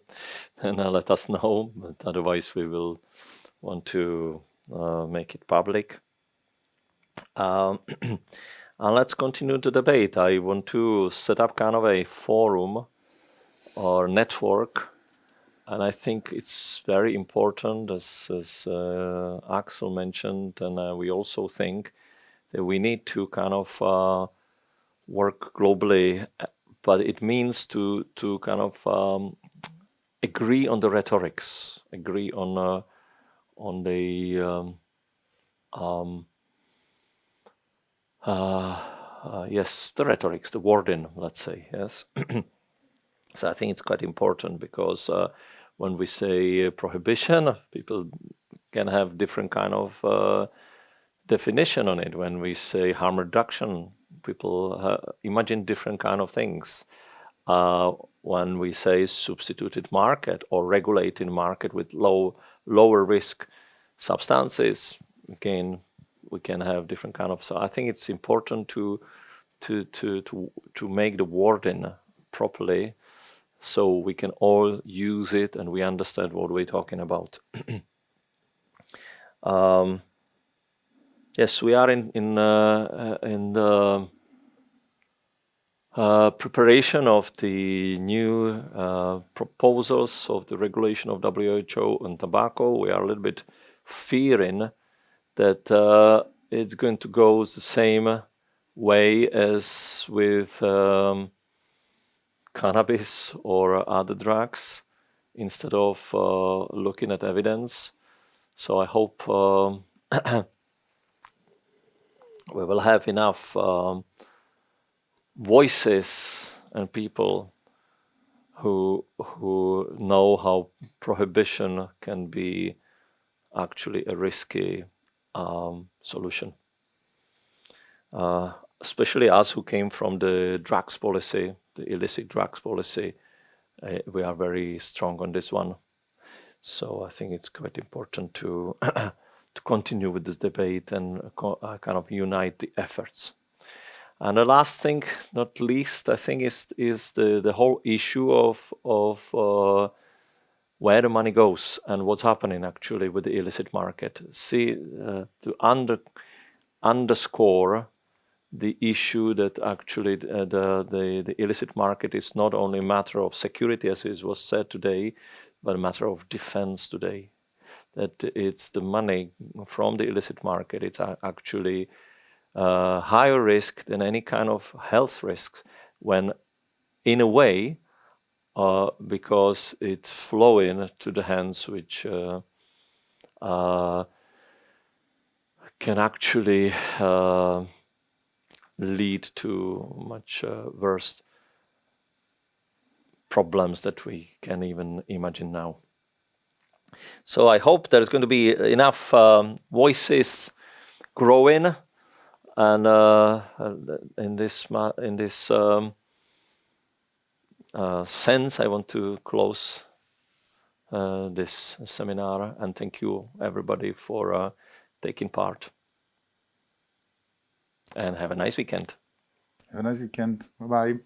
then let us know. But otherwise, we will want to make it public. And let's continue the debate. I want to set up kind of a forum or network, and I think it's very important, as Axel mentioned, and we also think that we need to kind of work globally, but it means to kind of agree on the rhetorics, agree on the yes, the rhetorics, the wording, let's say, yes. So I think it's quite important because when we say prohibition, people can have different kind of definition on it. When we say harm reduction, people imagine different kind of things. When we say substituted market or regulated market with lower risk substances, again, we can have different kind of. So I think it's important to make the wording properly, so we can all use it and we understand what we're talking about. Yes, we are in the preparation of the new proposals of the regulation of WHO on tobacco. We are a little bit fearing that it's going to go the same way as with cannabis or other drugs, instead of looking at evidence. So I hope we will have enough voices and people who know how prohibition can be actually a risky solution. Especially us who came from the drugs policy, the illicit drugs policy, we are very strong on this one. So I think it's quite important to to continue with this debate and kind of unite the efforts. And the last thing, not least, I think is the whole issue of where the money goes and what's happening actually with the illicit market. See, to underscore the issue that actually the illicit market is not only a matter of security, as it was said today, but a matter of defense today. That it's the money from the illicit market, it's actually higher risk than any kind of health risks, when in a way, because it's flowing to the hands which can actually lead to much worse problems that we can even imagine now. So I hope there's going to be enough voices growing, and in this sense, I want to close this seminar and thank you everybody for taking part. And have a nice weekend. Have a nice weekend. Bye-bye.